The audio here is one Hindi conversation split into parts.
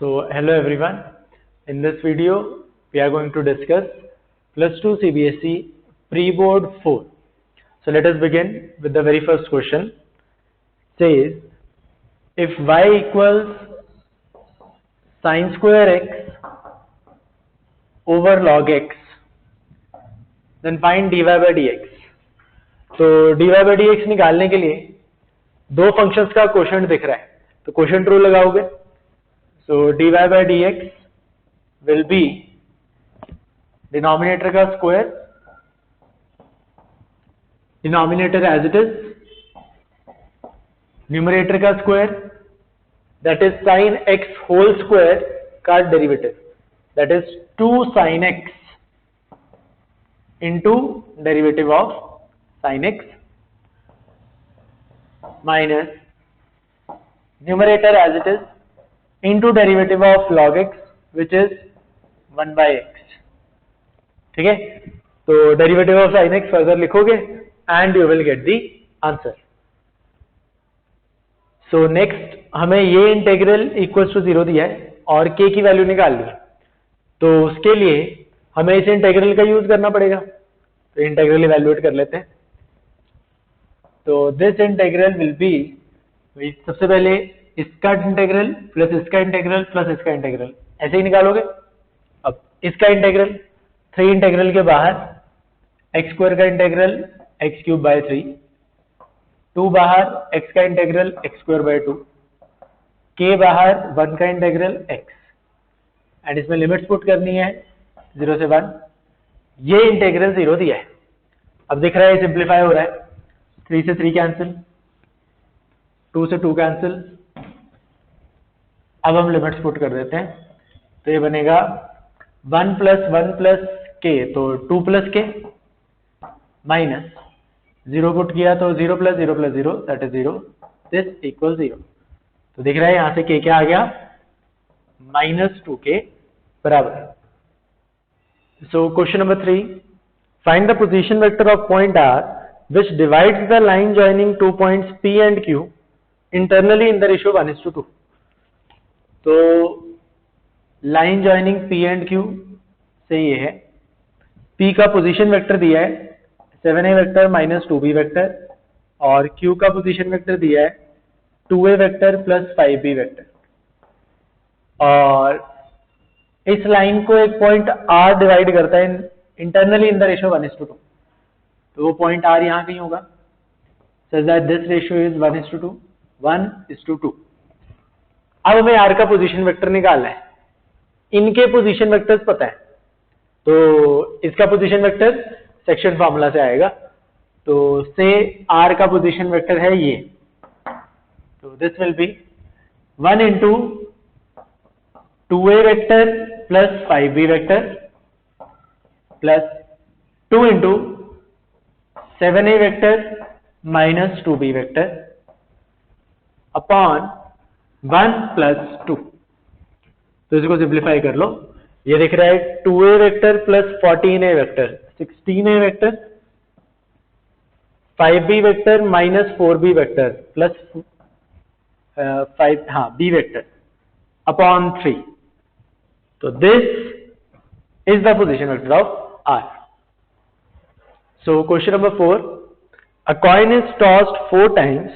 Hello everyone. In this video, we are going to discuss Plus 2 CBSE Pre-Board 4. So let us begin with the very first question. It says, if y equals sin square x over log x, then find dy by dx. तो dy by dx निकालने के लिए दो फंक्शंस का कोशेंट दिख रहा है, तो कोशेंट रूल लगाओगे. So dy by dx will be denominator का square, denominator as it is, numerator का square, that is sin x whole square का derivative, that is 2 sin x into derivative of sin x minus numerator as it is into derivative of log x which is 1 by x. ठीक है, तो derivative of sin x further लिखोगे and you will get the answer. So next हमें ये इंटेग्रल equals to 0 दिया है और k की वैल्यू निकालनी है, तो उसके लिए हमें इस इंटेग्रल का यूज करना पड़ेगा. तो इंटेग्रल इवैल्यूएट कर लेते हैं. तो दिस इंटेग्रल विल बी, सबसे पहले इसका इंटेग्रल प्लस इसका इंटेग्रल प्लस इसका इंटेग्रल ऐसे ही निकालोगे. अब इसका इंटेग्रल 3 इंटेग्रल के बाहर x स्क्वायर का इंटेग्रल x क्यूब बाय 3, 2 बाहर x का integral x square bye 2, k बाहर 1 का इंटेग्रल x, एंड इसमें लिमिट्स पुट करनी है 0 से 1. ये इंटेग्रल 0 दिया है. अब दिख रहा है सिंप्लीफाई हो रहा है. 3 से 3 कैंसिल, 2 से 2 कैंसिल. अब हम लिमिट्स पुट कर देते हैं, तो ये बनेगा 1 प्लस 1 प्लस k, तो 2 प्लस k माइनस 0 पुट किया तो 0 plus 0 plus 0 that is 0, this equal 0. तो दिख रहा है यहां से k क्या आ गया, -2k बराबर. So question number 3, find the position vector of point r which divides the line joining 2 points p and q internally in the ratio 1:2. तो line joining p and q से ये है, p का पोजीशन वेक्टर दिया है 7a vector minus 2b vector, और q का पोजीशन वेक्टर दिया है 2a vector plus 5b vector. और इस लाइन को एक पॉइंट r डिवाइड करता है इंटरनली इन द रेशियो 1:2. तो वो पॉइंट r यहां कहीं होगा, such that this ratio is 1:2, 1:2. अब हमें r का पोजीशन वेक्टर निकालना है. इनके पोजीशन वेक्टर्स पता है, तो इसका पोजीशन वेक्टर सेक्शन फार्मूला से आएगा. तो से r का पोजीशन वेक्टर है ये, तो this will be 1 into 2a vector plus 5b vector plus 2 into 7a vector minus 2b vector upon 1 plus 2. तो इसको सिंप्लीफाई कर लो. ये दिख रहा है 2a vector plus 14a vector 16a vector, 5b vector minus 4b vector plus 5 b vector upon 3. तो this is the position vector of r. So question number 4, a coin is tossed 4 times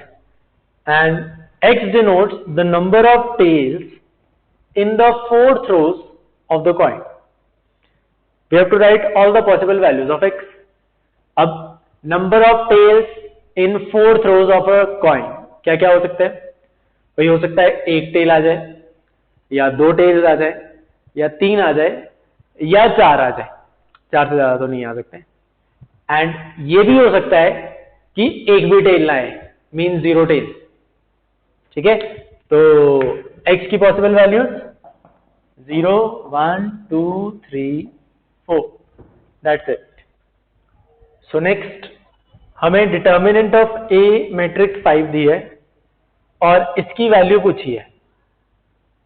and x denotes the number of tails in the 4 throws of the coin. We have to write all the possible values of x. अब number of tails in 4 throws of a coin क्या क्या हो सकता है? वही हो सकता है 1 टेल आ जाए, या 2 टेल्स आ जाए, या 3 आ जाए, या 4 आ जाए. 4 से ज्यादा तो नहीं आ सकते. एंड ये भी हो सकता है कि एक भी टेल ना आए, मीन 0 टेल. ठीक है, तो x की possible values 0, 1, 2, 3, 4, that's it. So next हमें डिटर्मिनेंट ऑफ a मैट्रिक्स 5 दी है और इसकी वैल्यू पूछी है.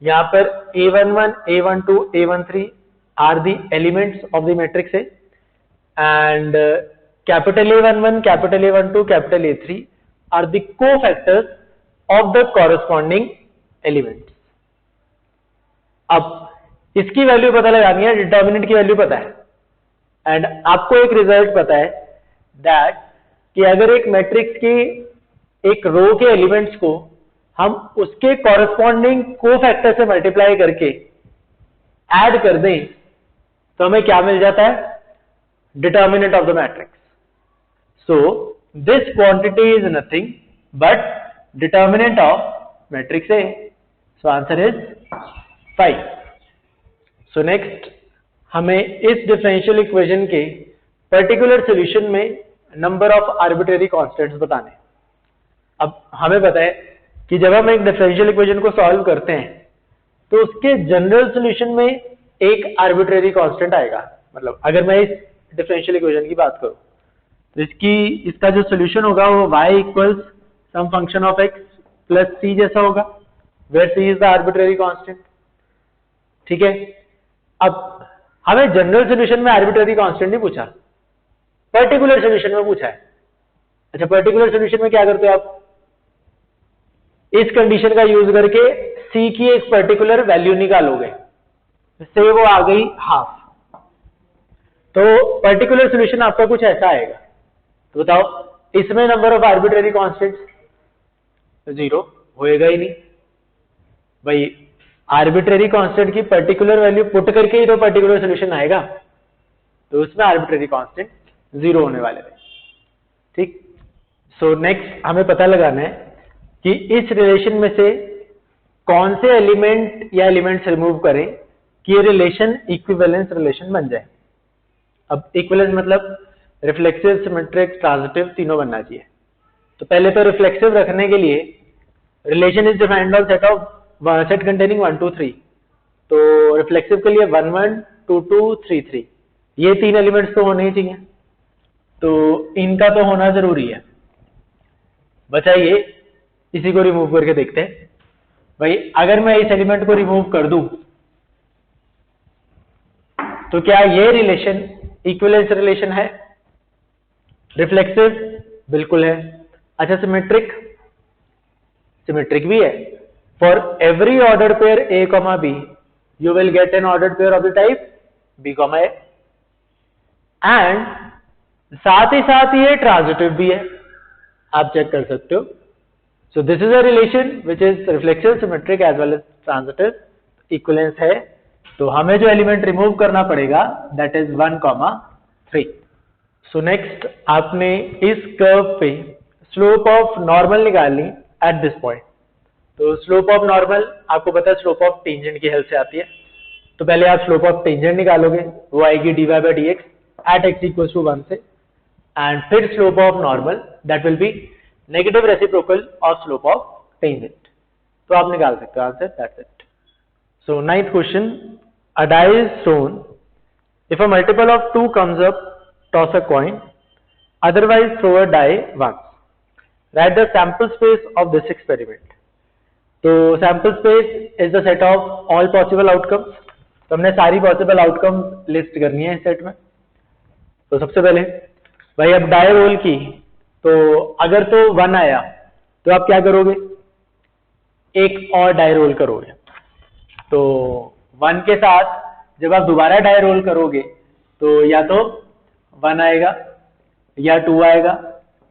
यहां पर a11, a12, a13 are the elements of the matrix है, and capital A11, capital A12, capital A3 are the cofactors of the corresponding elements. अब इसकी वैल्यू पता लगानी है, डिटर्मिनेंट की वैल्यू पता है, एंड आपको एक रिजल्ट पता है दैट कि अगर एक मैट्रिक्स की एक रो के एलिमेंट्स को हम उसके कॉरेस्पॉन्डिंग कोफैक्टर से मल्टीप्लाई करके ऐड कर दें तो हमें क्या मिल जाता है? Determinant of the matrix. So this quantity is nothing but determinant of matrix A. So answer is 5. So next हमें इस डिफरेंशियल इक्वेशन के पर्टिकुलर सॉल्यूशन में नंबर ऑफ आर्बिट्रेरी कांस्टेंट्स बताने. अब हमें पता है कि जब हम एक डिफरेंशियल इक्वेशन को सॉल्व करते हैं तो उसके जनरल सॉल्यूशन में एक आर्बिट्रेरी कांस्टेंट आएगा. मतलब अगर मैं इस डिफरेंशियल इक्वेशन की बात करूं तो इसका जो सॉल्यूशन होगा वो y equals some function of x plus c जैसा होगा, where c is the arbitrary constant. ठीक है. अब हमें जनरल सॉल्यूशन में आर्बिट्रेरी कांस्टेंट नहीं पूछा, पर्टिकुलर सॉल्यूशन में पूछा है. अच्छा, पर्टिकुलर सॉल्यूशन में क्या करते हो आप? इस कंडीशन का यूज करके c की एक पर्टिकुलर वैल्यू निकालोगे, से वो आ गई हाफ. तो पर्टिकुलर सॉल्यूशन आपका कुछ ऐसा आएगा. तो बताओ इसमें नंबर ऑफ आर्बिट्रेरी कांस्टेंट्स 0 होएगा ही नहीं भाई. आर्बिट्रेरी कांस्टेंट की पर्टिकुलर वैल्यू पुट करके ही तो पर्टिकुलर सॉल्यूशन आएगा, तो उसमें आर्बिट्रेरी कांस्टेंट 0 होने वाले थे. ठीक. सो नेक्स्ट हमें पता लगाना है कि इस रिलेशन में से कौन से एलिमेंट या एलिमेंट्स रिमूव करें कि ये रिलेशन इक्विवेलेंस रिलेशन बन जाए. अब इक्विवेलेंस मतलब रिफ्लेक्सिव, सिमेट्रिक, ट्रांजिटिव तीनों बनना चाहिए. तो पहले तो रिफ्लेक्सिव रखने के लिए relation is defined on set containing 1 2 3. तो रिफ्लेक्सिव के लिए 1 1 2 2 3 3 ये 3 एलिमेंट्स तो होने ही चाहिए. तो इनका तो होना जरूरी है. बचाइए इसी को रिमूव करके देखते हैं. भाई अगर मैं इस एलिमेंट को रिमूव कर दूं तो क्या ये रिलेशन इक्विवेलेंस रिलेशन है? रिफ्लेक्सिव बिल्कुल है. अच्छा, सिमेट्रिक? सिमेट्रिक भी है. For every ordered pair a, b you will get an ordered pair of the type b, a. And साथ ही ये ट्रांजिटिव भी है, आप चेक कर सकते हो. So this is a relation which is reflexive, symmetric as well as transitive. Equivalence है. तो हमें जो एलिमेंट रिमूव करना पड़ेगा दैट इज 1, 3. सो नेक्स्ट आपने इस कर्व पे स्लोप ऑफ नॉर्मल निकालनी एट दिस पॉइंट. तो स्लोप ऑफ नॉर्मल आपको पता है स्लोप ऑफ टेंजेंट की हेल्प से आती है. तो पहले आप स्लोप ऑफ टेंजेंट निकालोगे, वो आएगी dy by dx at x equals to 1 से, एंड फिर slope of normal that will be negative reciprocal of slope of tangent. तो आप निकाल सकते हो answer. That's it. So 9th question. A die is shown. If a multiple of 2 comes up, toss a coin. Otherwise, throw a die once. Write the sample space of this experiment. तो sample space is the set of all possible outcomes. तो हमने सारी possible outcomes लिस्ट करनी है इस सेट में. तो सबसे पहले भाई अब डाई रोल की, तो अगर तो 1 आया तो आप क्या करोगे? एक और डाई रोल करोगे. तो 1 के साथ जब आप दोबारा डाई रोल करोगे तो या तो 1 आएगा या 2 आएगा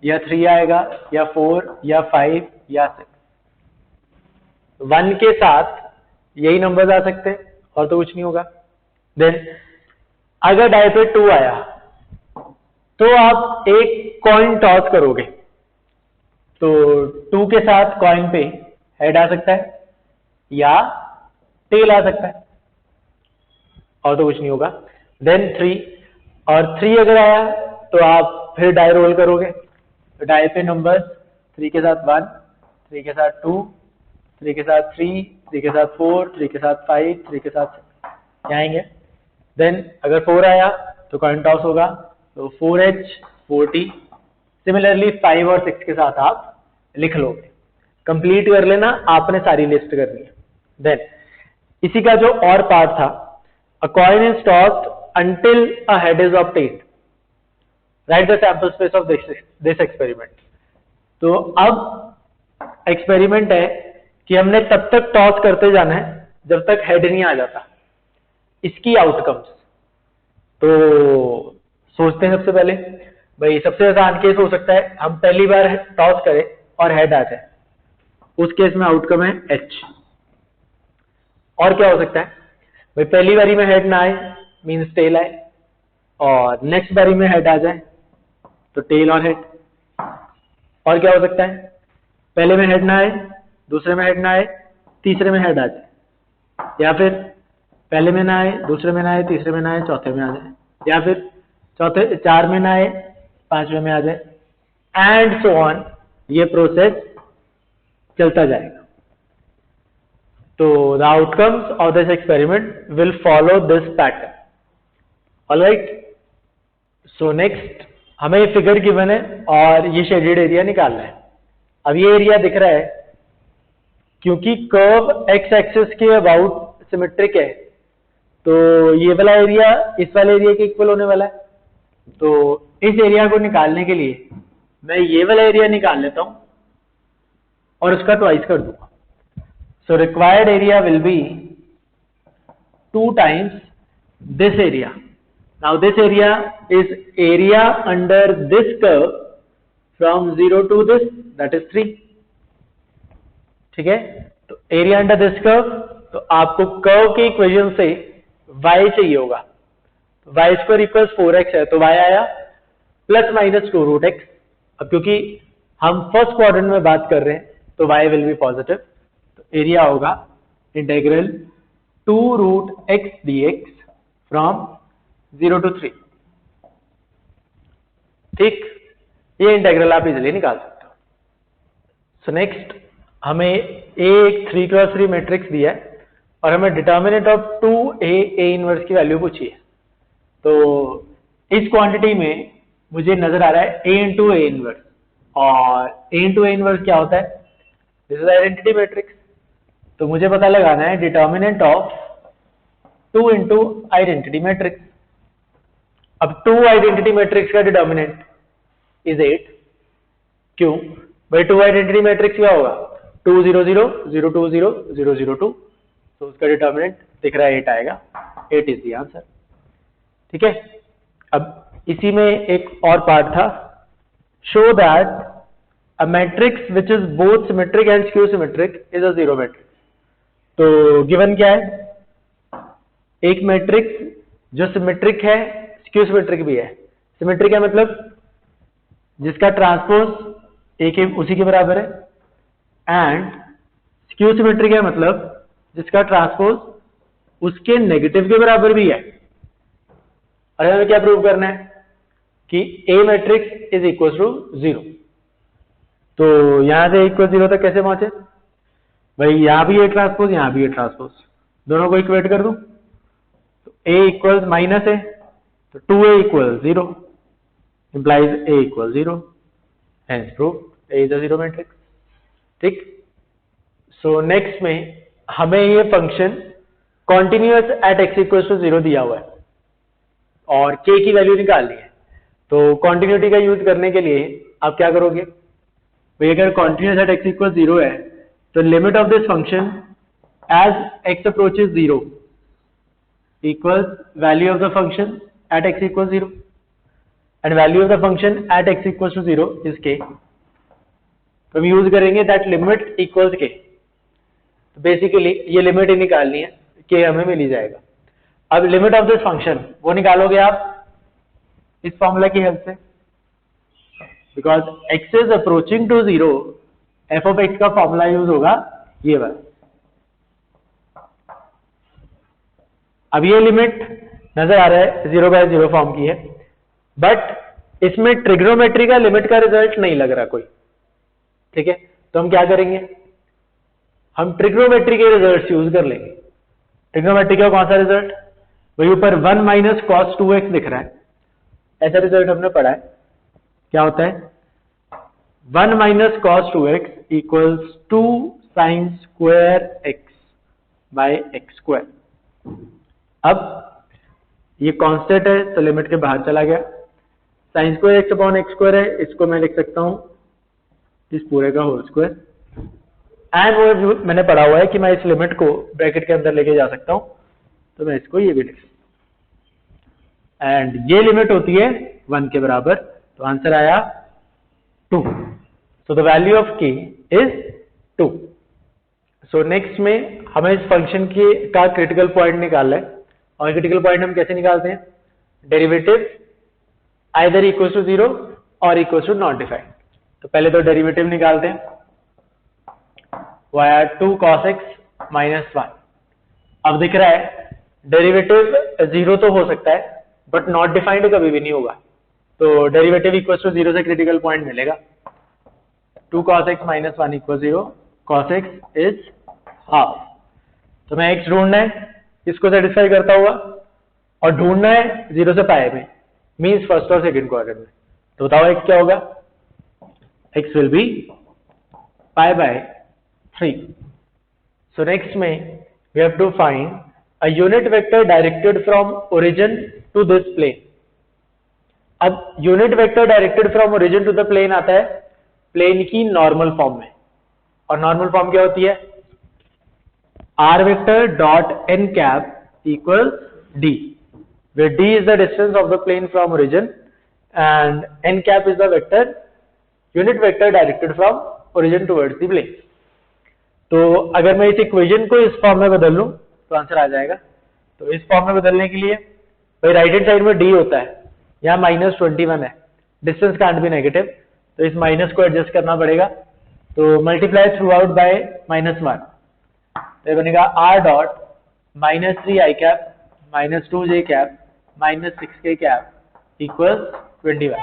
या 3 आएगा या 4 या 5 या 6. 1 के साथ यही नंबर्स आ सकते हैं और तो कुछ नहीं होगा. देन अगर डाई पे 2 आया तो आप एक कॉइन टॉस करोगे. तो 2 के साथ कॉइन पे हेड आ सकता है या टेल आ सकता है और तो कुछ नहीं होगा. देन 3, और 3 अगर आया तो आप फिर डाई रोल करोगे. तो डाई पे नंबर्स 3 के साथ 1, 3 के साथ 2, 3 के साथ 3, 3 के साथ 4, 3 के साथ 5, 3 के साथ 6 आएंगे. देन अगर 4 आया तो कॉइन टॉस होगा. तो 4h 4t. सिमिलरली 5 और 6 के साथ आप लिख लोगे. कंप्लीट कर लेना, आपने सारी लिस्ट करनी है. देन इसी का जो और पार्ट था, a coin is tossed until a head is obtained. Write the sample space of this experiment. तो अब एक्सपेरिमेंट है कि हमने तब तक टॉस करते जाना है जब तक हेड नहीं आ जाता। इसकी आउटकम्स तो सोचते हैं सबसे पहले, भाई सबसे आसान केस हो सकता है हम पहली बार टॉस करें और हेड आ जाए, उस केस में आउटकम है एच। और क्या हो सकता है, भाई पहली बारी में हेड ना आए मीन्स टेल आए, और नेक्स्ट बारी में हेड आ जाए तो टेल और हेड। और क्या हो सकता है, पहले में हेड ना आए, दूसरे में हेड ना आए, तीसरे में हेड आ जाए, या फिर पहले में ना आए, दूसरे में ना आए, तीसरे में ना आए, चौथे में आ जाए, या फिर चौथे 4 में ना आए, 5वें में आ जाए, एंड सो ऑन। ये प्रोसेस चलता जाएगा। तो the outcomes of this experiment will follow this pattern. Alright, so next हमें ये फिगर गिवन है और ये शेडेड एरिया निकालना है। अब ये एरिया दिख रहा है क्योंकि कर्व एक्स एक्सिस के अबाउट सिमेट्रिक है, तो ये वाला एरिया इस वाले एरिया के इक्वल होने वाला है। तो इस एरिया को निकालने के लिए मैं ये वाला एरिया निकाल लेता हूं और उसका ट्वाइस कर दूंगा। So required area will be 2 times this area. Now this area is area under this curve from 0 to this, that is 3. ठीक है, तो एरिया अंडर दिस कर्व, तो आपको कर्व के इक्वेशन से y चाहिए होगा। y स्क्वायर इक्वल्स 4x है, तो y आया प्लस माइनस 2√x। अब क्योंकि हम फर्स्ट क्वाड्रेंट में बात कर रहे हैं तो y विल बी पॉजिटिव, तो एरिया होगा integral 2√x dx from 0 to 3। ठीक, ये इंटीग्रल आप इजिली निकाल सकते हो। सो नेक्स्ट हमें एक 3x3 मैट्रिक्स दिया है और हमें determinant of 2a a inverse की वैल्यू पूछी है। तो इस क्वांटिटी में मुझे नजर आ रहा है a इंटू ए इनवर्स, और a इंटू ए इनवर्स क्या होता है, दिस इज आइडेंटिटी मैट्रिक्स। तो मुझे पता लगाना है determinant of 2 into identity matrix. अब 2 आइडेंटिटी मैट्रिक्स का डिटर्मिनेंट इज 8। क्यों भाई, 2 आइडेंटिटी मैट्रिक्स क्या होगा, 2 0 0 0 2 0 0 0 2, तो उसका डिटर्मिनेंट दिख रहा है 8 आएगा। 8 इज द आंसर। ठीक है, अब इसी में एक और पार्ट था, show that a matrix which is both symmetric and skew symmetric is a zero matrix. तो गिवन क्या है, एक मैट्रिक्स जो सिमेट्रिक है, स्क्यू सिमेट्रिक भी है। सिमेट्रिक है मतलब जिसका ट्रांसपोज एक उसी के बराबर है, एंड स्क्यू सिमेट्रिक है मतलब जिसका ट्रांसपोज उसके नेगेटिव के बराबर भी है। और हमें क्या प्रूव करना है कि ए मैट्रिक्स इज इक्वल टू 0। तो यहां से इक्वल 0 तक कैसे पहुंचे, भाई यहां भी ए ट्रांसपोज, यहां भी ए ट्रांसपोज, दोनों को इक्वेट कर दूं, तो ए इक्वल माइनस है, तो 2a equal 0 implies a equals 0, hence proved a is a zero matrix। ठीक, सो नेक्स्ट में हमें ये function continuous at x equals to 0 दिया हुआ है और k की वैल्यू निकालनी है। तो कॉन्टिन्यूटी का यूज करने के लिए आप क्या करोगे, भाई अगर कॉन्टिन्यूअस एट x इक्वल 0 है तो limit of this function as x approaches 0 equals value of the function at x equal 0, and value of the function at x equals to 0 is k। तो हम यूज करेंगे that limit equals k। तो बेसिकली ये लिमिट ही निकालनी है, k हमें मिल ही जाएगा। अब लिमिट ऑफ दिस फंक्शन वो निकालोगे आप इस फॉर्मूला की हेल्प से, because x is approaching to 0, f of x का फॉर्मूला यूज होगा ये वाला। अब ये लिमिट नजर आ रहा है 0/0 फॉर्म की है, बट इसमें ट्रिग्नोमेट्री का लिमिट का रिजल्ट नहीं लग रहा कोई। ठीक है, तो हम क्या करेंगे, हम ट्रिग्नोमेट्री के रिजल्ट यूज कर लेंगे। ट्रिग्नोमेट्री का कौन सा रिजल्ट, वही ऊपर 1 माइनस कॉस 2x दिख रहा है, ऐसा रिजल्ट हमने पढ़ा है। क्या होता है, 1 minus cos 2x equals 2 sine square x by x square. अब ये कांस्टेंट है तो लिमिट के बाहर चला गया, sign square x upon x square है, इसको मैं लिख सकता हूं इस पूरे का होल स्क्वायर। एंड वो मैंने पढ़ा हुआ है कि मैं इस लिमिट को ब्रैकेट के अंदर लेके जा सकता हूं, तो मैं इसको ये भी लिख सकता हूं, एंड ये लिमिट होती है 1 के बराबर, तो आंसर आया 2। So the value of k is 2। So next में हमें इस फंक्शन का क्रिटिकल पॉइंट निकालना है, और क्रिटिकल पॉइंट हम कैसे निकालते हैं? डेरिवेटिव आइदर इक्वल टू 0 और इक्वल टू नॉट डिफाइंड। तो पहले तो डेरिवेटिव निकालते हैं, वाया 2 cos x माइनस 1। अब दिख रहा है डेरिवेटिव 0 तो हो सकता है बट नॉट डिफाइंड कभी भी नहीं होगा, तो डेरिवेटिव इक्वल टू 0 से क्रिटिकल पॉइंट मिलेगा। 2 cos x minus 1 equal 0, cos x is half. तो मैं x ढूंढना है, इसको सेटिस्फाई करता हुआ, और ढूंढना है 0 से पाई में, मीन्स फर्स्ट और सेकंड क्वाड्रेंट में। तो बताओ x क्या होगा? x will be pi by 3। So next में we have to find a unit vector directed from origin to this plane. अब unit vector directed from origin to the plane आता है प्लेन की नॉर्मल फॉर्म में, और नॉर्मल फॉर्म क्या होती है? r vector dot n cap equals d, where d is the distance of the plane from origin and n cap is the vector, unit vector directed from origin towards the plane। तो अगर मैं इस इक्वेशन को इस फॉर्म में बदल लूं तो आंसर आ जाएगा। तो इस फॉर्म में बदलने के लिए भाई राइट हैंड साइड में d होता है, यहाँ -21 है, डिस्टेंस कांट बी नेगेटिव, तो इस माइनस को एडजस्ट करना पड़ेगा, तो मल्टीप्लाई थ्रू आउट बाय -1, तो ये बनेगा r dot -3 i cap -2 j cap -6 k cap equals 21।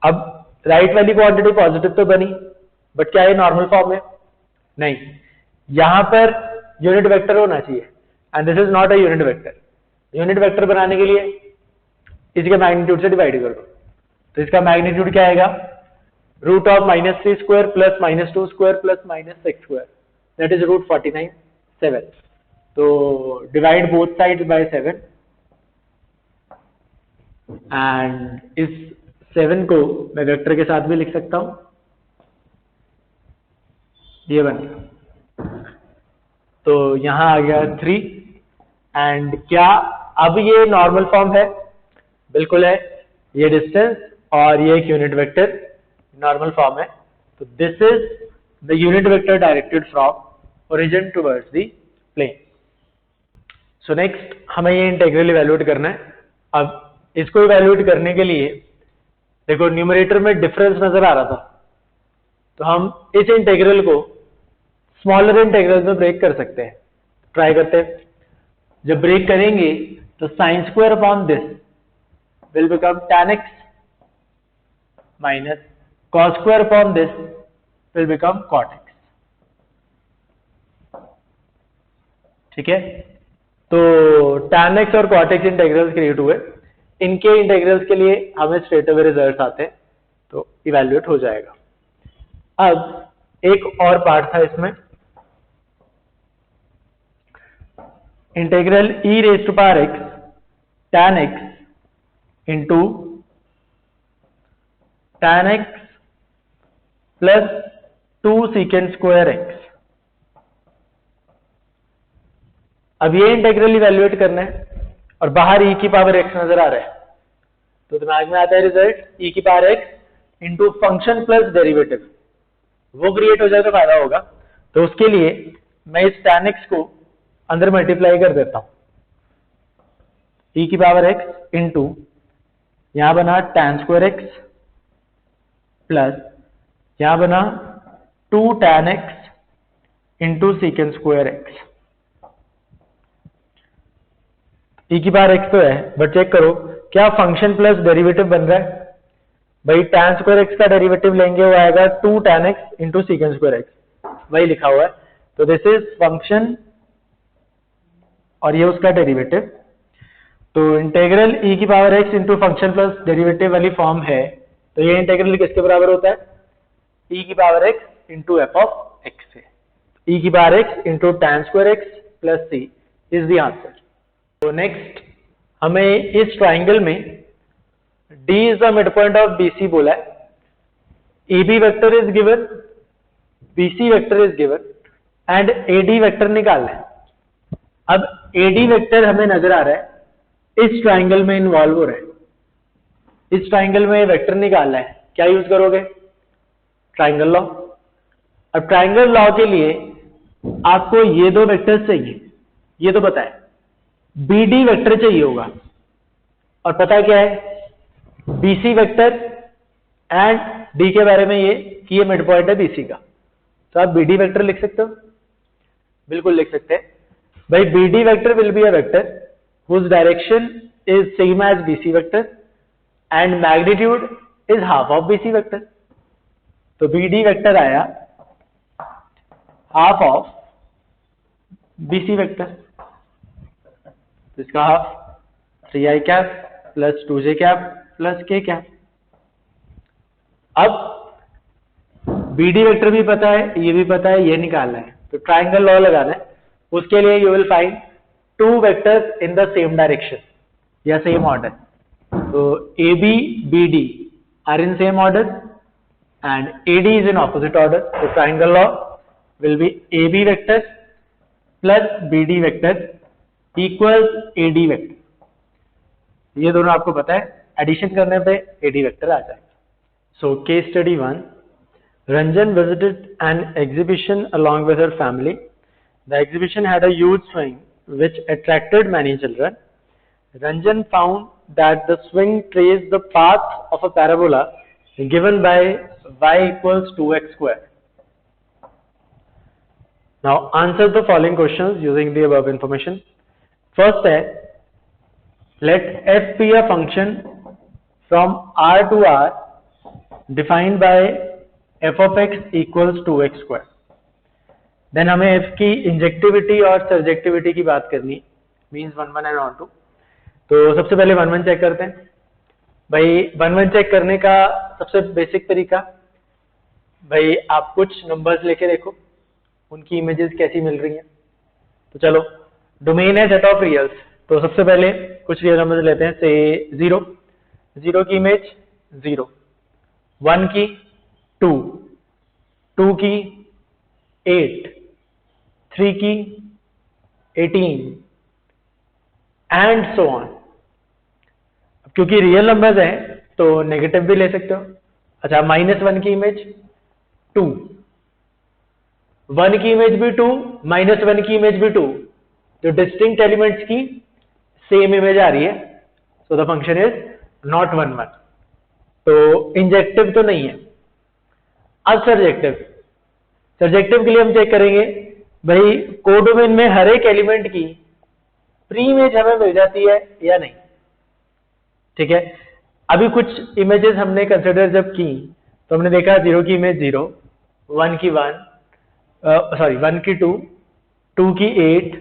अब राइट वाली क्वांटिटी पॉजिटिव तो बनी, बट क्या ये नॉर्मल फॉर्म है? नहीं, यहां पर यूनिट वेक्टर होना चाहिए, and this is not a unit vector. Unit vector बनाने के लिए इसके मैग्नीट्यूड से डिवाइड कर दो, तो इसका मैग्नीट्यूड क्या आएगा? Root of -3 square plus -2 square plus -6 square, that is root 49, 7। तो divide both side by 7, and इस 7 को मैं वेक्टर के साथ भी लिख सकता हूं, ये बन गया। तो यहां आ गया 3, एंड क्या अब ये नॉर्मल फॉर्म है? बिल्कुल है, ये डिस्टेंस और ये एक यूनिट वेक्टर नॉर्मल फॉर्म है, तो this is the unit vector directed from origin towards the plane. So next हमें ये इंटीग्रल इवैल्यूएट करना है। अब इसको इवैल्यूएट करने के लिए देखो न्यूमरेटर में डिफरेंस नजर आ रहा था, तो हम इस इंटीग्रल को स्मॉलर इंटीग्रल में ब्रेक कर सकते हैं। ट्राई करते हैं। जब ब्रेक करेंगे तो sine square upon this will become tan x minus cos square upon this will become cot x। ठीक है, तो tan x और cot x इंटीग्रल्स क्रिएट हुए, इनके इंटीग्रल्स के लिए हमें स्ट्रेट अवे रिजल्ट आते हैं, तो इवैल्यूएट हो जाएगा। अब एक और पार्ट था इसमें, integral e raised to power x tan x into tan x plus 2 secant square x। अब ये इंटीग्रल इवैल्यूएट करना है, और बाहर e की पावर x नजर आ रहा है, तो दिमाग में आता है रिजल्ट e की power x into function plus derivative, वो क्रिएट हो जाए तो फायदा होगा। तो उसके लिए मैं इस tan x को अंदर मल्टीप्लाई कर देता हूं, e की पावर x इंटू यहां बना tan स्क्वायर x प्लस यहां बना 2 tan x into secant square x। e की पावर x तो है, बट चेक करो क्या फंक्शन प्लस डेरिवेटिव बन रहा है? भाई tan स्क्वायर x का डेरिवेटिव लेंगे, वो आएगा 2 tan x into secant square x, वही लिखा हुआ है। तो दिस इज फंक्शन और ये उसका डेरिवेटिव। तो इंटीग्रल e की power x into function plus derivative वाली फॉर्म है, तो ये इंटीग्रल किसके बराबर होता है? e की power x into F of x है। e की power x into tan square x plus c is the answer. तो नेक्स्ट हमें इस ट्राइंगल में d is the mid point of BC बोला है, EB vector is given BC vector is given and AD vector निकालना है। अब AD वेक्टर हमें नजर आ रहा है इस ट्राइंगल में इन्वॉल्व हो रहा है, इस ट्राइंगल में वेक्टर निकालना है, क्या यूज करोगे? Triangle law. अब ट्राइंगल लॉ के लिए आपको ये दो वेक्टर्स चाहिए, ये तो पता है, BD वेक्टर चाहिए होगा, और पता क्या है? BC वेक्टर एंड D के बारे में ये कि ये मिड पॉइंट है BC का, तो आप BD वेक्टर लिख सकते हो, बिल्कुल लिख सकते हैं भाई। BD vector will be a vector whose direction is same as BC vector and magnitude is half of BC vector. तो BD वेक्टर आया half of BC वेक्टर, इसका half 3i cap plus 2j cap plus k cap. अब BD वेक्टर भी पता है, ये भी पता है, ये निकालना है, तो ट्राइंगल लॉ लगाना है। उसके लिए you will find two vectors in the same direction या सेम ऑर्डर। तो AB BD are in same order and AD is in opposite order. तो triangle law will be AB vector plus BD vector equals AD vector. ये दोनों आपको पता है, एडिशन करने पे AD वेक्टर आ जाएगा। So case study 1, Ranjan visited an exhibition along with her family. The exhibition had a huge swing which attracted many children. Ranjan found that the swing traced the path of a parabola given by y equals 2x square. Now answer the following questions using the above information. First है, let f be a function from R to R defined by f of x equals 2x square. Then हमें f की इंजेक्टिविटी और सर्जेक्टिविटी की बात करनी है, मीन्स 1 1 एंड ऑन टू। तो सबसे पहले 1 1 चेक करते हैं भाई। 1 1 चेक करने का सबसे बेसिक तरीका भाई, आप कुछ नंबर्स लेके देखो उनकी इमेजेस कैसी मिल रही हैं। तो चलो, डोमेन है सेट ऑफ रियल्स, तो सबसे पहले कुछ रियल नंबर्स लेते हैं। से 0 की इमेज 0, 1 की 2, 2 की 8, 3 की 18 एंड सो ऑन। क्योंकि रियल नंबर्स हैं तो नेगेटिव भी ले सकते हो। अच्छा, -1 की इमेज 2, 1 की इमेज भी 2, -1 की इमेज भी 2, तो डिस्टिंक्ट एलिमेंट्स की सेम इमेज आ रही है। So the function is not 1 1, तो इंजेक्टिव तो नहीं है। अब सर्जेक्टिव के लिए हम चेक करेंगे भाई, कोडोमेन में हर एक एलिमेंट की प्री इमेज हमें मिल जाती है या नहीं। ठीक है, अभी कुछ इमेजेस हमने कंसिडर जब की तो हमने देखा 0 की इमेज 0, 1 की 1 की 2, 2 की 8,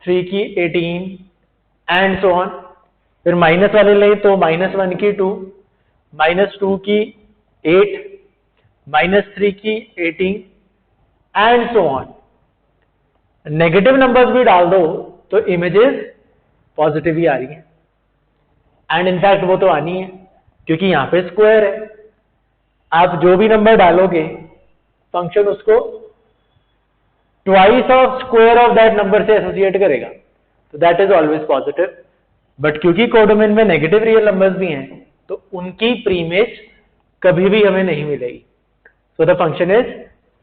3 की 18 एंड सो ऑन। फिर माइनस वाले ले तो -1 की 2, -2 की 8, -3 की 18 and so on. Negative numbers भी डाल दो तो इमेजेस पॉजिटिव ही आ रही हैं, एंड इनफैक्ट वो तो आनी है क्योंकि यहां पे स्क्वायर है। आप जो भी नंबर डालोगे फंक्शन उसको twice of square of that number से एसोसिएट करेगा, तो that is always positive. But क्योंकि कोडोमेन में नेगेटिव रियल नंबर्स भी हैं तो उनकी प्री इमेज कभी भी हमें नहीं मिलेगी। So the function is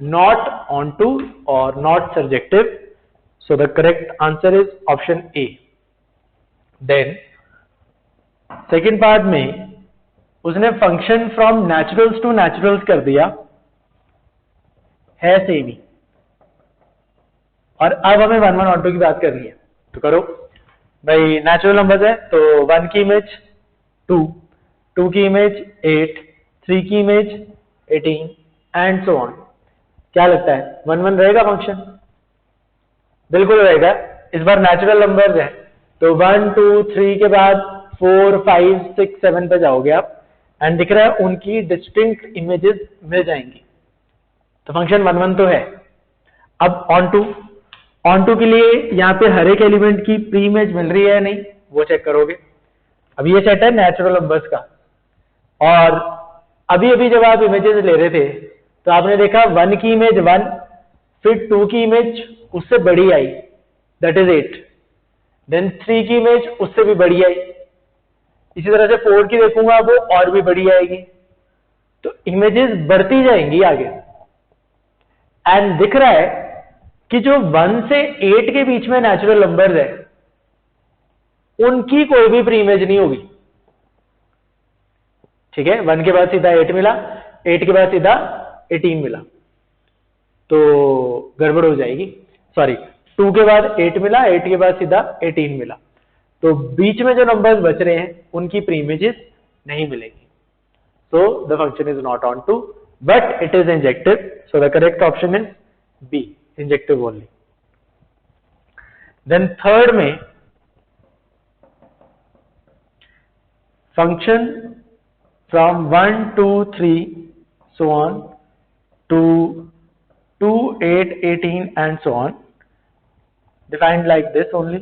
not onto or not surjective, so the correct answer is option A. Then second part में उसने function from naturals to naturals कर दिया है सेम ही, और अब हमें 1 1 onto की बात करनी है। तो करो भाई, नेचुरल नंबर्स है तो 1 की इमेज 2, 2 की इमेज 8, 3 की इमेज 18 एंड सो ऑन। क्या लगता है 1 1 रहेगा फंक्शन? बिल्कुल रहेगा। इस बार नेचुरल नंबर्स है तो 1 2 3 के बाद 4 5 6 7 पे जाओगे आप, एंड दिख रहा है उनकी डिस्टिंक्ट इमेजेस मिल जाएंगी, तो फंक्शन 1 1 तो है। अब ऑन टू के लिए यहाँ पे हर एक एलिमेंट की प्री इमेज मिल रही है या नहीं वो चेक करोगे। अब ये सेट है नेचुरल नंबर्स का, और अभी अभी जब आप इमेजेस ले रहे थे तो आपने देखा 1 की इमेज 1, फिर 2 की इमेज उससे बड़ी आई, दैट इज 8, देन 3 की इमेज उससे भी बड़ी आई, इसी तरह से 4 की देखूंगा वो और भी बड़ी आएगी, तो इमेजेस बढ़ती जाएंगी आगे। एंड दिख रहा है कि जो 1 से 8 के बीच में नेचुरल नंबर्स है उनकी कोई भी प्री इमेज नहीं होगी। ठीक है, 1 के बाद सीधा 8 मिला, 8 के बाद सीधा 18 मिला, तो गड़बड़ हो जाएगी। सॉरी, 2 के बाद 8 मिला, 8 के बाद सीधा 18 मिला, तो बीच में जो नंबर्स बच रहे हैं उनकी प्री इमेजेस नहीं मिलेगी। So the function is not onto but it is injective, so the correct option is B, injective only. Then third में function from 1 2 3 so on to 2 8 18 and so on defined like this only।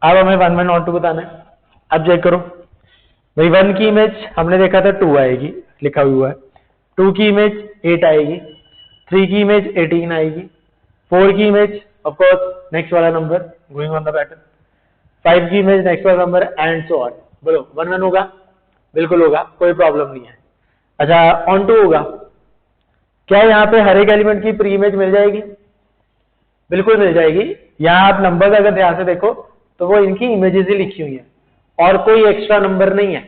अब हमें 1 1 और 2 बताना है। अब चेक करो भाई, 1 की इमेज हमने देखा था 2 आएगी, लिखा हुआ है, 2 की इमेज 8 आएगी, 3 की इमेज 18 आएगी, 4 की इमेज ऑफ कोर्स नेक्स्ट वाला number going on the pattern, 5 की इमेज नेक्स्ट वाला नंबर एंड सो ऑन। बोलो 1 1 होगा? बिल्कुल होगा, कोई प्रॉब्लम नहीं है। अच्छा, ऑन टू होगा? क्या यहाँ पे हर एक एलिमेंट की प्री इमेज मिल जाएगी? बिल्कुल मिल जाएगी। यहाँ आप नंबर अगर ध्यान से देखो तो वो इनकी इमेजेस ही लिखी हुई है और कोई एक्स्ट्रा नंबर नहीं है,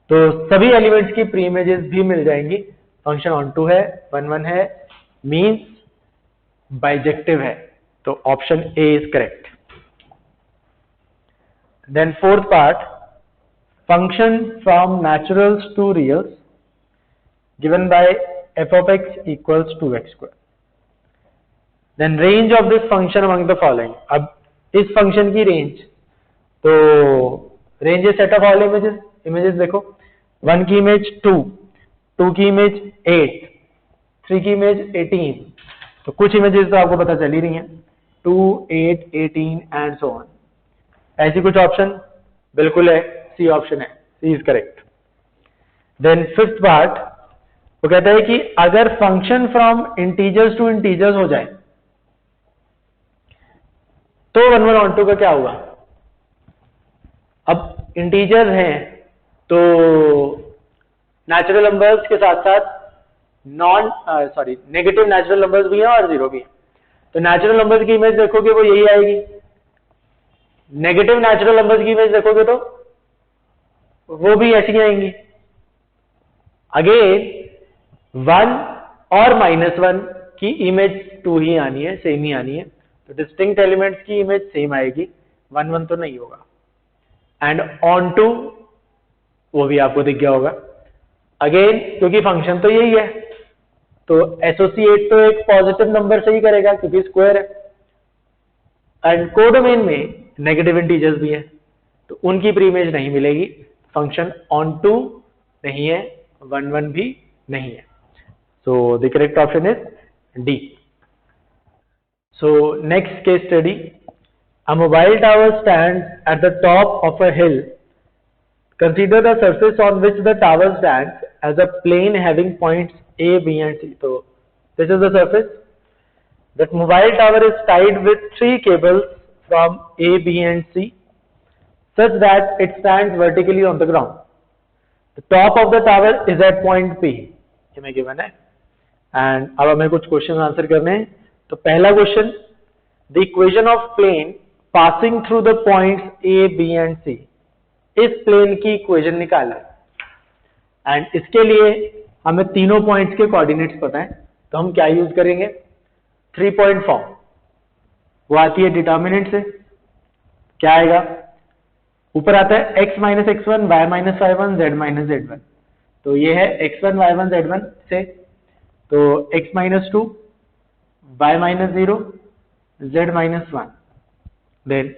तो सभी एलिमेंट्स की प्री इमेजेस भी मिल जाएंगी। फंक्शन ऑन टू है, 1 1 है, मीन्स बाइजेक्टिव है, तो option A is correct. Then fourth part, function from naturals to reals given by f of x equals 2x square. Then range of this function among the following। अब इस फंक्शन की रेंज, तो रेंज है set of all images. Images देखो, 1 की इमेज 2, 2 की इमेज 8, 3 की इमेज 18, तो कुछ इमेजेस तो आपको पता चल ही रही हैं, 2 8 18 एंड सो ऑन। ऐसी कुछ ऑप्शन? बिल्कुल है, सी ऑप्शन है, C is correct. Then fifth part, वो कहता है कि अगर function from integers to integers हो जाए तो 1 1 ऑन टू का क्या होगा? अब इंटीजर हैं तो नेचुरल नंबर्स के साथ साथ नेगेटिव नेचुरल नंबर्स भी हैं और जीरो भी हैं, तो नेचुरल नंबर्स की इमेज देखोगे वो यही आएगी, नेगेटिव नेचुरल नंबर्स की इमेज देखोगे तो वो भी ऐसी आएंगी। अगेन 1 और -1 की इमेज 2 ही आनी है, सेम ही आनी है, तो डिस्टिंक्ट एलिमेंट्स की इमेज सेम आएगी, 1 1 तो नहीं होगा। एंड ऑन टू वो भी आपको दिख गया होगा। अगेन क्योंकि फंक्शन तो यही है, तो एसोसिएट तो एक पॉजिटिव नंबर से ही करेगा क्योंकि स्क्वायर है, एंड कोडोमेन में नेगेटिव इंटीजर्स भी है, तो उनकी प्री इमेज नहीं मिलेगी। फंक्शन ऑन टू नहीं है, 1 1 भी नहीं है, so the correct option is D. So next case study, a mobile tower stands at the top of a hill, consider the surface on which the tower stands as a plane having points A B and C. तो this is the surface, that mobile tower is tied with 3 cables from A, B and C such that it stands vertically on the ground. The top of the tower is at point P, ये मैं given है। and अब हमें कुछ क्वेश्चन आंसर करने हैं। तो पहला question, the equation of plane passing through the points A, B and C, इस प्लेन की इक्वेशन निकाला है एंड इसके लिए हमें तीनों पॉइंट्स के कोऑर्डिनेट्स पता है, तो हम क्या यूज करेंगे? 3 पॉइंट फॉर्म, वो आती है डिटर्मिनेंट से। क्या आएगा? ऊपर आता है x minus x1 y minus y1 z minus z1, तो ये है x1 y1 z1 से, तो x minus 2 y minus 0 z minus 1, then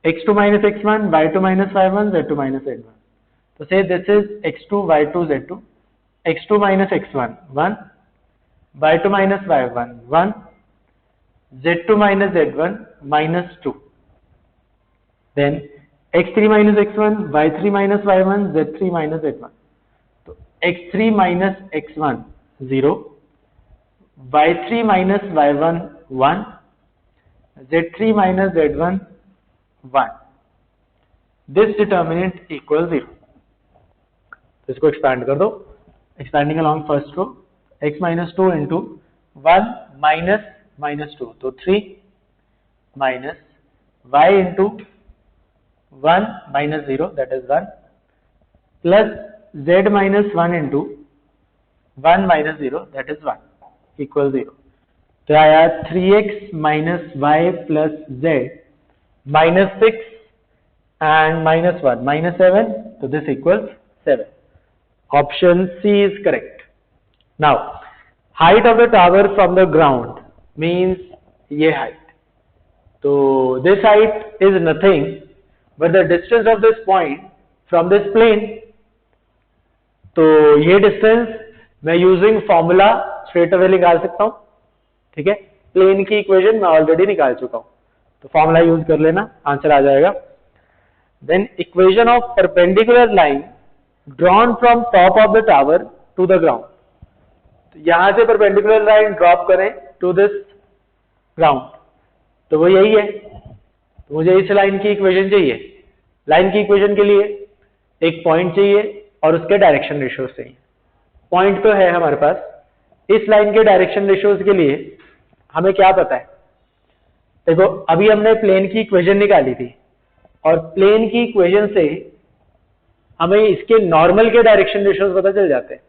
x2 minus x1 y2 minus y1 z2 minus z1, तो say this is x2 y2 z2, x2 minus x1 1, y2 minus y1 1, z2 minus z1 minus 2, then x3 minus x1 y3 minus y1 z3 minus z1, तो x3 minus x1 0, y3 minus y1 1, z3 minus z1 1. This determinant equals 0. तो इसको एक्सपैंड कर दो, expanding along first row, x minus 2 into 1 minus minus 2, तो 3 minus y into 1 minus 0, that is 1, plus z minus 1 into 1 minus 0, that is 1, equal 0. तो आया 3x minus y plus z minus 6 and minus 1 minus 7, so this equals 7. Option C is correct. Now, height of the tower from the ground means ये height. So this height is nothing but the distance of this point from this plane. तो ये distance मैं using formula straight away निकाल सकता हूँ, ठीक है. प्लेन की इक्वेशन मैं ऑलरेडी निकाल चुका हूँ, तो फॉर्मूला यूज कर लेना, आंसर आ जाएगा. Then equation of perpendicular line drawn from top of the tower to the ground. तो यहां से परपेंडिकुलर लाइन ड्रॉप करें टू दिस ग्राउंड, तो वो यही है. तो मुझे इस लाइन की इक्वेशन चाहिए. लाइन की इक्वेशन के लिए एक पॉइंट चाहिए और उसके डायरेक्शन रेशियोज चाहिए. पॉइंट तो है हमारे पास. इस लाइन के डायरेक्शन रेशियोज के लिए हमें क्या पता है? देखो, अभी हमने प्लेन की इक्वेशन निकाली थी और प्लेन की इक्वेशन से हमें इसके नॉर्मल के डायरेक्शन रेशियोज पता चल जाते हैं.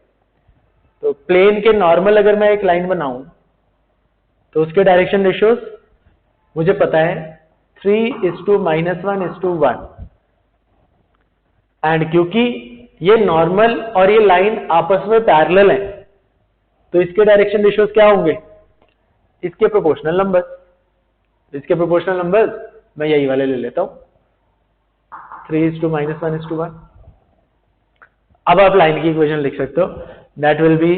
तो प्लेन के नॉर्मल अगर मैं एक लाइन बनाऊं तो उसके डायरेक्शन रेशियोज मुझे पता है 3:-1:1. एंड क्योंकि ये नॉर्मल और ये लाइन आपस में पैरेलल है, तो इसके डायरेक्शन रेशियोज क्या होंगे? इसके प्रोपोर्शनल नंबर्स. इसके प्रोपोर्शनल नंबर्स मैं यही वाले ले लेता हूं, 3:-1:1. अब आप लाइन की इक्वेशन लिख सकते हो. That will B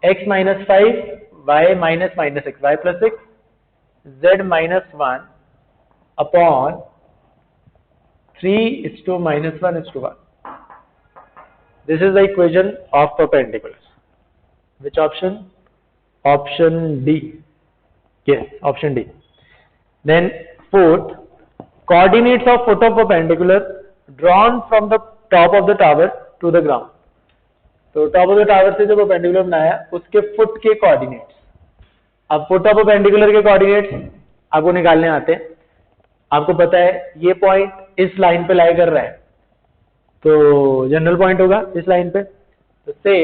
x minus 5 y minus minus x y plus 6 z minus 1 upon 3:-1:1. This is the equation of perpendiculars. Which option? Option D. Yes, option D. Then fourth, coordinates of foot of perpendicular drawn from the top of the tower to the ground. तो टॉप ऑफ द टावर से जो परपेंडिकुलर बनाया उसके फुट के कोऑर्डिनेट्स. अब फुट ऑफ परपेंडिकुलर के कोऑर्डिनेट्स आपको निकालने आते हैं. आपको पता है ये पॉइंट इस लाइन पे लाई कर रहा है, तो जनरल पॉइंट होगा इस लाइन पे. तो से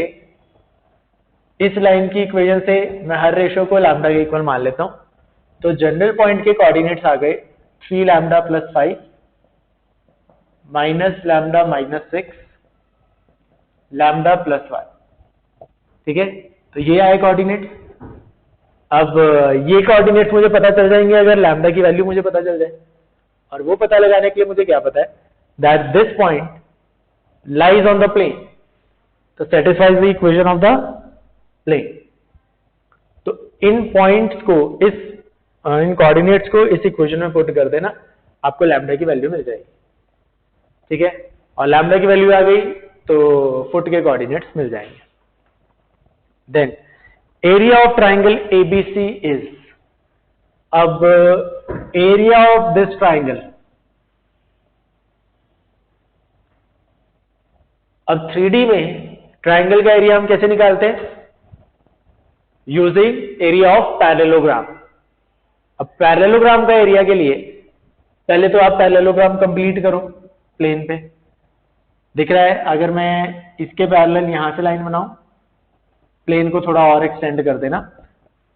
इस लाइन की इक्वेशन से मैं हर रेशियो को लैम्डा के इक्वल मान लेता हूं. तो जनरल पॉइंट के कोऑर्डिनेट्स आ गए 3 लैम्डा + 5 माइनस लैम्डा - 6 लैम्डा + 1. ठीक है, तो ये आए कोऑर्डिनेट्स. अब ये कोऑर्डिनेट्स मुझे पता चल जाएंगे अगर लैम्डा की वैल्यू मुझे पता चल जाए. और वो पता लगाने के लिए मुझे क्या पता है? That this point lies on the plane, तो satisfies the equation of the plane. तो इन पॉइंट्स को इन कोऑर्डिनेट्स को इस इक्वेशन में पुट कर देना, आपको लैम्डा की वैल्यू मिल जाएगी. ठीक है, और लैम्डा की वैल्यू आ गई तो फुट के कोऑर्डिनेट्स मिल जाएंगे. Then area of triangle ABC is. अब एरिया ऑफ दिस ट्राइंगल, अब 3D में ट्राइंगल का एरिया हम कैसे निकालते हैं? Using area of parallelogram. अब पैरेललोग्राम का एरिया के लिए पहले तो आप पैरेललोग्राम कंप्लीट करो. प्लेन पे दिख रहा है, अगर मैं इसके पैरेलल यहां से लाइन बनाऊं, प्लेन को थोड़ा और एक्सटेंड कर देना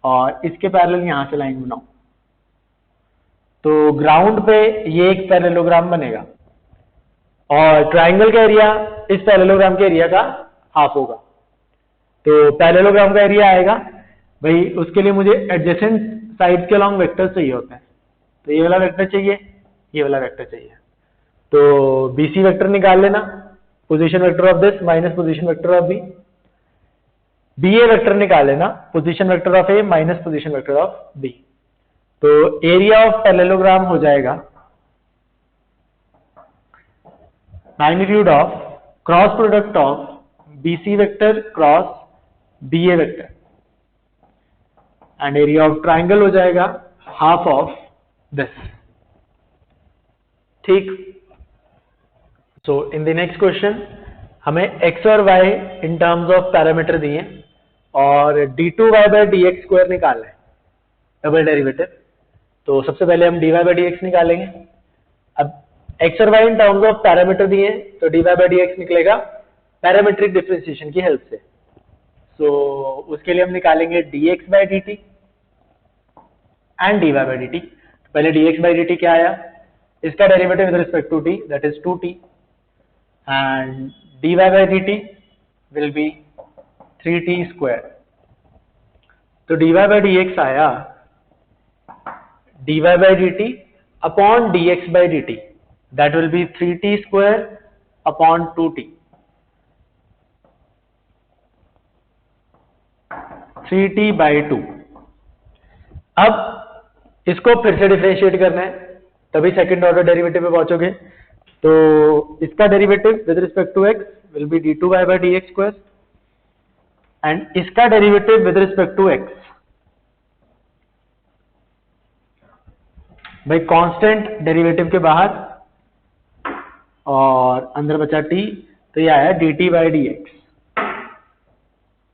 और इसके पैरेलल यहां से लाइन बनाऊं, तो ग्राउंड पे ये एक पैरेललोग्राम बनेगा और ट्राइंगल का एरिया इस पैरेललोग्राम के एरिया का हाफ होगा. तो पैरेललोग्राम का एरिया आएगा भाई, उसके लिए मुझे एडजेसेंट साइड्स के अलॉन्ग वेक्टर्स चाहिए होते हैं. तो ये वाला वेक्टर चाहिए, ये वाला वेक्टर चाहिए. तो बीसी वेक्टर निकाल लेना, position vector of this minus position vector of B. BA vector निकाल लेना, position vector of A minus position vector of B. तो एरिया ऑफ पैरेललोग्राम हो जाएगा magnitude of cross product of BC vector क्रॉस BA vector and area of triangle हो जाएगा हाफ ऑफ दिस. ठीक. So in the next question हमें x और y in terms of parameter दिए और d2y/dx² निकालना है, डबल डेरिवेटिव. तो सबसे पहले हम dy/dx निकालेंगे. अब x और y in terms of parameter दिए तो dy/dx निकलेगा पैरामीट्रिक डिफरेंशिएशन की हेल्प से. सो उसके लिए हम निकालेंगे dx/dt एंड dy/dt. पहले dx/dt क्या आया, इसका derivative with respect to t, that is 2t, and dy/dt will be 3t². तो dy/dx आया dy/dt upon dx/dt, that will be 3t² upon 2t, 3t/2. अब इसको फिर से डिफरेंशिएट करना है, तभी सेकंड ऑर्डर डेरिवेटिव पे पहुंचोगे. तो इसका derivative with respect to x will be d2y/dx² and इसका derivative with respect to x भाई कांस्टेंट डेरिवेटिव के बाहर और अंदर बचा t, तो ये आया dt/dx.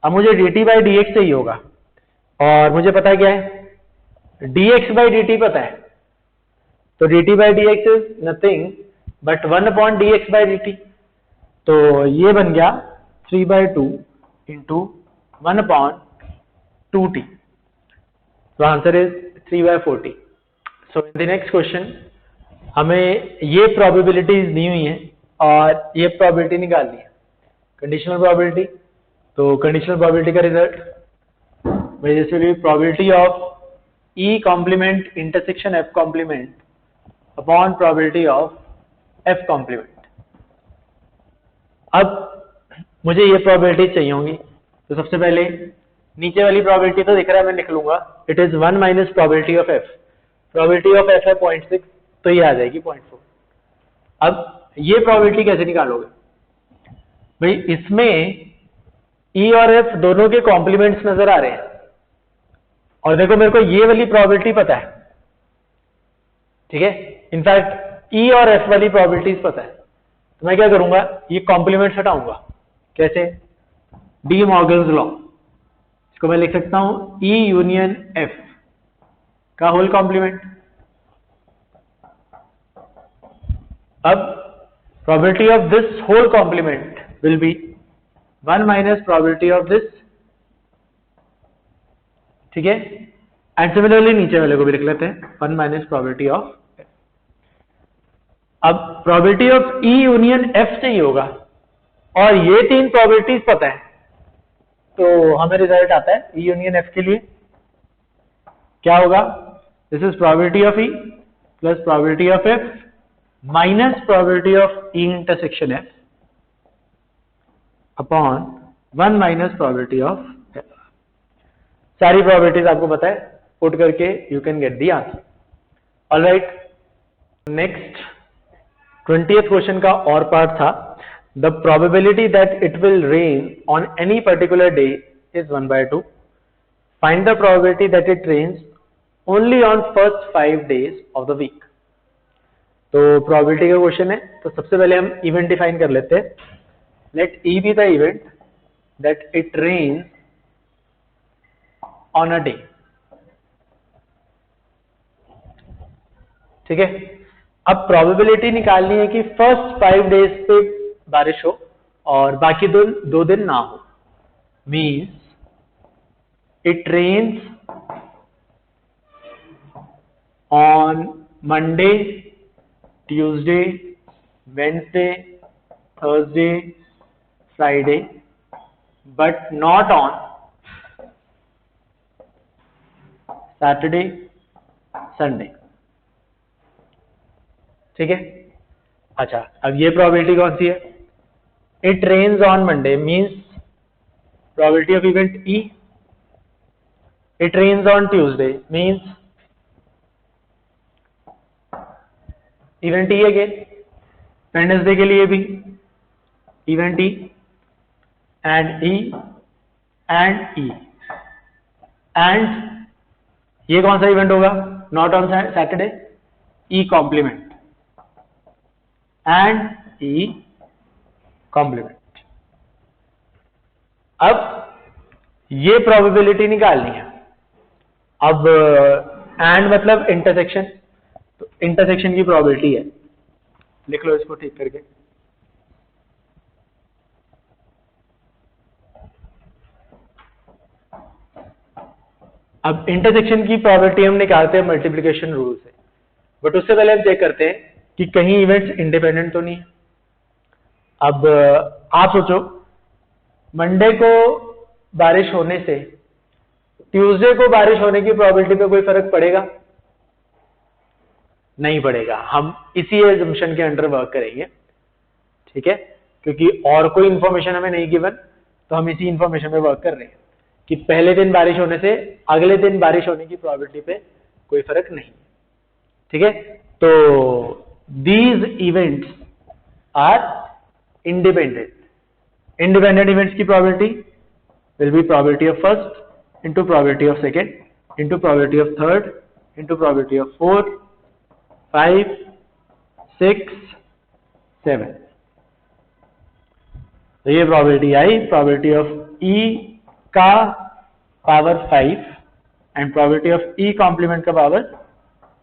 अब मुझे dt/dx चाहिए होगा और मुझे पता क्या है, dx/dt पता है. तो dt/dx is nothing but 1/dx/dt. तो ये बन गया 3/2 इंटू 1/2t. तो answer is 3/40. So in the next question हमें ये प्रोबेबिलिटीज दी हुई हैं और ये प्रोबेबिलिटी निकालनी है, कंडीशनल प्रोबेबिलिटी. तो कंडीशनल प्रोबेबिलिटी का रिजल्ट जैसे probability of E complement intersection F complement upon probability of F complement. अब मुझे ये प्रोबेबिलिटी चाहिए होंगी. तो सबसे पहले नीचे वाली प्रोबेबिलिटी तो दिख रहा है, मैं लिख लूंगा. It is 1 minus probability of F. Probability of F है 0.6, तो ये आ जाएगी 0.4. अब ये प्रोबेबिलिटी कैसे निकालोगे भाई, इसमें E और F दोनों के कॉम्प्लीमेंट्स नजर आ रहे हैं और देखो मेरे को ये वाली प्रोबेबिलिटी पता है. ठीक है, इनफैक्ट E और F वाली प्रोबेबिलिटीज पता है. तो मैं क्या करूंगा, ये कॉम्प्लीमेंट्स हटाऊंगा. कैसे, डी मॉर्गन्स लॉ. इसको मैं लिख सकता हूं E यूनियन F का होल कॉम्प्लीमेंट. अब probability of this whole complement will be 1 minus probability of this. ठीक है, एंड सिमिलरली नीचे वाले को भी लिख लेते हैं 1 माइनस प्रोबेबिलिटी ऑफ F. अब probability of E union F चाहिए होगा और ये तीन प्रोबेबिलिटीज पता है. तो हमें रिजल्ट आता है E यूनियन F के लिए क्या होगा, this is probability of E plus probability of F minus probability of E intersection F upon 1 minus probability of F. सारी प्रोबेबिलिटीज आपको पता है, पुट करके you can get the answer. Alright, next 20th question का और पार्ट था. The probability that it will rain on any particular day is 1/2. Find the probability that it rains only on first 5 days of the week. तो प्रोबेबिलिटी का क्वेश्चन है, तो सबसे पहले हम इवेंट डिफाइन कर लेते हैं. Let E be the event that it rains on a day. ठीक है, अब प्रोबेबिलिटी निकालनी है कि फर्स्ट 5 days पे बारिश हो और बाकी 2 दिन ना हो. Means it rains on Monday, Tuesday, Wednesday, Thursday, Friday, but not on Saturday, Sunday. ठीक है, अच्छा अब ये प्रोबेबिलिटी कौन सी है, it rains on Monday means probability of event E. It rains on Tuesday means event E again. Wednesday के लिए भी event E. And E and E and ये कौन सा इवेंट होगा? Not on Saturday, E complement and E complement. अब ये प्रोबेबिलिटी निकालनी है। अब एंड मतलब इंटरसेक्शन, तो इंटरसेक्शन की प्रोबेबिलिटी है, लिख लो इसको ठीक करके। अब इंटरसेक्शन की प्रोबेबिलिटी हम निकालते हैं मल्टीप्लिकेशन रूल से, बट उससे पहले हम चेक करते हैं कि कहीं इवेंट्स इंडिपेंडेंट तो नहीं है। अब आप सोचो, मंडे को बारिश होने से ट्यूसडे को बारिश होने की प्रोबेबिलिटी पे कोई फर्क पड़ेगा? नहीं पड़ेगा। हम इसी एजम्पशन के अंडर वर्क करेंगे, ठीक है, क्योंकि और कोई इंफॉर्मेशन हमें नहीं गिवन, तो हम इसी इंफॉर्मेशन पे वर्क कर रहे हैं कि पहले दिन बारिश होने से अगले दिन बारिश होने की प्रोबेबिलिटी पे कोई फर्क नहीं, ठीक है। तो these events are independent. Independent events की probability will be probability of first into probability of second into probability of third into probability of fourth, 5, 6, 7। तो ये probability I, probability of E का power 5 and probability of E complement का पावर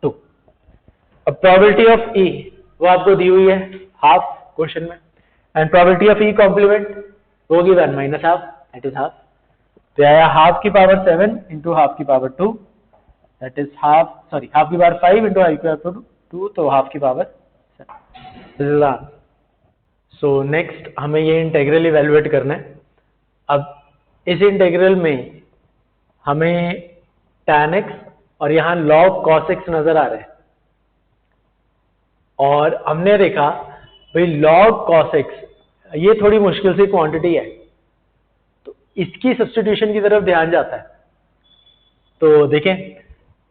2। अब प्रोबेबिलिटी ऑफ ई वो आपको दी हुई है हाफ क्वेश्चन में, and probability of E complement वो होगी 1 minus half, that is half. तो आया हाफ की पावर 7 इंटू हाफ की पावर 2, दैट इज हाफ की पावर 5 इंटू हाफ की पावर 2, तो हाफ की पावर 7। सो नेक्स्ट हमें ये इंटेग्रल इवेलुएट करना है। अब इस इंटेग्रल में हमें tan x और यहाँ log cos x नजर आ रहा है, और हमने देखा भाई log cos x ये थोड़ी मुश्किल सी क्वांटिटी है, तो इसकी सब्स्टिट्यूशन की तरफ ध्यान जाता है। तो देखें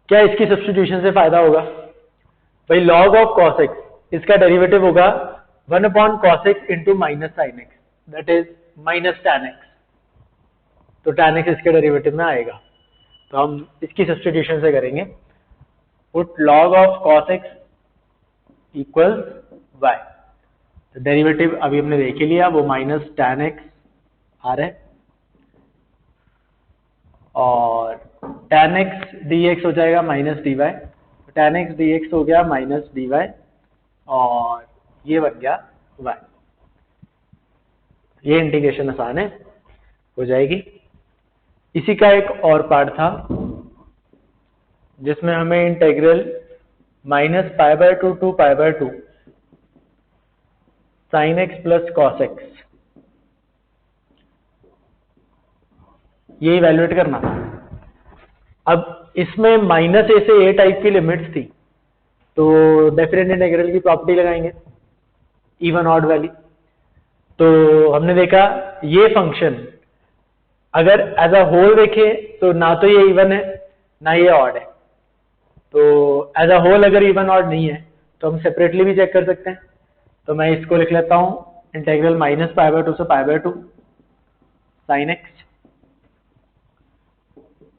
क्या इसकी सब्स्टिट्यूशन से फायदा होगा। भाई log of cos x इसका डेरिवेटिव होगा 1/cos x into minus sine x, that is minus tan x। तो tan x इसके डेरिवेटिव में आएगा, तो हम इसकी सब्स्टिट्यूशन से करेंगे, put log of cos x equal y। तो डेरिवेटिव अभी हमने देख ही लिया, वो माइनस tan x आ रहा है, और tan x dx हो जाएगा minus dy, tan x dx हो गया माइनस dy, और ये बन गया y। ये इंटीग्रेशन आसान है, हो जाएगी। इसी का एक और पार्ट था जिसमें हमें integral -π/2 to π/2 sin x plus cos x ये इवेल्युएट करना था। अब इसमें -a से a टाइप की लिमिट्स थी, तो डेफिनेट इंटीग्रल की प्रॉपर्टी लगाएंगे इवन ऑड वाली। तो हमने देखा ये फंक्शन अगर एज अ होल देखे तो ना तो ये इवन है ना ये ऑड है, तो एज अ होल अगर इवन ऑड नहीं है तो हम सेपरेटली भी चेक कर सकते हैं। तो मैं इसको लिख लेता हूं इंटीग्रल -π/2 से π/2 sin x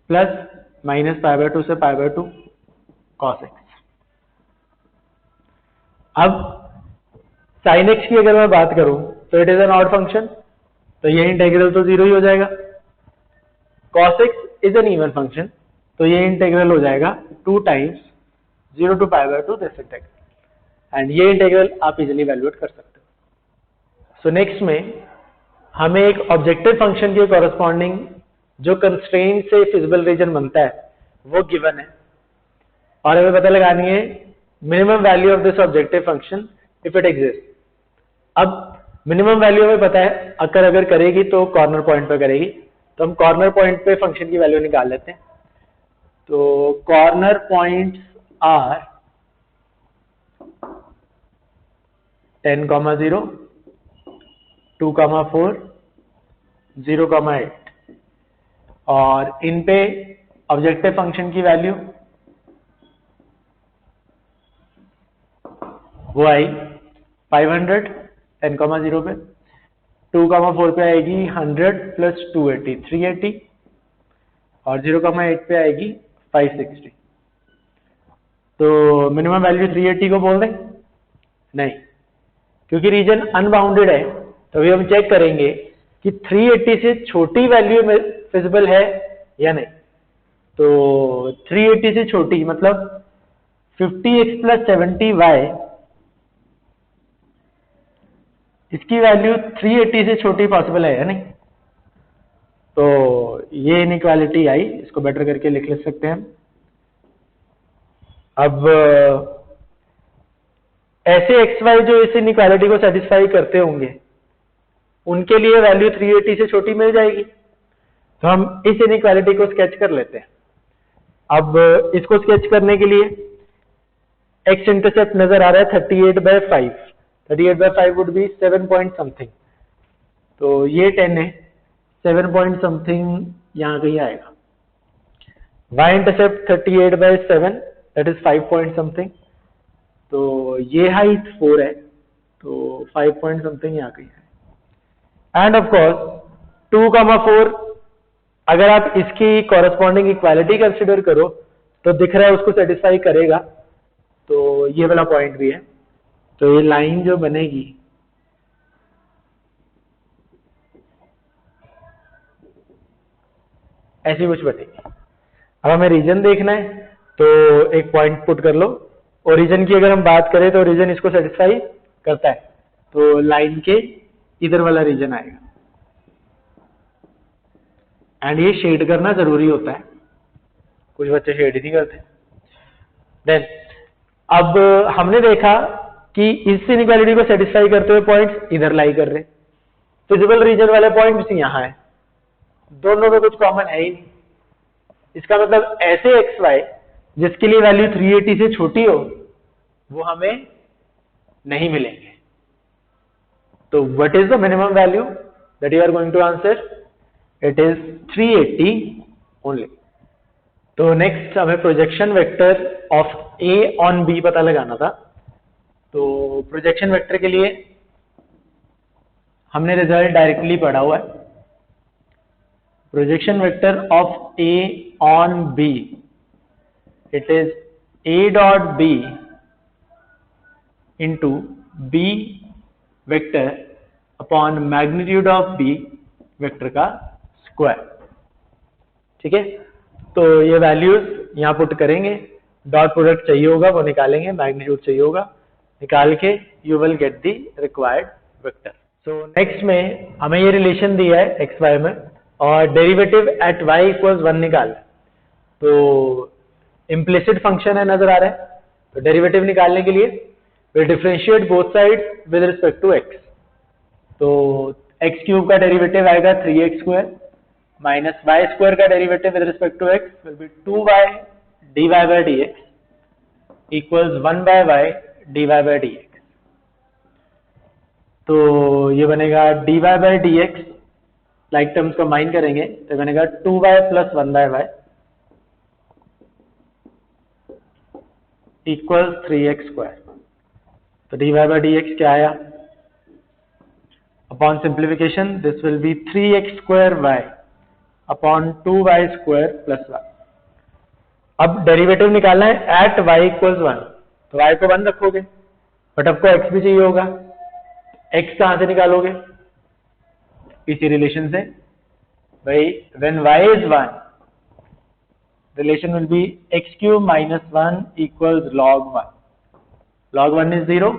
प्लस -π/2 से π/2 cos x। अब sin x की अगर मैं बात करूं तो it is an odd function, तो ये इंटीग्रल तो 0 ही हो जाएगा। cos x is an even function, तो ये इंटीग्रल हो जाएगा 2 times 0 to π/2 this integral, and ये इंटीग्रल आप इजीली इवैल्यूएट कर सकते हो। सो नेक्स्ट में हमें एक ऑब्जेक्टिव फंक्शन के कॉरेस्पॉन्डिंग जो कंस्ट्रेंट से फिजिबल रीजन बनता है वो गिवन है, और हमें पता लगानी है minimum value of this objective function if it exist. अब मिनिमम वैल्यू हमें पता है, अगर करेगी तो कॉर्नर पॉइंट पे करेगी, तो हम कॉर्नर पॉइंट पे फंक्शन की वैल्यू निकाल लेते हैं। तो कॉर्नर पॉइंट्स आर 10,0, 2,4, 0,8, और इन पे ऑब्जेक्टिव फंक्शन की वैल्यू वो आई 500 10,0 पे, 2,4 पे आएगी 100 प्लस 280 380 और 0,8 पे आएगी 560। तो मिनिमम वैल्यू 380 को बोल दें? नहीं, क्योंकि रीजन अनबाउंडेड है, तो अभी हम चेक करेंगे कि 380 से छोटी वैल्यू में फिजिबल है या नहीं। तो 380 से छोटी मतलब 50x प्लस 70y, इसकी वैल्यू 380 से छोटी पॉसिबल है या नहीं। तो ये इनइक्वालिटी आई, इसको बेटर करके लिख सकते हैं। अब ऐसे xy जो इस इनइक्वालिटी को सेटिस्फाई करते होंगे उनके लिए वैल्यू 380 से छोटी मिल जाएगी। तो हम इस इनइक्वालिटी को स्केच कर लेते हैं। अब इसको स्केच करने के लिए x इंटरसेप्ट नजर आ रहा है 38/5। 38/5 वुड बी 7 पॉइंट समथिंग, तो ये 10 है, 7 पॉइंट समथिंग यहां कहीं आएगा। y intercept 38/7 that is 5 point something, तो ये हाइट 4 है, तो 5 पॉइंट समथिंग यहाँ कहीं है। एंड ऑफ कोर्स 2,4 अगर आप इसकी कॉरेस्पॉन्डिंग इक्वालिटी कंसिडर करो तो दिख रहा है उसको सेटिस्फाई करेगा, तो ये वाला पॉइंट भी है। तो ये लाइन जो बनेगी ऐसी कुछ बनेगी। अब हमें रीजन देखना है, तो एक पॉइंट पुट कर लो। ओरिजिन की अगर हम बात करें तो ओरिजिन इसको सेटिस्फाई करता है, तो लाइन के इधर वाला रीजन आएगा। एंड ये शेड करना जरूरी होता है, कुछ बच्चे शेड ही नहीं करते। देन अब हमने देखा कि इस इनइक्वालिटी को सेटिस्फाई करते हुए पॉइंट्स इधर लाई कर रहे, फिजिबल रीजन वाले पॉइंट्स यहाँ है, दोनों में कुछ कॉमन है ही नहीं। इसका मतलब ऐसे xy जिसके लिए वैल्यू 380 से छोटी हो वो हमें नहीं मिलेंगे। तो what is the minimum value that you are going to answer? It is 380 only. तो नेक्स्ट हमें projection vector of A on B पता लगाना था। तो प्रोजेक्शन वेक्टर के लिए हमने रिजल्ट डायरेक्टली पढ़ा हुआ है। Projection vector of A on B, it is A dot B into B vector upon magnitude of B vector का स्क्वायर। ठीक है, तो ये वैल्यूज यहां पुट करेंगे, डॉट प्रोडक्ट चाहिए होगा वो निकालेंगे, मैग्नीट्यूड चाहिए होगा, निकाल के you will get the required vector. So next में हमें ये रिलेशन दिया है एक्स वाई में और डेरिवेटिव एट y इक्वल्स 1 निकाल। तो इम्प्लिसिट फंक्शन है नजर आ रहा है, तो डेरिवेटिव निकालने के लिए we differentiate both sides with respect to x। तो x क्यूब का डेरिवेटिव आएगा 3x square minus y square का derivative with respect to x will be 2y dy by dx equals 1 by y dy by dx। तो ये बनेगा dy by dx, like terms combine करेंगे तो बनेगा 2y plus 1 by y equal 3x square. तो dy by dx क्या आया? Upon simplification this will B 3x square y upon 2y square plus 1। अब डेरिवेटिव निकालना है एट y इक्वल्स 1, तो y को 1 रखोगे, बट आपको x भी चाहिए होगा, x कहां से निकालोगे? इसी रिलेशन से भाई, when y is 1 relation will be x cube minus 1 equals log 1. log 1 is 0,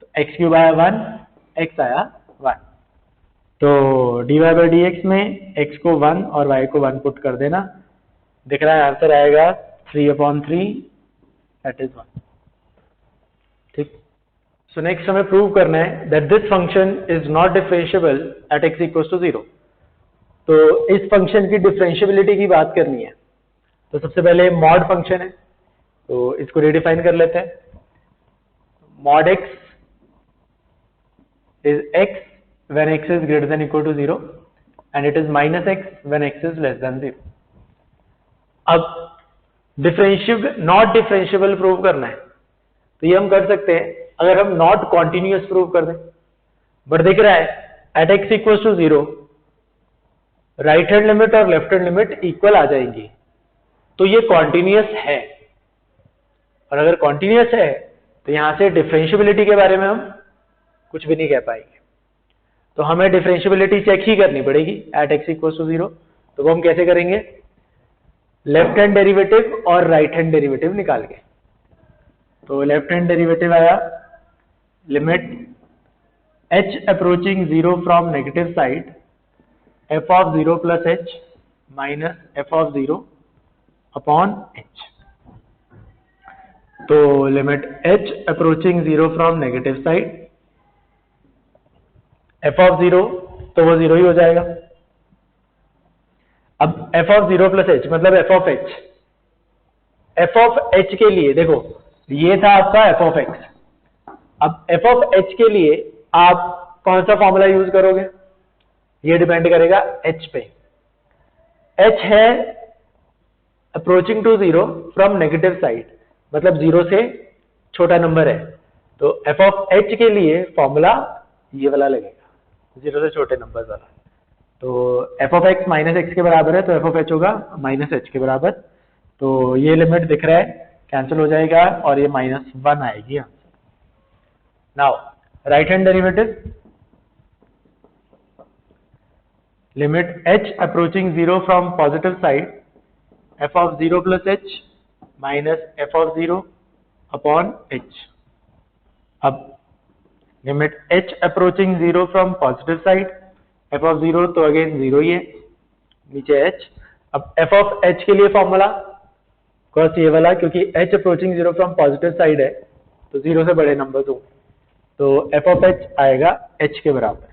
तो x cube आया 1, x आया 1। तो dy by dx में x को 1 और y को 1 पुट कर देना, दिख रहा है आंसर आएगा 3/3 that is 1। ठीक। सो नेक्स्ट हमें प्रूव करना है that this function is not differentiable at x equals to 0। तो इस फंक्शन की डिफरेंशिएबिलिटी की बात करनी है। तो सबसे पहले मॉड फंक्शन है, तो इसको रिडिफाइन कर लेते हैं। Mod x is x when x is greater than equal to 0 and it is minus x when x is less than 0। अब नॉट डिफरेंशिएबल प्रूव करना है, तो ये हम कर सकते हैं अगर हम नॉट कॉन्टिन्यूअस प्रूव कर दें। बट दिख रहा है at x equal to 0 right hand limit और लेफ्ट हैंड लिमिट इक्वल आ जाएंगी, तो ये कॉन्टिन्यूअस है। और अगर कॉन्टिन्यूअस है तो यहां से डिफरेंशियबिलिटी के बारे में हम कुछ भी नहीं कह पाएंगे, तो हमें डिफरेंशियबिलिटी चेक ही करनी पड़ेगी एट एक्स इक्वल टू 0। तो वो हम कैसे करेंगे? लेफ्ट हैंड डेरिवेटिव और राइट हैंड डेरिवेटिव निकाल के। तो लेफ्ट हैंड डेरिवेटिव आया limit h approaching 0 from negative side f of 0 plus h minus f of 0 upon h। तो limit h approaching 0 from negative side f of 0, तो वो 0 ही हो जाएगा। अब f ऑफ 0 प्लस h मतलब f of h। f of h के लिए देखो, ये था आपका f ऑफ x। अब f ऑफ h के लिए आप कौन सा फॉर्मूला यूज करोगे? ये डिपेंड करेगा h पे। h है approaching to 0 from negative side, मतलब 0 से छोटा नंबर है, तो f ऑफ h के लिए फॉर्मूला ये वाला लगेगा, 0 से छोटे नंबर वाला। तो f of x minus x के बराबर है, तो f ऑफ h होगा माइनस h के बराबर। तो ये लिमिट दिख रहा है, कैंसिल हो जाएगा और ये -1 आएगी answer. Now right hand derivative, limit h approaching 0 from positive side f of 0 plus h minus f of 0 upon h। अब limit h approaching 0 from positive side f of 0, तो अगेन 0 ही है, नीचे h। अब f ऑफ h के लिए फॉर्मूला कॉस ये वाला, क्योंकि h approaching 0 from positive side है, तो 0 से बड़े नंबर हो, तो f ऑफ h आएगा h के बराबर।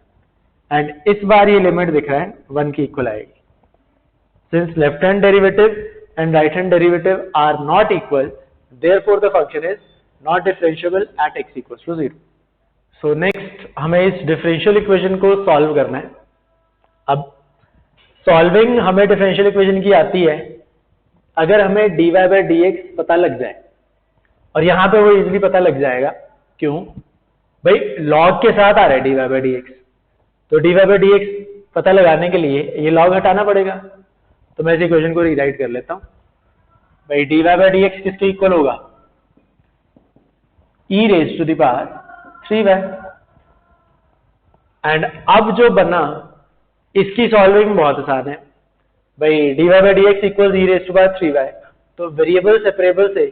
एंड इस बार ये लिमिट दिख रहा है 1 की इक्वल आएगी। Since left hand derivative and right hand derivative are not equal, therefore the function is not differentiable at x equals to 0। So next हमें इस डिफरेंशियल इक्वेशन को सॉल्व करना है। अब सॉल्विंग हमें डिफरेंशियल इक्वेशन की आती है अगर हमें dy बाय dx पता लग जाए, और यहां पे वो इजीली पता लग जाएगा। क्यों भाई? लॉग के साथ आ रहा है dy बाय dx, तो dy बाय dx पता लगाने के लिए ये लॉग हटाना पड़ेगा। तो मैं इस इक्वेशन को रीराइट कर लेता हूं। भाई dy बाय dx किसके इक्वल होगा? e raise to the power 3y। And अब जो बना इसकी सॉल्विंग बहुत आसान है। भाई dy by dx equal e raise to power 3y, तो वेरिएबल सेपरेबल से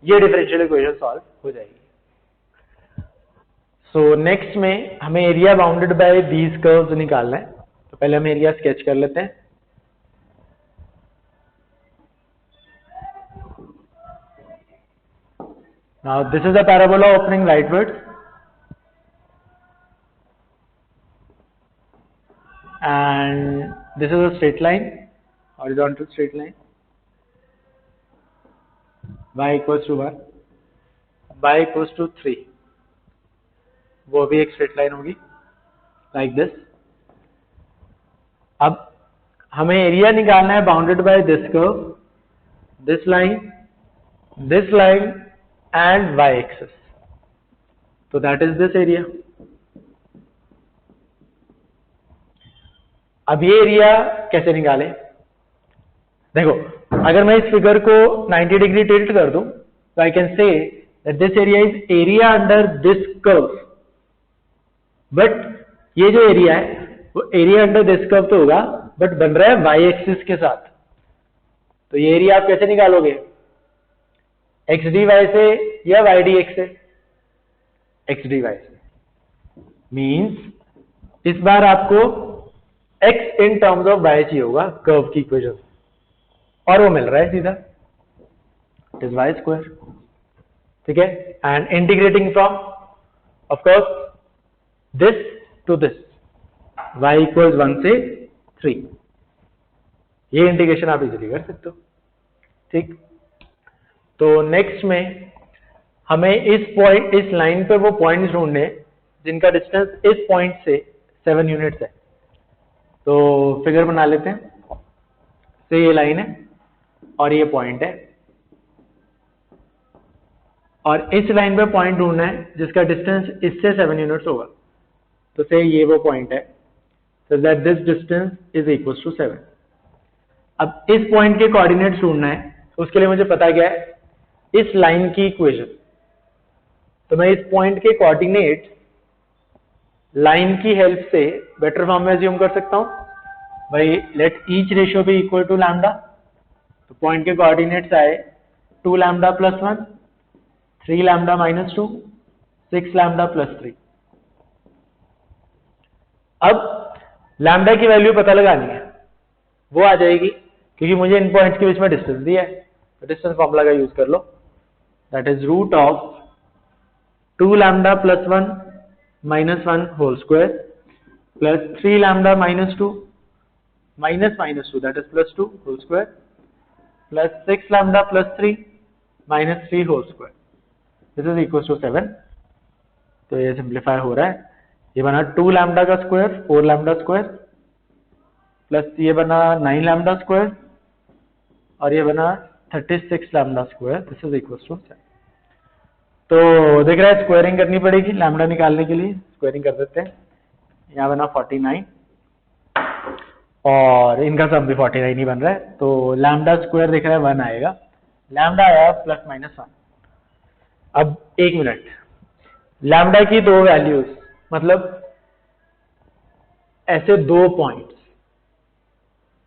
ये डिफरेंशियल इक्वेशन सॉल्व हो जाएगी। सो नेक्स्ट में हमें area bounded by these curves निकालना है। तो पहले हम एरिया स्केच कर लेते हैं। Now this is a parabola opening rightwards, and this is a straight line, horizontal straight line, y equals to 1, y equals to 3, वो भी एक स्ट्रेट लाइन होगी लाइक दिस। अब हमें एरिया निकालना है bounded by this curve, this line and y axis, तो दैट इज दिस एरिया। अब ये एरिया कैसे निकालें? देखो, अगर मैं इस फिगर को 90 डिग्री टिल्ट कर दूं, तो I can say that this area is area under this curve. But ये जो एरिया है वो एरिया अंडर दिस कर्व तो होगा, बट बन रहा है y एक्सिस के साथ। तो ये एरिया आप कैसे निकालोगे? x dy से या y dx से? x dy से। मीन्स इस बार आपको x in terms of y चाहिए होगा कर्व की इक्वेशन, और वो मिल रहा है सीधा, इट इज y स्क्वायर। ठीक है, and integrating from of course this to this, y equals 1 से 3, ये इंटीग्रेशन आप इजीली कर सकते हो। ठीक, तो नेक्स्ट में हमें इस लाइन पे वो पॉइंट्स ढूंढने जिनका डिस्टेंस इस पॉइंट से 7 यूनिट्स है। तो फिगर बना लेते हैं। से ये लाइन है और ये पॉइंट है, और इस लाइन पे पॉइंट ढूंढना है जिसका डिस्टेंस इससे 7 यूनिट्स होगा। तो से ये वो पॉइंट है so that this distance is equals to 7. अब इस पॉइंट के कोऑर्डिनेट्स ढूंढना है, उसके लिए मुझे पता क्या है, इस लाइन की इक्वेशन। तो मैं इस पॉइंट के कोऑर्डिनेट्स लाइन की हेल्प से बेटर फॉर्म में अज्यूम कर सकता हूं, भाई let each ratio be equal to lambda. तो पॉइंट के कोऑर्डिनेट्स आए 2 lambda plus 1, 3 lambda minus 2, 6 lambda plus 3। अब लैम्डा की वैल्यू पता लगानी है, वो आ जाएगी क्योंकि मुझे इन पॉइंट्स के बीच में डिस्टेंस दिया है, तो डिस्टेंस फॉर्मूला का यूज कर लो, that is root of 2 lambda plus 1 minus 1 whole square plus 3 lambda minus 2 minus 2 that is plus 2 whole square plus 6 lambda plus 3 minus 3 whole square, this is equal to 7। तो ये सिंप्लीफाई हो रहा है, ये बना 2 लैम्डा का स्क्वायर 4 लैम्डा स्क्वायर प्लस ये बना 9 लैम्डा स्क्वायर और ये बना 36 lambda square, this is equal to 7। तो देख रहा है स्क्वायरिंग करनी पड़ेगी लैम्डा निकालने के लिए, स्क्वायरिंग कर देते हैं। यहाँ बना 49 और इनका सब भी 49 ही बन रहा है, तो लैम्डा स्क्वायर देख रहा है 1 आएगा, लैम्डा आया प्लस माइनस 1। अब एक मिनट, लैम्डा की दो वैल्यूज मतलब ऐसे दो पॉइंट्स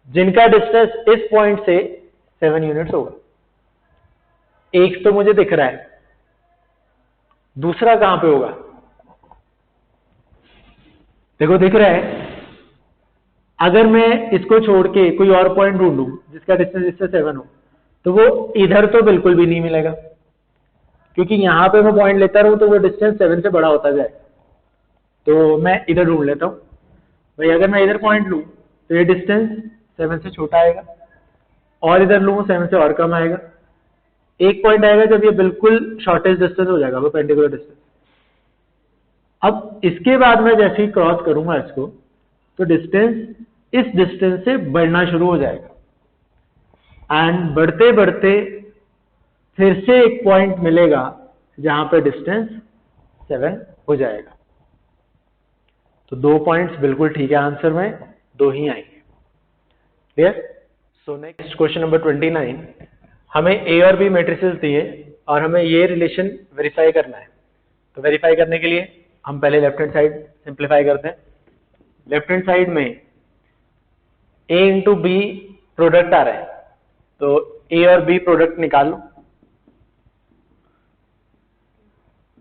जिनका डिस्टेंस इस पॉइंट से 7 यूनिट्स होगा, एक तो मुझे दिख रहा है, दूसरा कहां पे होगा, देखो दिख रहा है। अगर मैं इसको छोड़ के कोई और पॉइंट ढूंढूं जिसका डिस्टेंस इससे 7 हो, तो वो इधर तो बिल्कुल भी नहीं मिलेगा, क्योंकि यहां पे मैं पॉइंट लेता रहूं तो वो डिस्टेंस 7 से बड़ा होता जाए। तो मैं इधर ढूंढ लेता हूं, भाई अगर मैं इधर पॉइंट लूं तो ये डिस्टेंस 7 से छोटा आएगा, और इधर लूं 7 से और कम आएगा। एक पॉइंट आएगा जब ये बिल्कुल शॉर्टेस्ट डिस्टेंस हो जाएगा, वो परपेंडिकुलर डिस्टेंस। अब इसके बाद मैं जैसे ही क्रॉस करूंगा इसको, तो डिस्टेंस इस डिस्टेंस से बढ़ना शुरू हो जाएगा, एंड बढ़ते बढ़ते फिर से एक पॉइंट मिलेगा जहां पे डिस्टेंस 7 हो जाएगा। तो दो पॉइंट्स बिल्कुल ठीक है आंसर में, दो ही आएंगे। Clear? So next question number 29, हमें ए और बी मैट्रिसेस दिए और हमें ये रिलेशन वेरीफाई करना है। तो वेरीफाई करने के लिए हम पहले लेफ्ट हैंड साइड सिंप्लीफाई करते हैं। लेफ्ट हैंड साइड में ए इंटू बी प्रोडक्ट आ रहा है, तो ए और बी प्रोडक्ट निकाल लो।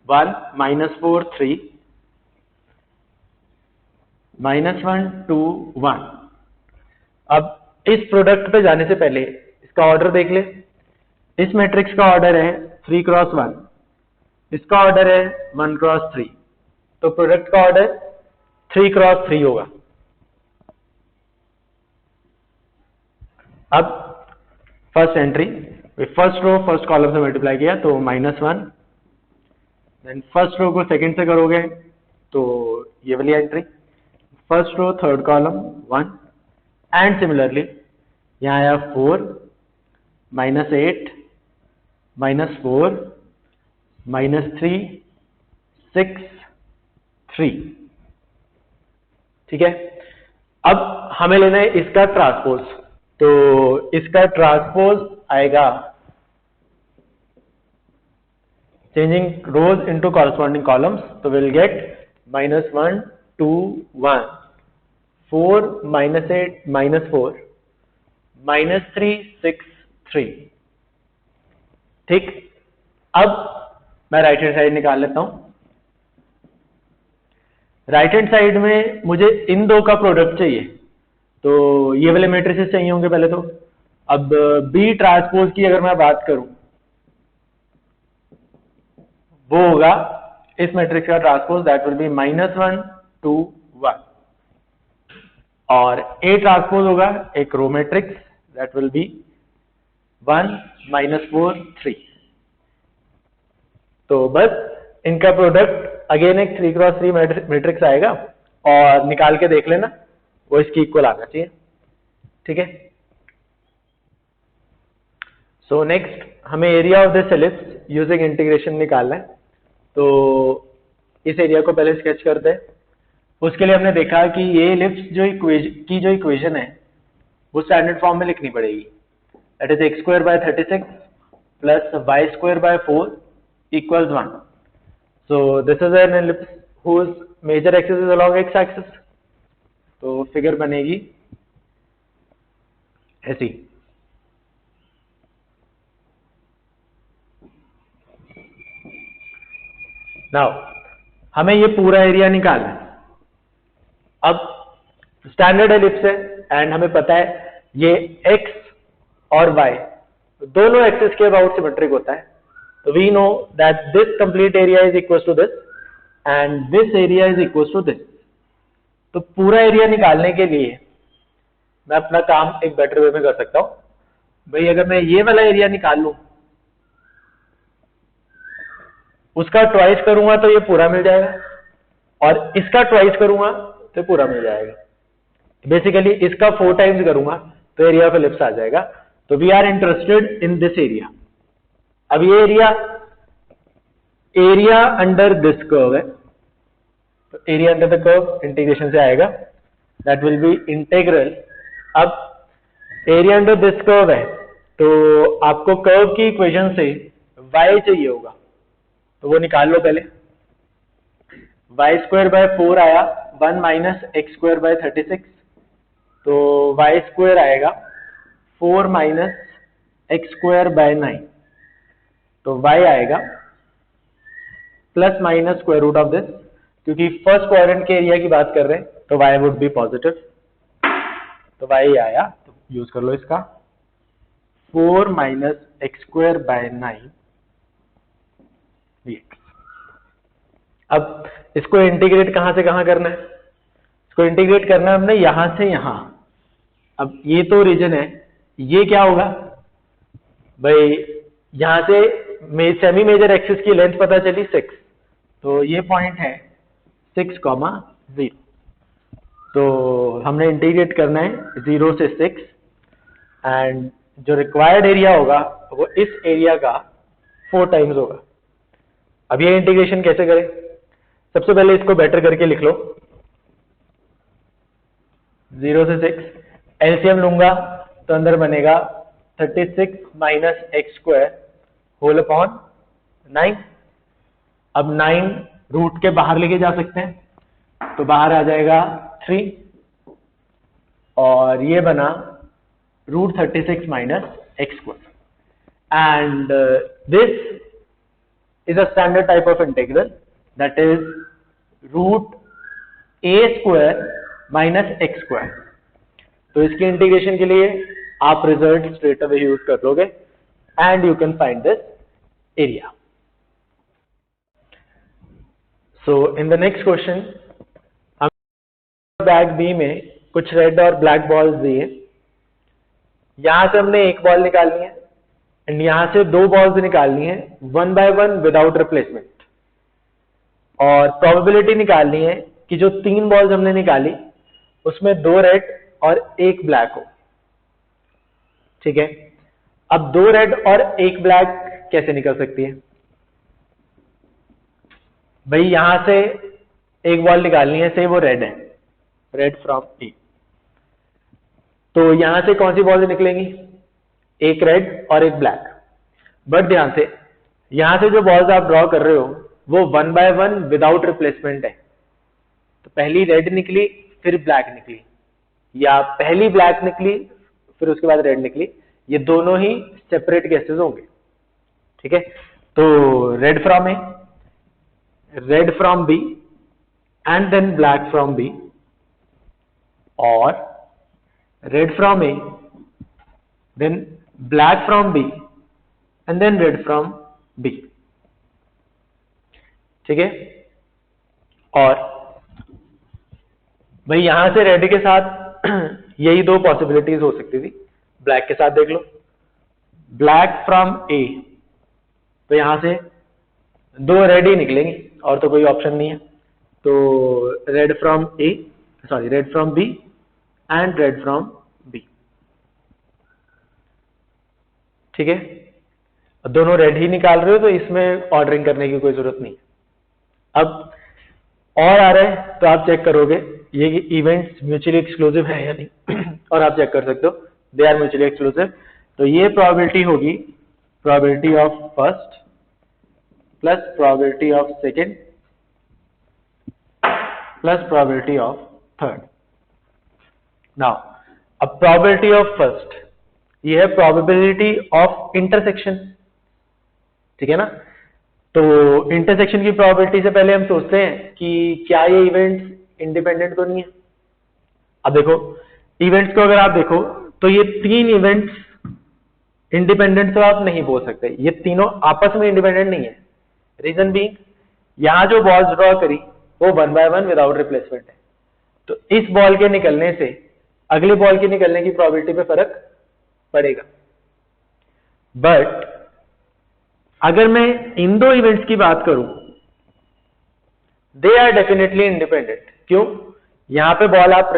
1 -4 3 -1 2 1। अब इस प्रोडक्ट पे जाने से पहले इसका ऑर्डर देख ले। इस मैट्रिक्स का ऑर्डर है 3 क्रॉस 1, इसका ऑर्डर है 1 क्रॉस 3, तो प्रोडक्ट का ऑर्डर 3 क्रॉस 3 होगा। अब first entry, first row first column से मल्टीप्लाई किया तो -1, देन फर्स्ट रो को सेकंड से करोगे तो ये वाली entry, first row third column 1, and similarly यहाँ आया 4 -8 -4 -3 6 3। ठीक है, अब हमें लेना है इसका ट्रांसपोज, तो इसका ट्रांसपोज आएगा चेंजिंग रोज इनटू कॉरस्पॉन्डिंग कॉलम्स, तो विल गेट -1 2 1 4 -8 -4 -3 6 3। ठीक, अब मैं राइट हैंड साइड निकाल लेता हूं। राइट हैंड साइड में मुझे इन दो का प्रोडक्ट चाहिए, तो ये वाले मैट्रिसेस चाहिए होंगे पहले तो। अब बी ट्रांसपोज की अगर मैं बात करूं, वो होगा इस मैट्रिक्स का ट्रांसपोज, दैट विल बी -1 2 1, और ए ट्रांसपोज होगा एक row matrix, that will be 1 -4 3। तो बस इनका प्रोडक्ट अगेन एक 3 क्रॉस 3 मैट्रिक्स आएगा, और निकाल के देख लेना वो इसकी इक्वल आना चाहिए। ठीक है, सो नेक्स्ट हमें area of this ellipse using integration निकालना है। तो इस एरिया को पहले स्केच करते हैं। उसके लिए हमने देखा कि ये एलिप्स जो इक्वेशन है वो स्टैंडर्ड फॉर्म में लिखनी पड़ेगी, that is x square by 36 प्लस y square by 4 equals 1. So this is an ellipse whose major axis is along x axis. तो फिगर बनेगी ऐसी. नाउ हमें ये पूरा एरिया निकालना है. अब स्टैंडर्ड एलिप्स है एंड हमें पता है ये x और y दोनों एक्सिस के अबाउट सिमेट्रिक होता है. तो we know that this complete area is equal to this and this area is equal to this. तो पूरा एरिया निकालने के लिए मैं अपना काम एक बेटर वे में कर सकता हूं. भाई अगर मैं ये वाला एरिया निकाल लूं, उसका ट्वाइस करूंगा तो ये पूरा मिल जाएगा, और इसका ट्वाइस करूंगा तो पूरा मिल जाएगा. बेसिकली इसका 4 टाइम्स करूंगा तो एरिया ऑफ एलिप्स आ जाएगा. तो we are interested in this area. अब ये एरिया अंडर दिस कर्व है. तो area under the curve integration से आएगा, दैट विल बी इंटीग्रल. अब एरिया अंडर दिस कर्व है तो आपको कर्व की इक्वेशन से y चाहिए होगा, तो वो निकाल लो पहले. y स्क्वायर बाय 4 आया 1 माइनस एक्स स्क्वायर बाय 36. तो y स्क्वायर आएगा 4 माइनस एक्स स्क्वायर बाय 9. तो y आएगा plus minus square root of this. क्योंकि फर्स्ट क्वाड्रेंट के एरिया की बात कर रहे हैं तो y वुड बी पॉजिटिव. तो y आया, तो यूज कर लो इसका 4 minus x square by 9 dx. अब इसको इंटीग्रेट कहां से कहां करना है? इसको इंटीग्रेट करना है हमने यहां से यहां. अब ये तो रीजन है, ये क्या होगा भाई, यहां से सेमी मेजर एक्सिस की लेंथ पता चली 6. तो ये पॉइंट है 6,0. तो हमने इंटीग्रेट करना है 0 से 6 एंड जो रिक्वायर्ड एरिया होगा वो इस एरिया का 4 टाइम्स होगा. अब ये इंटीग्रेशन कैसे करें? सबसे पहले इसको बेटर करके लिख लो. 0 से 6 एलसीएम लूंगा तो अंदर बनेगा 36 minus x square whole upon 9. अब 9 रूट के बाहर लेके जा सकते हैं, तो बाहर आ जाएगा 3 और ये बना root 36 minus x square. And this is a standard type of integral, that is root a square minus x square. तो इसकी इंटीग्रेशन के लिए आप रिजल्ट स्ट्रेट अवे यूज कर लोगे and you can find this area. So in the next question हम बैग बी में कुछ रेड और ब्लैक बॉल्स दिए. यहां से हमने एक बॉल निकालनी है एंड यहां से 2 बॉल्स निकालनी है 1 बाय 1 विदाउट रिप्लेसमेंट. और प्रोबेबिलिटी निकालनी है कि जो 3 बॉल्स हमने निकाली उसमें 2 रेड और 1 ब्लैक हो. ठीक है. अब 2 रेड और 1 ब्लैक कैसे निकल सकती है भाई? यहां से एक बॉल निकालनी है, से वो रेड है, रेड फ्रॉम ए. तो यहां से कौन सी बॉल निकलेंगी? एक रेड और एक ब्लैक. बट ध्यान से यहां से जो बॉल्स आप ड्रॉ कर रहे हो वो 1 बाय 1 विदाउट रिप्लेसमेंट है. तो पहली रेड निकली फिर ब्लैक निकली, या पहली ब्लैक निकली फिर उसके बाद रेड निकली. ये दोनों ही सेपरेट केसेस होंगे. ठीक है. तो red from A, red from B and then black from B, और red from A then black from B and then red from B. ठीक है. और भाई यहां से रेड के साथ यही 2 पॉसिबिलिटीज हो सकती थी. ब्लैक के साथ देख लो, ब्लैक फ्रॉम ए, तो यहां से 2 रेड ही निकलेंगी और तो कोई ऑप्शन नहीं है. तो red from A, sorry red from B and red from B. ठीक है. दोनों रेड ही निकाल रहे हो तो इसमें ऑर्डरिंग करने की कोई जरूरत नहीं. अब और आ रहा है तो आप चेक करोगे ये इवेंट्स म्यूचुअली एक्सक्लूसिव है या नहीं और आप चेक कर सकते हो दे आर म्यूचुअली एक्सक्लूसिव। तो ये प्रोबेबिलिटी होगी probability of first plus probability of second plus probability of third. Now अब प्रोबेबिलिटी ऑफ फर्स्ट ये है प्रोबेबिलिटी ऑफ इंटरसेक्शन, ठीक है ना। तो इंटरसेक्शन की प्रोबेबिलिटी से पहले हम सोचते हैं कि क्या ये इवेंट्स इंडिपेंडेंट तो नहीं है। अब देखो इवेंट्स को अगर आप देखो तो ये तीन इवेंट्स इंडिपेंडेंट तो आप नहीं बोल सकते, ये तीनों आपस में इंडिपेंडेंट नहीं है। रीजन बीइंग यहां जो बॉल्स ड्रॉ करी वो 1 by 1 विदाउट रिप्लेसमेंट है, तो इस बॉल के निकलने से अगले बॉल के निकलने की प्रोबेबिलिटी पे फर्क पड़ेगा। बट अगर मैं इन दो इवेंट्स की बात करूं दे आर डेफिनेटली इंडिपेंडेंट। क्यों? यहां पे बॉल आप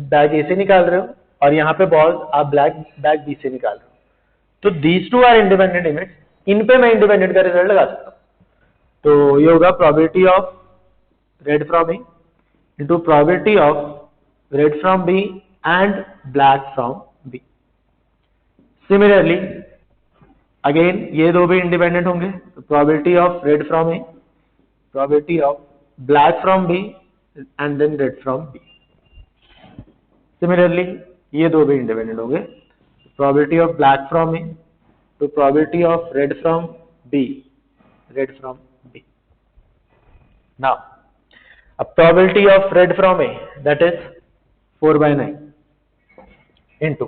बैग ए से निकाल रहे हो और यहां पे बॉल आप ब्लैक बैग बी से निकाल रहे हो, तो these two are independent events, इन पे मैं इंडिपेंडेंट का रिजल्ट लगा सकता हूं। तो ये होगा probability of red from A into probability of red from B and black from B. Similarly again ये दो भी इंडिपेंडेंट होंगे, तो probability of red from A, probability of black from B and then red from B. Similarly ये दो भी इंडिपेंडेंट होंगे, probability of black from A to probability of red from B, red from B. Now अब probability of red from A that is 4 by 9 into,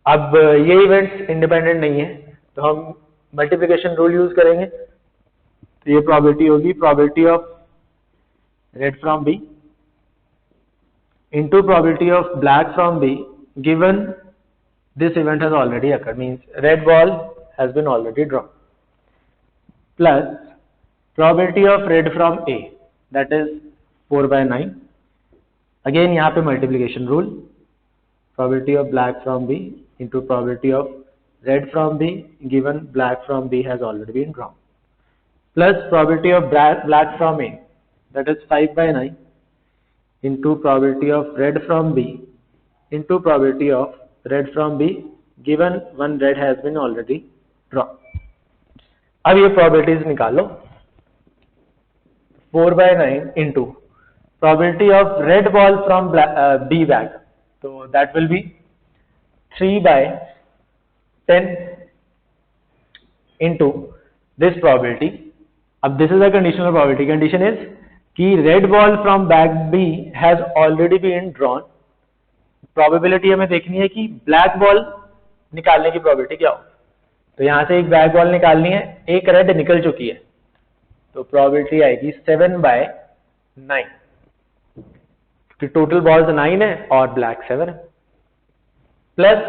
अब ये इवेंट्स इंडिपेंडेंट नहीं है तो हम मल्टीप्लिकेशन रूल यूज करेंगे, तो ये प्रोबेबिलिटी होगी probability of red from B into probability of black from B given this event has already occurred, means red ball has been already drawn, plus probability of red from A that is 4 by 9, again यहाँ पे multiplication rule, probability of black from B into probability of red from B given black from B has already been drawn, plus probability of black from A that is 5 by 9 into probability of red from B into probability of red from B given one red has been already drawn। अब ये probabilities निकालो, 4 by 9 into probability of red ball from B bag, so that will be 3 by 10 into this probability। अब this is a conditional probability, condition is कि red ball from bag B has already been drawn. Probability हमें देखनी है कि ब्लैक बॉल निकालने की प्रोबेबिलिटी क्या हो, तो यहां से एक ब्लैक बॉल निकालनी है, एक रेड निकल चुकी है, तो प्रोबेबिलिटी आएगी 7 by 9, क्योंकि टोटल बॉल्स 9 है और ब्लैक 7 है, plus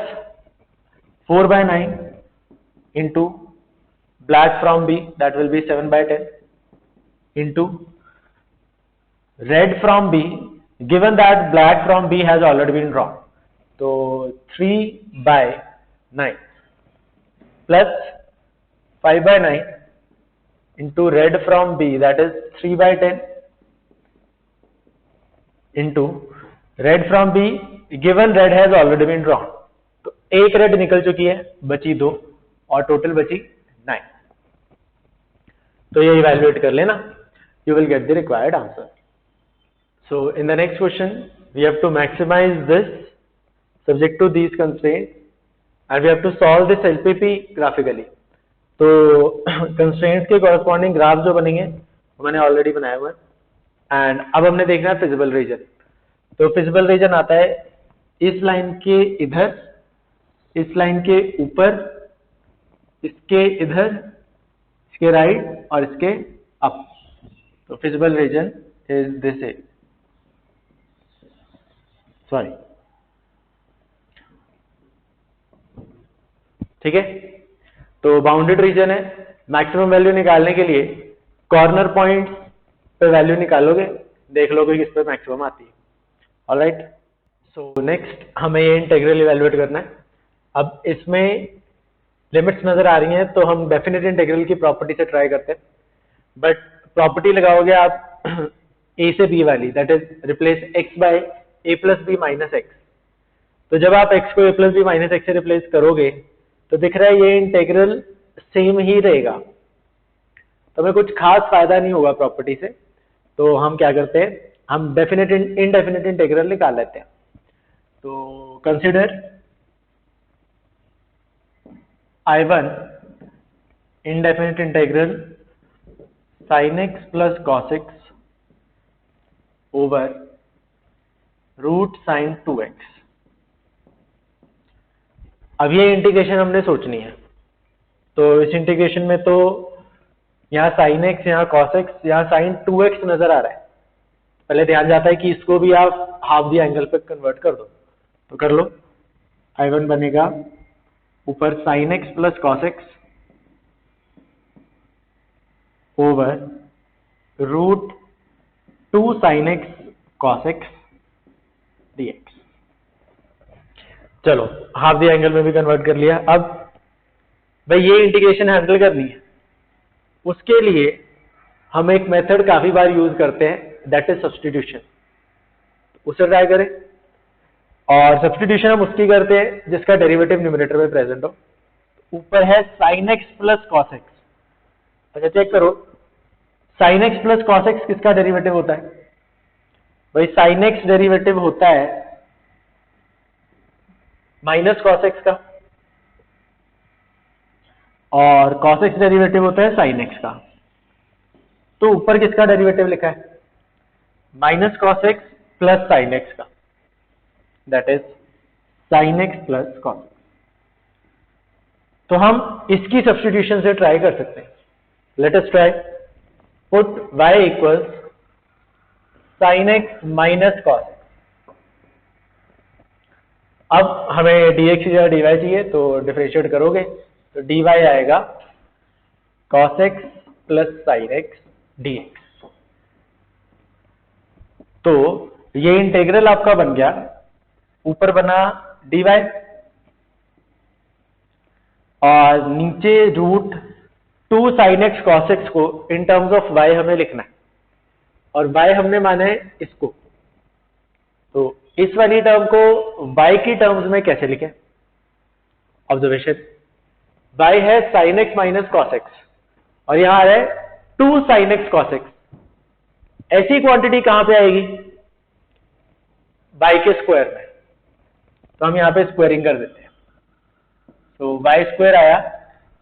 4 by 9 into black from B that will be 7 by 10 into red from B given that black from B has already been drawn, so 3 by 9 plus 5 by 9 into red from B that is 3 by 10 into red from B given red has already been drawn, तो एक रेड निकल चुकी है, बची 2 और टोटल बची 9, तो ये इवैल्यूएट कर लेना, you will get the required answer। So in the next question we have to maximize this subject to these constraints and we have to solve this LPP graphically। तो constraints के corresponding ग्राफ जो बनेंगे वो मैंने ऑलरेडी बनाया हुआ है, एंड अब हमने देखना है फिजिबल रीजन। तो फिजिबल रीजन आता है इस लाइन के इधर, इस लाइन के ऊपर, इसके इधर, इसके राइट और इसके अप। तो feasible region is this, sorry, ठीक है। तो बाउंडेड रीजन है, मैक्सिमम वैल्यू निकालने के लिए कॉर्नर पॉइंट्स पे वैल्यू निकालोगे, देख लोगे किस पे मैक्सिमम आती है। ऑलराइट, सो नेक्स्ट हमें ये इंटीग्रल इवैल्यूएट करना है। अब इसमें लिमिट्स नजर आ रही हैं तो हम डेफिनेट इंटीग्रल की प्रॉपर्टी से ट्राई करते हैं, बट प्रॉपर्टी लगाओगे आप ए से बी वाली, that is replace x by A plus B minus x. तो जब आप x को a plus B minus x से रिप्लेस करोगे तो दिख रहा है ये इंटेग्रल सेम ही रहेगा, तो हमें कुछ खास फायदा नहीं होगा प्रॉपर्टी से। तो हम क्या करते हैं, हम डेफिनेट इनडेफिनेट इंटेग्रल निकाल लेते हैं। तो consider I1 indefinite integral sin x plus cos x over root sin 2x। अब ये इंटीग्रेशन हमने सोचनी है, तो इस इंटीग्रेशन में तो यहाँ sin x, यहाँ cos x, यहाँ sin 2x नजर आ रहा है। पहले ध्यान जाता है कि इसको भी आप हाफ द एंगल पे कन्वर्ट कर दो, तो कर लो। I1 बनेगा ऊपर sin x plus cos x over root 2 sin x cos x dx। चलो हाफ द एंगल में भी कन्वर्ट कर लिया। अब भाई ये इंटीग्रेशन हैंडल करनी है, उसके लिए हम एक मेथड काफी बार यूज करते हैं, दैट इज सब्स्टिट्यूशन। उसे ट्राई करें। और सब्स्टिट्यूशन हम उसकी करते हैं जिसका डेरिवेटिव न्यूमरेटर में प्रेजेंट हो। ऊपर है sin x plus cos x। अच्छा चेक करो, sin x plus cos x किसका डेरिवेटिव होता है? भाई sin x डेरिवेटिव होता है माइनस cos x का, और cos x डेरिवेटिव होता है sin x का। तो ऊपर किसका डेरिवेटिव लिखा है? Minus cos x plus sin x का, that is sin x plus cos x। तो हम इसकी सब्स्टिट्यूशन से ट्राई कर सकते हैं। Late us try. Put y equals sin x minus cos x। अब हमें dx या dy चाहिए, तो डिफरेंशिएट करोगे तो dy आएगा cos x plus sin x dx। तो ये इंटीग्रल आपका बन गया, ऊपर बना dy और नीचे root 2 sin x cos x को इन टर्म्स ऑफ y हमें लिखना है, और y हमने माना है इसको। तो इस वाली टर्म को y की टर्म्स में कैसे लिखें? ऑब्जर्वेशन, y है sin x minus cos x और यहां आ रहा है 2 sin x cos x। ऐसी क्वांटिटी कहां पे आएगी? y के स्क्वायर में। तो हम यहां पे स्क्वायरिंग कर देते हैं। तो y स्क्वायर आया,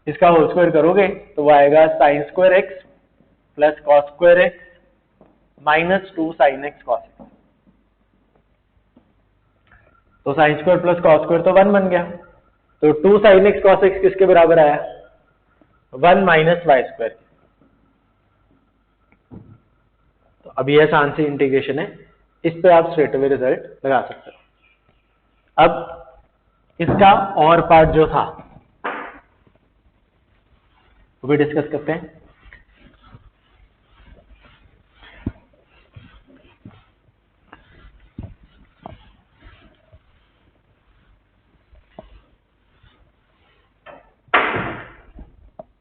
इसका होल स्क्वायर करोगे तो वो आएगा sine square x plus cos square x minus 2 sin x cos x। तो sine square plus cos square तो 1 बन गया। तो 2 sin x cos x किसके बराबर आया? 1 माइनस वाई स्क्वायर। तो अब ये आसान सी इंटीग्रेशन है, इस पे आप स्ट्रेट अवे रिजल्ट लगा सकते हो। अब इसका और पार्ट जो था वो भी डिस्कस करते हैं।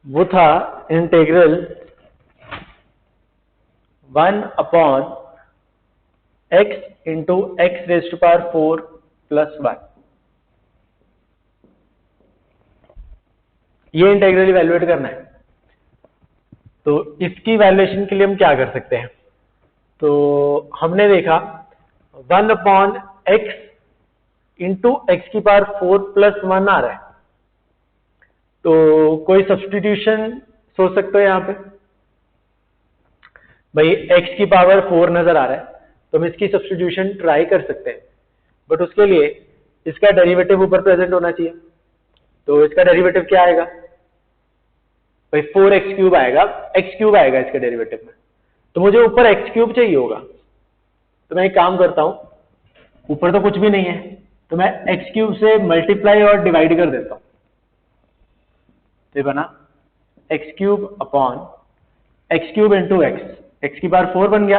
वो था integral 1 upon x into x raise to power 4 plus 1। ये इंटीग्रल इवैल्यूएट करना है। तो इसकी वैल्यूएशन के लिए हम क्या कर सकते हैं? तो हमने देखा 1 अपॉन एक्स इंटू एक्स की पावर 4 प्लस 1 आ रहा है। तो कोई सब्स्टिट्यूशन सोच सकते हो यहां पे? भाई x की पावर 4 नजर आ रहा है, तो हम इसकी सब्स्टिट्यूशन ट्राई कर सकते हैं, बट उसके लिए इसका डेरिवेटिव ऊपर प्रेजेंट होना चाहिए। तो इसका डेरिवेटिव क्या आएगा? भाई 4x क्यूब आएगा, x क्यूब आएगा इसके डेरिवेटिव में। तो मुझे ऊपर x क्यूब चाहिए होगा, तो मैं एक काम करता हूं, ऊपर तो कुछ भी नहीं है, तो मैं x क्यूब से मल्टीप्लाई और डिवाइड कर देता हूं। तो बना x cube upon x cube into x, x की पावर 4 बन गया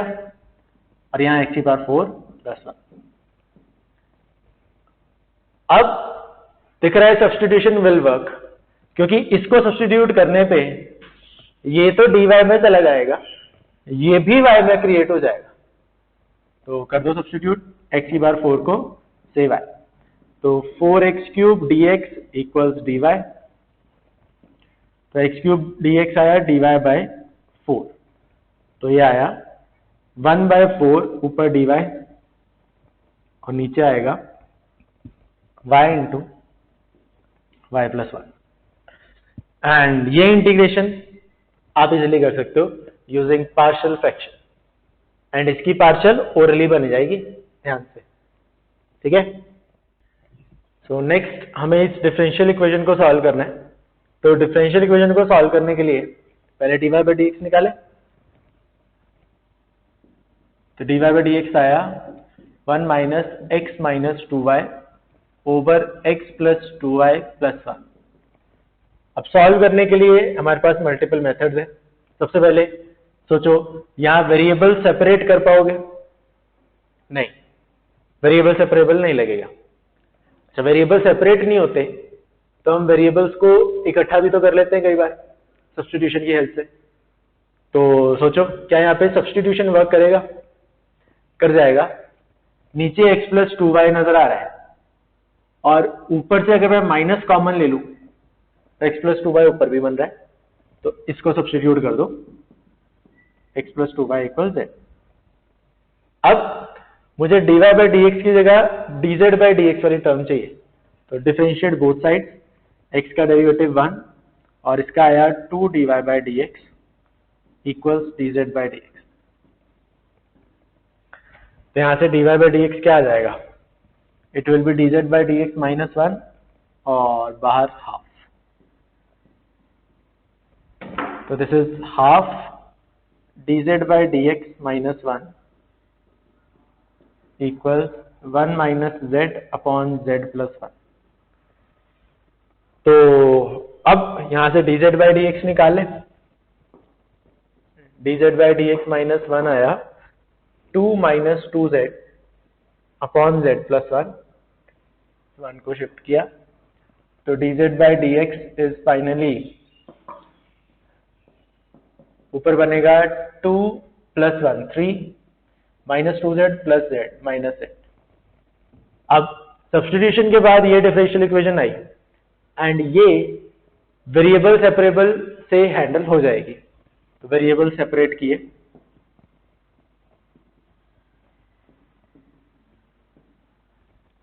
और यहां एक्स की पावर 4 प्लस 1। अब दिख रहा है सब्स्टिट्यूशन विल वर्क, क्योंकि इसको सब्स्टिट्यूट करने पे ये तो dy में चला जाएगा, ये भी y में क्रिएट हो जाएगा। तो कर दो सब्स्टिट्यूट, x की बार 4 को से y, तो 4x³ dx इक्वल्स dy, तो x³ dx आया dy बाय 4, तो ये आया 1/4 ऊपर dy और नीचे आएगा y into y plus 1। And ये इंटीग्रेशन आप इजिली कर सकते हो यूजिंग पार्शियल फ्रैक्शन, एंड इसकी पार्शियल ओरली बन जाएगी, ध्यान से, ठीक है। सो नेक्स्ट हमें इस डिफरेंशियल इक्वेशन को सॉल्व करना है। तो डिफरेंशियल इक्वेशन को सॉल्व करने के लिए पहले dy बाई dx निकाले, तो dy बाई dx आया 1 minus x minus 2y over x plus 2y plus 1। अब सॉल्व करने के लिए हमारे पास मल्टीपल मेथड्स है। सबसे पहले सोचो, यहां वेरिएबल सेपरेट कर पाओगे? नहीं, वेरिएबल सेपरेबल नहीं लगेगा। अच्छा, वेरिएबल सेपरेट नहीं होते तो हम वेरिएबल्स को इकट्ठा भी तो कर लेते हैं कई बार सब्स्टिट्यूशन की हेल्प से। तो सोचो, क्या यहाँ पे सब्स्टिट्यूशन वर्क करेगा? कर जाएगा। नीचे x प्लस 2y नजर आ रहा है और ऊपर से अगर मैं माइनस कॉमन ले लूं तो x प्लस 2y ऊपर भी बन रहा है, तो इसको सब्स्टिट्यूट कर दो, x plus 2y equal z। अब मुझे dy बाई dx की जगह dz बाई dx वाली टर्म चाहिए, तो डिफरेंशिएट बोथ साइड, x का डेरिवेटिव 1 और इसका आया 2 dy by dx equals dz by dx। तो यहां से dy बाई dx क्या आ जाएगा? It will be dz by dx minus 1 और बाहर हाफ, तो this is half dz by dx minus 1 equals 1 minus z upon z plus 1। तो अब यहां से dz बाई dx निकाल लें, dz बाई dx माइनस 1 आया 2 minus 2z upon z plus 1 को शिफ्ट किया, तो dz by dx is finally ऊपर बनेगा 2 plus 1 3 minus 2z plus z minus z। अब सब्स्टिट्यूशन के बाद ये डिफरेंशियल इक्वेशन आई एंड ये वेरिएबल सेपरेबल से हैंडल हो जाएगी। तो वेरिएबल सेपरेट किए,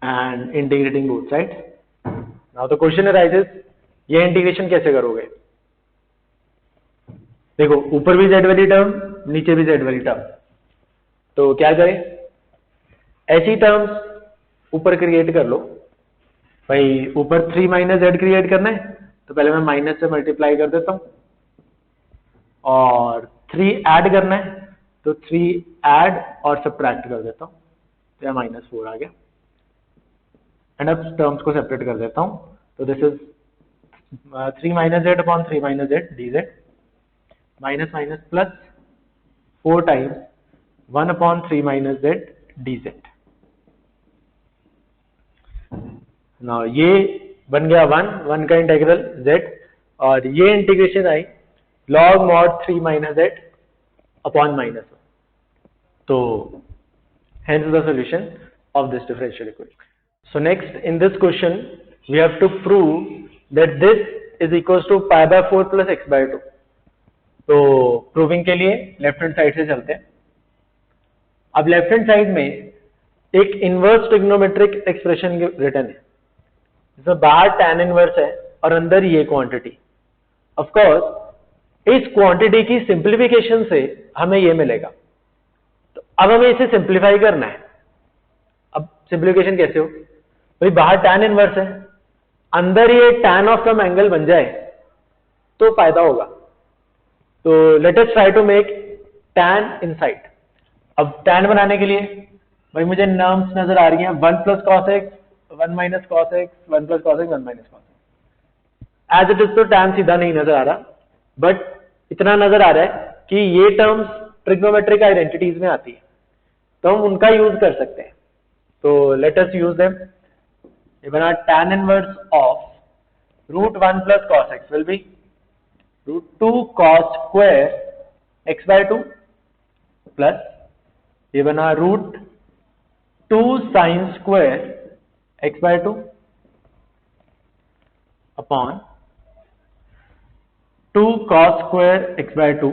and integrating both sides. Now the question arises, ये इंटीग्रेशन कैसे करोगे? देखो, ऊपर भी z वाली टर्म, नीचे भी z वाली टर्म, तो क्या करें? ऐसी टर्म्स ऊपर क्रिएट कर लो। भाई ऊपर 3 माइनस z क्रिएट करना है, तो पहले मैं माइनस से मल्टीप्लाई कर देता हूं, और 3 ऐड करना है तो 3 ऐड और सब्ट्रैक्ट कर देता हूं, तो यह माइनस 4 आ गया। एंड अब टर्म्स को सेपरेट कर देता हूं, तो this is 3 minus z upon 3 minus z dz minus minus plus 4 times 1 upon 3 minus z dz। Now ये बन गया 1 का इंटीग्रल z, और ये इंटीग्रेशन आई log mod 3 minus z upon minus 1। तो hence the solution of this differential equation. So next in this question we have to prove that this is equals to pi by 4 plus x by 2. तो प्रूविंग के लिए लेफ्ट हैंड साइड से चलते हैं। अब लेफ्ट हैंड साइड में एक इनवर्स ट्रिग्नोमेट्रिक एक्सप्रेशन रिटर्न है, जिसमें बाहर tan इनवर्स है और अंदर ये क्वांटिटी। ऑफ कोर्स इस क्वांटिटी की सिंप्लीफिकेशन से हमें ये मिलेगा। तो अब हमें इसे सिंप्लीफाई करना है। अब सिंप्लीफिकेशन कैसे हो? भाई बाहर tan इनवर्स है, अंदर ये tan ऑफ सम एंगल बन जाए तो फायदा होगा। तो let us try to make tan inside. अब tan बनाने के लिए भाई मुझे नर्म्स नजर आ रही हैं, 1 plus cos x 1 minus cos x 1 plus cos x 1 minus cos x. As it is तो tan सीधा नहीं नजर आ रहा, बट इतना नजर आ रहा है कि ये टर्म्स ट्रिग्नोमेट्रिक आइडेंटिटीज में आती है, तो हम उनका यूज कर सकते हैं। तो लेट अस यूज देम। ये बना tan inverse of √1 plus cos x will be √2 cos square x by 2 plus ये बना √2 2 sin square x by 2 upon 2 cos square x by 2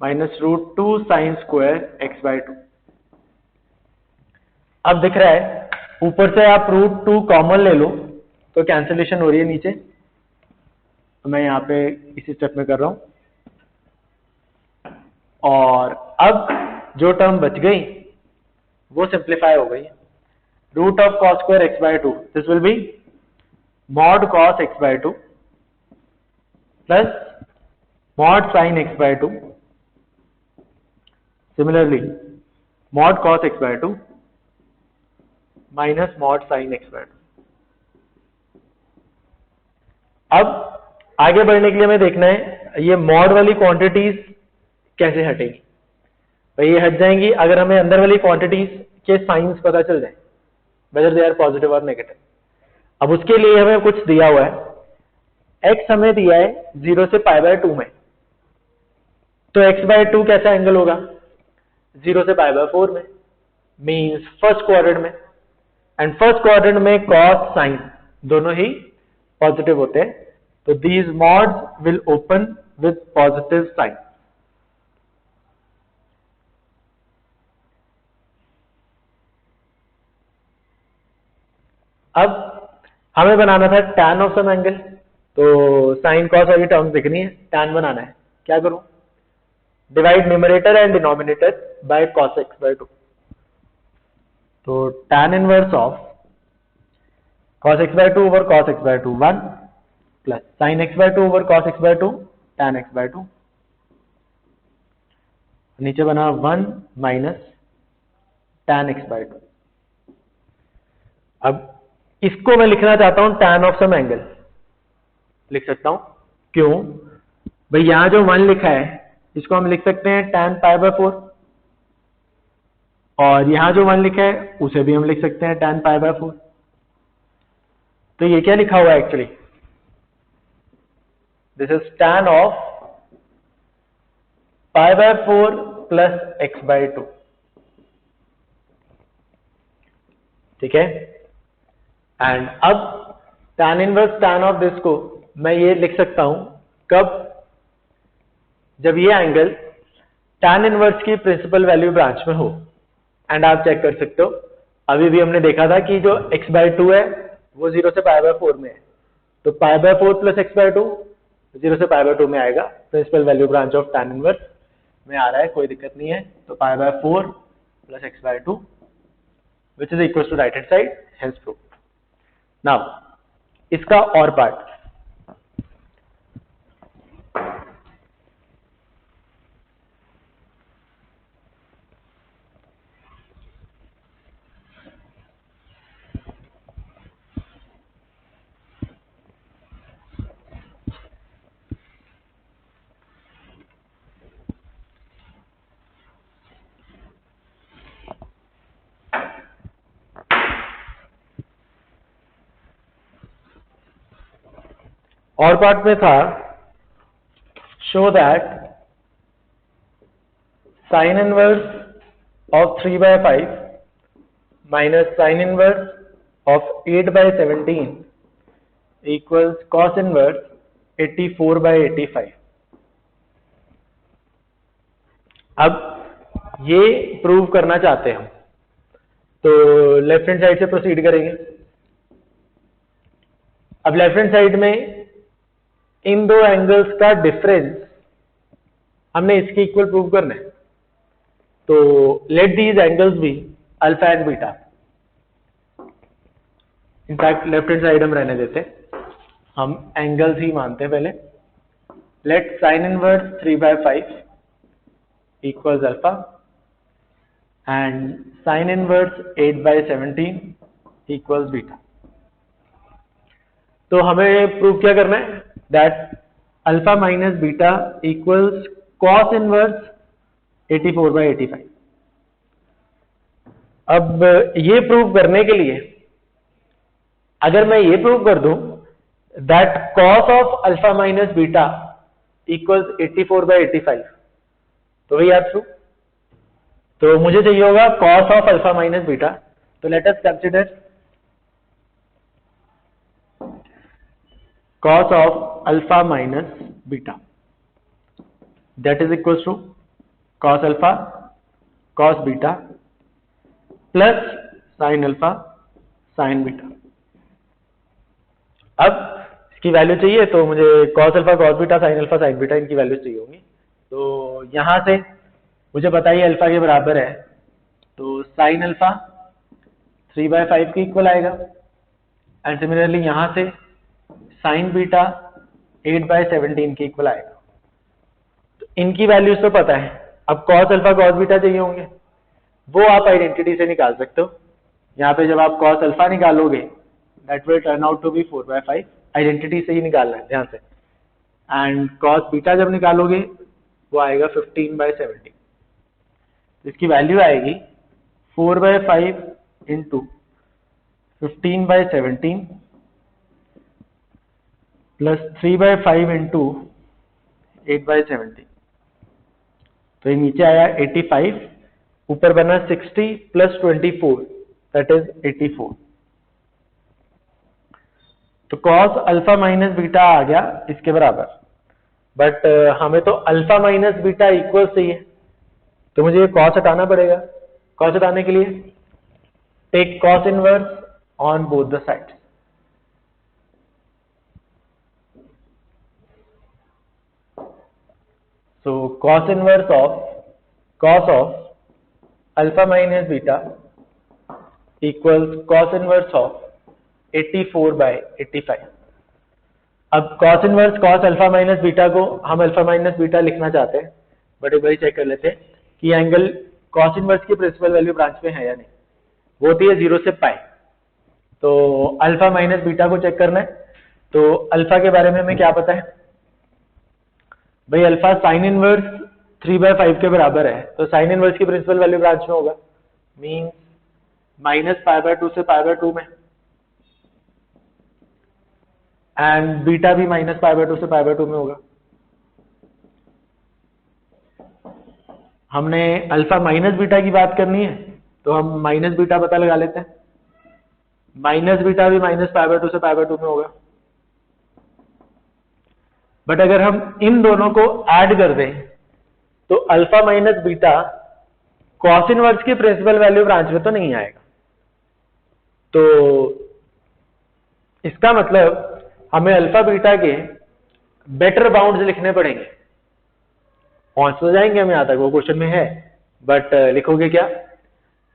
minus root 2 sin square x by 2। अब दिख रहा है ऊपर से आप रूट 2 कॉमन ले लो तो कैंसिलेशन हो रही है नीचे, तो मैं यहाँ पे इसी स्टेप में कर रहा हूं। और अब जो टर्म बच गई वो सिंप्लीफाई हो गई। Root of cos square x by 2, this will be mod cos x by 2 plus mod sin x by 2, similarly mod cos x by 2 minus mod sin x by 2। अब आगे बढ़ने के लिए हमें देखना है ये मॉड वाली क्वांटिटीज कैसे हटेगी। भाई ये हट जाएंगी अगर हमें अंदर वाली क्वांटिटीज के साइंस पता चल जाए, वेदर दे आर पॉजिटिव और नेगेटिव। अब उसके लिए हमें कुछ दिया हुआ है, x हमें दिया है 0 से पाई बाय 2 में, तो x बाय 2 कैसा एंगल होगा 0 से पाई बाय 4 में, मीन्स फर्स्ट क्वाड्रेंट में। एंड फर्स्ट क्वाड्रेंट में cos साइन दोनों ही पॉजिटिव होते हैं, तो these mods will open with positive sign। अब हमें बनाना था tan ऑफ सम एंगल, तो साइन कॉस वाली टर्म्स दिखनी है, tan बनाना है। क्या करूं, divide numerator and denominator bye cos x by 2, तो tan inverse of cos x by 2 over cos x by 2 1 plus sin x by 2 over cos x by 2 tan x by 2, नीचे बना 1 माइनस tan x by 2। अब इसको मैं लिखना चाहता हूं tan ऑफ सम एंगल, लिख सकता हूं। क्यों भाई, यहां जो 1 लिखा है इसको हम लिख सकते हैं tan पाई बाय 4, और यहां जो 1 लिखा है उसे भी हम लिख सकते हैं tan पाई बाय 4। तो ये क्या लिखा हुआ है actually, this is tan of pi by 4 plus x by 2, ठीक है। एंड अब tan inverse tan of this को मैं ये लिख सकता हूं कब, जब ये एंगल tan इनवर्स की प्रिंसिपल वैल्यू ब्रांच में हो। एंड आप चेक कर सकते हो, अभी भी हमने देखा था कि जो x बाय 2 है वो 0 से पाई बाय 4 में है, तो pi by 4 plus x by 2 0 से पाई बाय 2 में आएगा, principal value branch of tan inverse में आ रहा है, कोई दिक्कत नहीं है। तो pi by 4 plus x by 2 which is equal to right hand side, hence proved. Now इसका और पार्ट, और पार्ट में था show that sine inverse of 3 by 5 minus sine inverse of 8 by 17 equals cos inverse 84 by 85। अब ये प्रूव करना चाहते हैं हम, तो लेफ्ट हैंड साइड से प्रोसीड करेंगे। अब लेफ्ट हैंड साइड में इन दो एंगल्स का डिफरेंस हमने इसके इक्वल प्रूव करना है, तो let these angles be alpha and beta. In fact left hand side हम रहने देते, हम एंगल्स ही मानते हैं पहले। Let sine inverse 3 by 5 equals alpha and sine inverse 8 by 17 equals beta. तो हमें प्रूव क्या करना है, that alpha minus beta equals cos inverse 84 by 85। अब ये प्रूव करने के लिए अगर मैं ये प्रूव कर दूं that cos of alpha minus beta equals 84 by 85, तो वही याद प्रूव। तो मुझे चाहिए होगा cos of alpha minus beta. तो let us consider cos of alpha minus beta, that is equals to cos alpha cos beta plus sin alpha sin beta। अब इसकी वैल्यू चाहिए तो मुझे cos alpha cos beta sin alpha sin beta इनकी वैल्यू चाहिए होंगी। तो यहां से मुझे बताइए अल्फा के बराबर है, तो sin alpha 3/5 के इक्वल आएगा एंड सिमिलरली यहां से साइन बीटा 8/17 के इक्वल आएगा। तो इनकी वैल्यूज तो पता है, अब cos अल्फा cos बीटा चाहिए होंगे, वो आप आइडेंटिटी से निकाल सकते हो। यहाँ पे जब आप cos अल्फा निकालोगे that will turn out to be 4/5, identity से ही निकालना है ध्यान से। एंड cos बीटा जब निकालोगे वो आएगा 15/17। इसकी वैल्यू आएगी 4/5 इंटू 15/17 प्लस 3/5 इंटू 8/17। तो ये नीचे आया 85, ऊपर बना 60 प्लस 24 दैट इज 84। तो cos अल्फा माइनस बीटा आ गया इसके बराबर, बट हमें तो अल्फा माइनस बीटा इक्वल चाहिए, तो मुझे ये cos हटाना पड़ेगा। cos हटाने के लिए take cos inverse on both the sides. So cos inverse of cos of alpha minus beta equals cos inverse of 84/85। अब cos inverse cos alpha minus beta को हम alpha minus beta लिखना चाहते हैं, बट एक बार चेक कर लेते हैं कि एंगल cos inverse की प्रिंसिपल वैल्यू ब्रांच में है या नहीं। वो होती है 0 से पाई। तो अल्फा माइनस बीटा को चेक करना है, तो अल्फा के बारे में हमें क्या पता है भाई, अल्फा साइन इनवर्स 3/5 के बराबर है, तो साइन इनवर्स की प्रिंसिपल वैल्यू ब्रांच में होगा, मींस -π/2 से π/2 में, एंड बीटा भी -π/2 से π/2 में होगा। हमने अल्फा माइनस बीटा की बात करनी है, तो हम माइनस बीटा पता लगा लेते हैं। माइनस बीटा भी -π/2 से π/2 में होगा। बट अगर हम इन दोनों को ऐड कर दें तो alpha minus beta cos inverse की प्रिंसिपल वैल्यू ब्रांच में तो नहीं आएगा। तो इसका मतलब हमें अल्फा बीटा के बेटर बाउंड्स लिखने पड़ेंगे। पहुंच तो जाएंगे हम यहां तक, वो क्वेश्चन में है, बट लिखोगे क्या?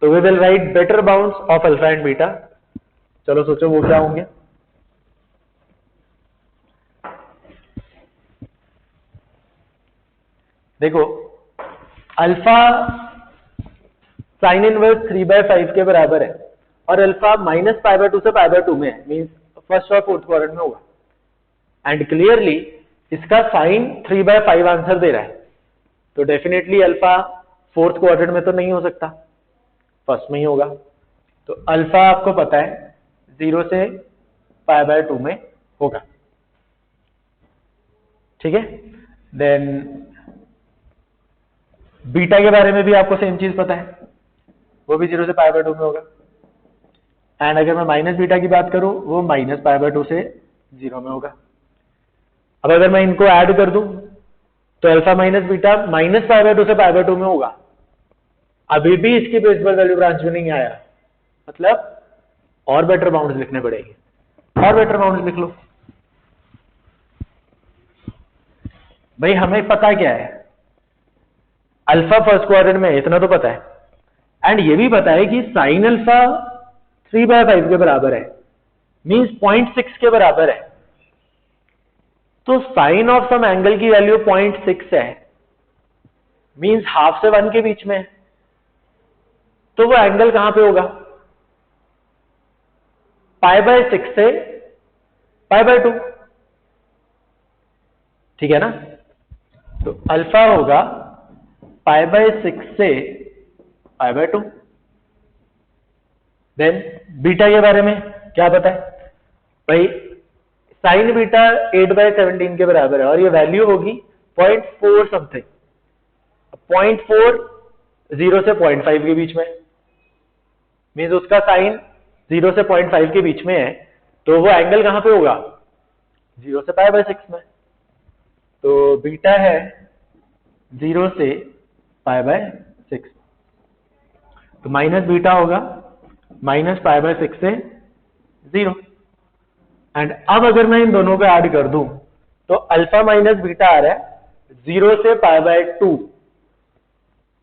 तो we will write better bounds of alpha and beta. चलो सोचो वो क्या होंगे। देखो अल्फा साइन इनवर्स 3/5 के बराबर है और अल्फा -π/2 से π/2 में है, मींस फर्स्ट और फोर्थ क्वाड्रेंट में होगा। एंड क्लियरली इसका साइन 3/5 आंसर दे रहा है, तो डेफिनेटली अल्फा फोर्थ क्वाड्रेंट में तो नहीं हो सकता, फर्स्ट में ही होगा। तो अल्फा आपको पता है 0 से π/2 में होगा, ठीक है। देन बीटा के बारे में भी आपको सेम चीज पता है, वो भी 0 से π/2 में होगा। एंड अगर मैं माइनस बीटा की बात करूं, वो -π/2 से 0 में होगा। अब अगर मैं इनको ऐड कर दूं तो अल्फा माइनस बीटा -π/2 से π/2 में होगा। अभी भी इसकी प्रिंसिपल वैल्यू ब्रांच में नहीं आया, मतलब और बेटर बाउंड्स लिखने पड़ेंगे। और बेटर बाउंड्स लिख लो भाई। हमें पता क्या है, अल्फा फर्स्ट क्वाड्रेंट में, इतना तो पता है। एंड ये भी पता है कि साइन अल्फा 3/5 के बराबर है, मींस 0.6 के बराबर है। तो साइन ऑफ सम एंगल की वैल्यू 0.6 है, मींस हाफ से 1 के बीच में है। तो वो एंगल कहां पे होगा? π/6 से π/2, ठीक है ना। तो अल्फा होगा π/6 से π/2। देन बीटा के बारे में क्या पता है भाई? साइन बीटा 8/17 के बराबर है और ये वैल्यू होगी 0.4 समथिंग। 0.4 0 से 0.5 के बीच में, मीन्स उसका साइन 0 से 0.5 के बीच में है, तो वो एंगल कहां पे होगा? 0 से π/6 में। तो बीटा है 0 से π/6, तो माइनस बीटा होगा माइनस π/6 से 0। एंड अब अगर मैं इन दोनों को ऐड कर दूं तो अल्फा माइनस बीटा आ रहा है 0 से π/2,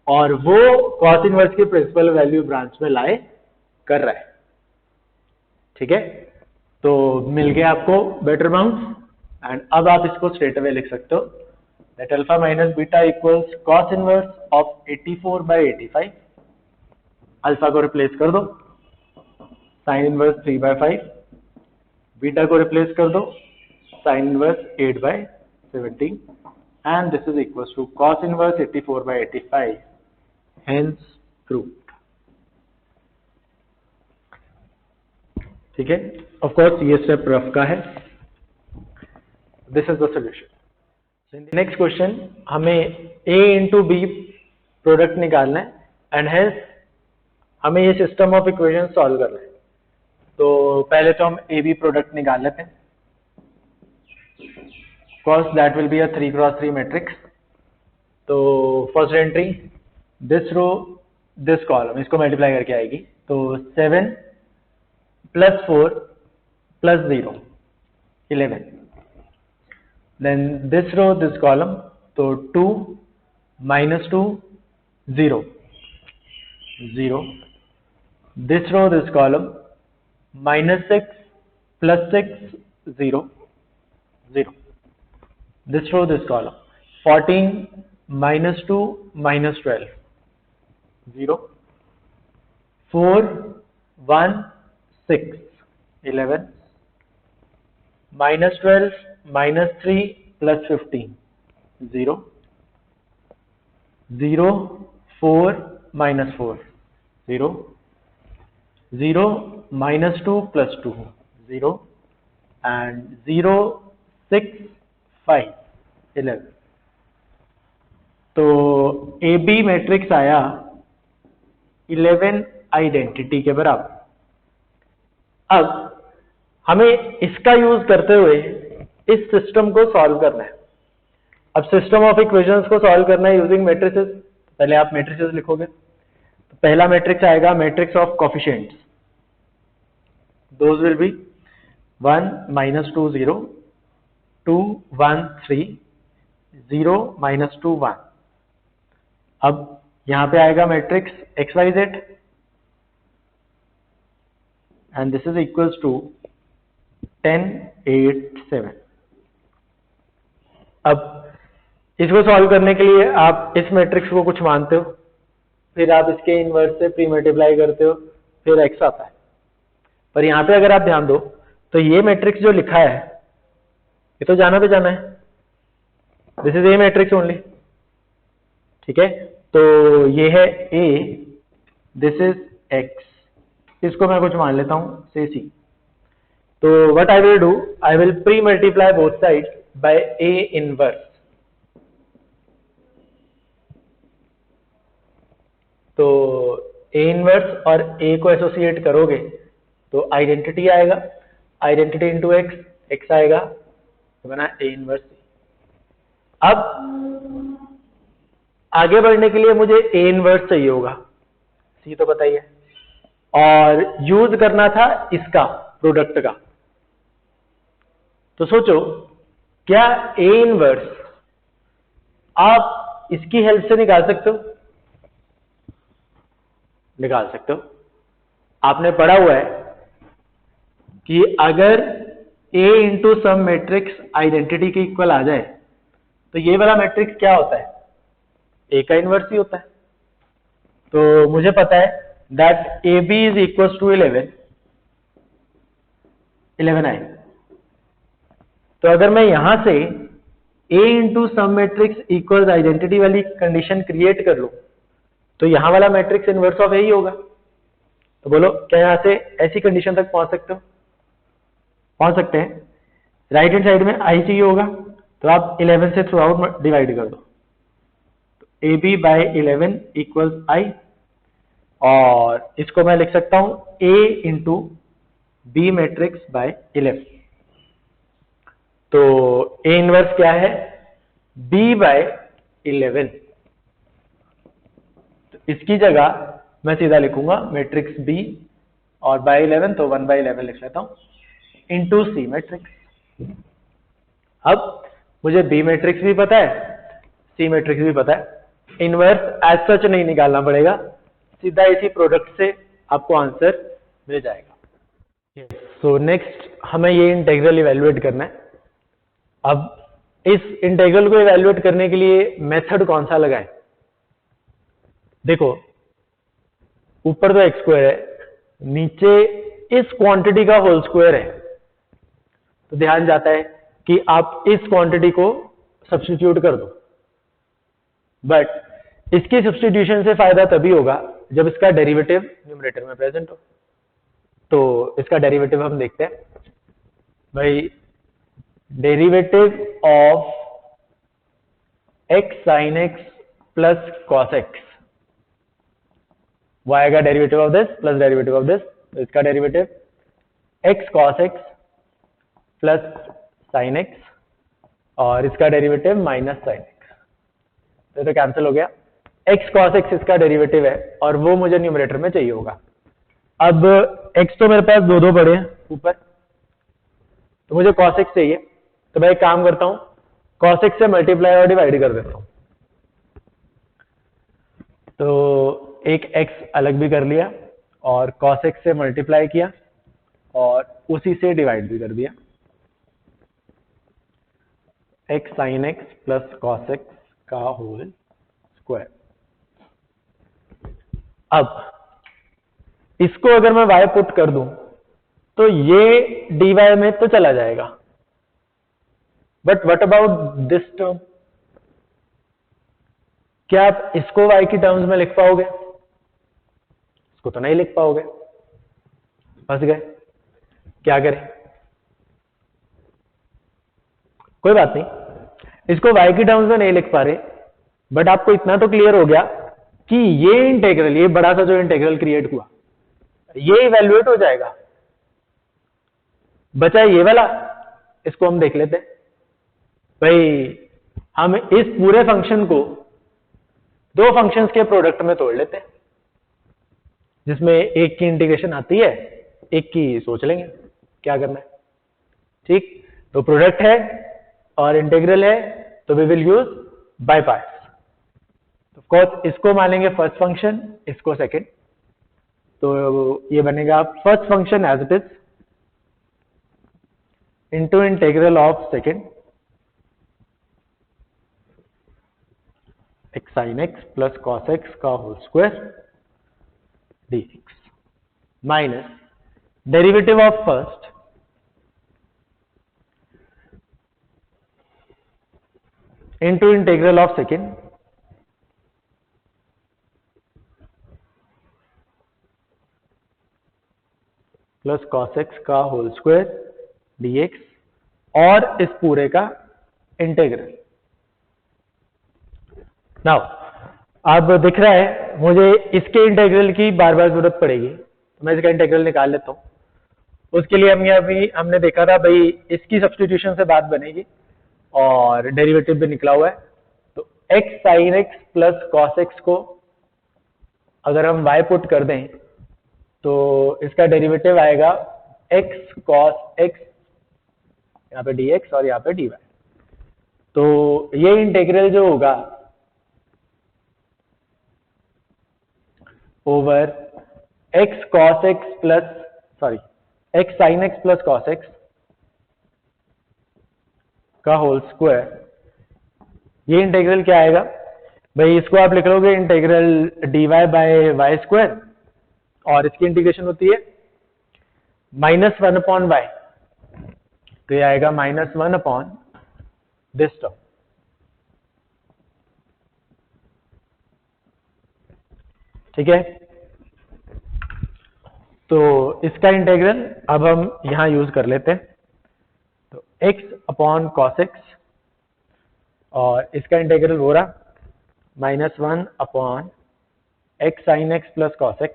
और वो कॉस इनवर्स की प्रिंसिपल वैल्यू ब्रांच में लाई कर रहा है। ठीक है, तो मिल गया आपको बेटर बाउंड्स। एंड अब आप इसको स्ट्रेट अवे लिख सकते हो that alpha minus beta equals cos inverse of 84/85। Alpha को रिप्लेस कर दो, साइन इनवर्स 3/5, बीटा को रिप्लेस कर दो, sine inverse 8/17, and this is equals to cos inverse 84/85, hence proved. ठीक है, ऑफ कोर्स ये स्टेप रफ का है। This is the solution. Next question, हमें A इंटू बी प्रोडक्ट निकालना है एंड हेंस हमें ये सिस्टम ऑफ इक्वेशन सॉल्व करना है। तो पहले तो हम ए बी प्रोडक्ट निकाल लेते हैं। Course that will be a 3x3 matrix। तो first entry this row this column, इसको मल्टीप्लाई करके आएगी, तो 7 + 4 + 0 11। Then this row this column, तो 2 - 2 0 0। This row this column -6 + 6 0 0। This row, this column, 14 - 2 - 12 0, 4 1 6 11, -12 -3 + 15 0 0 4 -4 0 0 -2 + 2 0 and 0 6 5 11। तो ए बी मैट्रिक्स आया 11 आइडेंटिटी के बराबर। अब हमें इसका यूज करते हुए इस सिस्टम को सॉल्व करना है। अब सिस्टम ऑफ इक्वेशंस को सॉल्व करना है यूजिंग मैट्रिसेस। पहले आप मैट्रिसेस लिखोगे, तो पहला मैट्रिक्स आएगा matrix of coefficients. Those will be 1 - 2 0, 2 1 3 0 -2 1। अब यहां पे आएगा matrix XYZ and this is equals to 10 8 7। अब इसको सॉल्व करने के लिए आप इस मैट्रिक्स को कुछ मानते हो, फिर आप इसके इनवर्स से प्री मल्टीप्लाई करते हो, फिर X आता है। पर यहां पे अगर आप ध्यान दो तो ये मैट्रिक्स जो लिखा है ये तो जाना पे जाना है, this is a matrix only. ठीक है, तो ये है A, दिस इज X, इसको मैं कुछ मान लेता हूं से C। तो what I will do, I will pre multiply both side bye A inverse. तो A इनवर्स और A को एसोसिएट करोगे तो आइडेंटिटी आएगा, आइडेंटिटी इंटू X, X आएगा, तो बना A इनवर्स। अब आगे बढ़ने के लिए मुझे A इनवर्स चाहिए होगा, C तो बताइए, और यूज करना था इसका प्रोडक्ट का। तो सोचो क्या A इनवर्स आप इसकी हेल्प से निकाल सकते हो? निकाल सकते हो। आपने पढ़ा हुआ है कि अगर A into some matrix identity के इक्वल आ जाए तो ये वाला मैट्रिक्स क्या होता है? A का इनवर्स ही होता है। तो मुझे पता है that AB is equal to 11 I. तो अगर मैं यहां से A into some matrix equals identity वाली कंडीशन क्रिएट कर लूं तो यहां वाला मैट्रिक्स इनवर्स ऑफ A ही होगा। तो बोलो क्या यहां से ऐसी कंडीशन तक पहुंच सकते हो? पहुंच सकते हैं। राइट हैंड साइड में I चाहिए होगा, तो आप 11 से थ्रू आउट डिवाइड कर दो, तो AB बाय 11 इक्वल्स I, और इसको मैं लिख सकता हूं A into B matrix by 11। तो A इनवर्स क्या है? B by 11। तो इसकी जगह मैं सीधा लिखूंगा मैट्रिक्स B, और बाय 11 तो 1 बाय 11 लिख लेता हूं इंटू C मैट्रिक्स। अब मुझे B मैट्रिक्स भी पता है, C मैट्रिक्स भी पता है, इनवर्स एज सच नहीं निकालना पड़ेगा, सीधा इसी प्रोडक्ट से आपको आंसर मिल जाएगा। सो नेक्स्ट हमें ये इंटीग्रल इवैल्यूएट करना है। अब इस इंटीग्रल को इवैल्यूएट करने के लिए मेथड कौन सा लगाएं? देखो, ऊपर तो x स्क्वायर है, नीचे इस क्वांटिटी का होल स्क्वायर है, तो ध्यान जाता है कि आप इस क्वांटिटी को सब्स्टिट्यूट कर दो। बट इसकी सब्स्टिट्यूशन से फायदा तभी होगा जब इसका डेरिवेटिव न्यूमरेटर में प्रेजेंट हो। तो इसका डेरिवेटिव हम देखते हैं भाई, derivative of x sin x plus cos x, वो आएगा derivative of this plus derivative of this, तो इसका derivative x cos x plus sin x, और इसका डेरिवेटिव माइनस sin x, तो कैंसिल हो गया। x cos x इसका डेरिवेटिव है और वो मुझे न्यूमरेटर में चाहिए होगा। अब x तो मेरे पास दो पड़े हैं ऊपर, तो मुझे cos x चाहिए, तो मैं एक काम करता हूं, cos x से मल्टीप्लाई और डिवाइड कर देता हूं। तो एक x अलग भी कर लिया और cos x से मल्टीप्लाई किया और उसी से डिवाइड भी कर दिया। x sin x plus cos x का होल स्क्वायर। अब इसको अगर मैं y पुट कर दूं तो ये dy में तो चला जाएगा, but what about this term? क्या आप इसको y की टर्म्स में लिख पाओगे? इसको तो नहीं लिख पाओगे, फंस गए। क्या करें? कोई बात नहीं, इसको y की टर्म्स में नहीं लिख पा रहे, बट आपको इतना तो क्लियर हो गया कि ये इंटीग्रल, ये बड़ा सा जो इंटीग्रल क्रिएट हुआ, ये इवैल्यूएट हो जाएगा। बचा ये वाला, इसको हम देख लेते हैं। भाई हम इस पूरे फंक्शन को दो फंक्शंस के प्रोडक्ट में तोड़ लेते हैं, जिसमें एक की इंटीग्रेशन आती है, एक की सोच लेंगे क्या करना है। ठीक, तो प्रोडक्ट है और इंटीग्रल है, तो we will use by parts. Of course इसको मानेंगे फर्स्ट फंक्शन, इसको सेकंड, तो ये बनेगा first function as it is into integral of second x sin x plus cos x का whole square dx minus derivative of first into integral of second plus cos x का होल स्क्वायर dx, और इस पूरे का इंटीग्रल। नाउ अब दिख रहा है मुझे इसके इंटीग्रल की बार बार जरूरत पड़ेगी, तो मैं इसका इंटीग्रल निकाल लेता हूं। उसके लिए हमने देखा था भाई, इसकी सब्स्टिट्यूशन से बात बनेगी और डेरिवेटिव भी निकला हुआ है। तो x sin x plus cos x को अगर हम y पुट कर दें तो इसका डेरिवेटिव आएगा x cos x, यहाँ पे dx और यहाँ पे dy। तो ये इंटीग्रल जो होगा over x cos x plus x sin x plus cos x का होल स्क्वायर, ये इंटीग्रल क्या आएगा भाई? इसको आप लिख लोगे integral dy by y square, और इसकी इंटीग्रेशन होती है -1 अपॉन y, तो ये आएगा -1 अपॉन दिस टर्म। ठीक है, तो इसका इंटीग्रल अब हम यहां यूज कर लेते हैं। तो x अपॉन cos x, और इसका इंटीग्रल हो रहा -1 upon x sin x plus cos x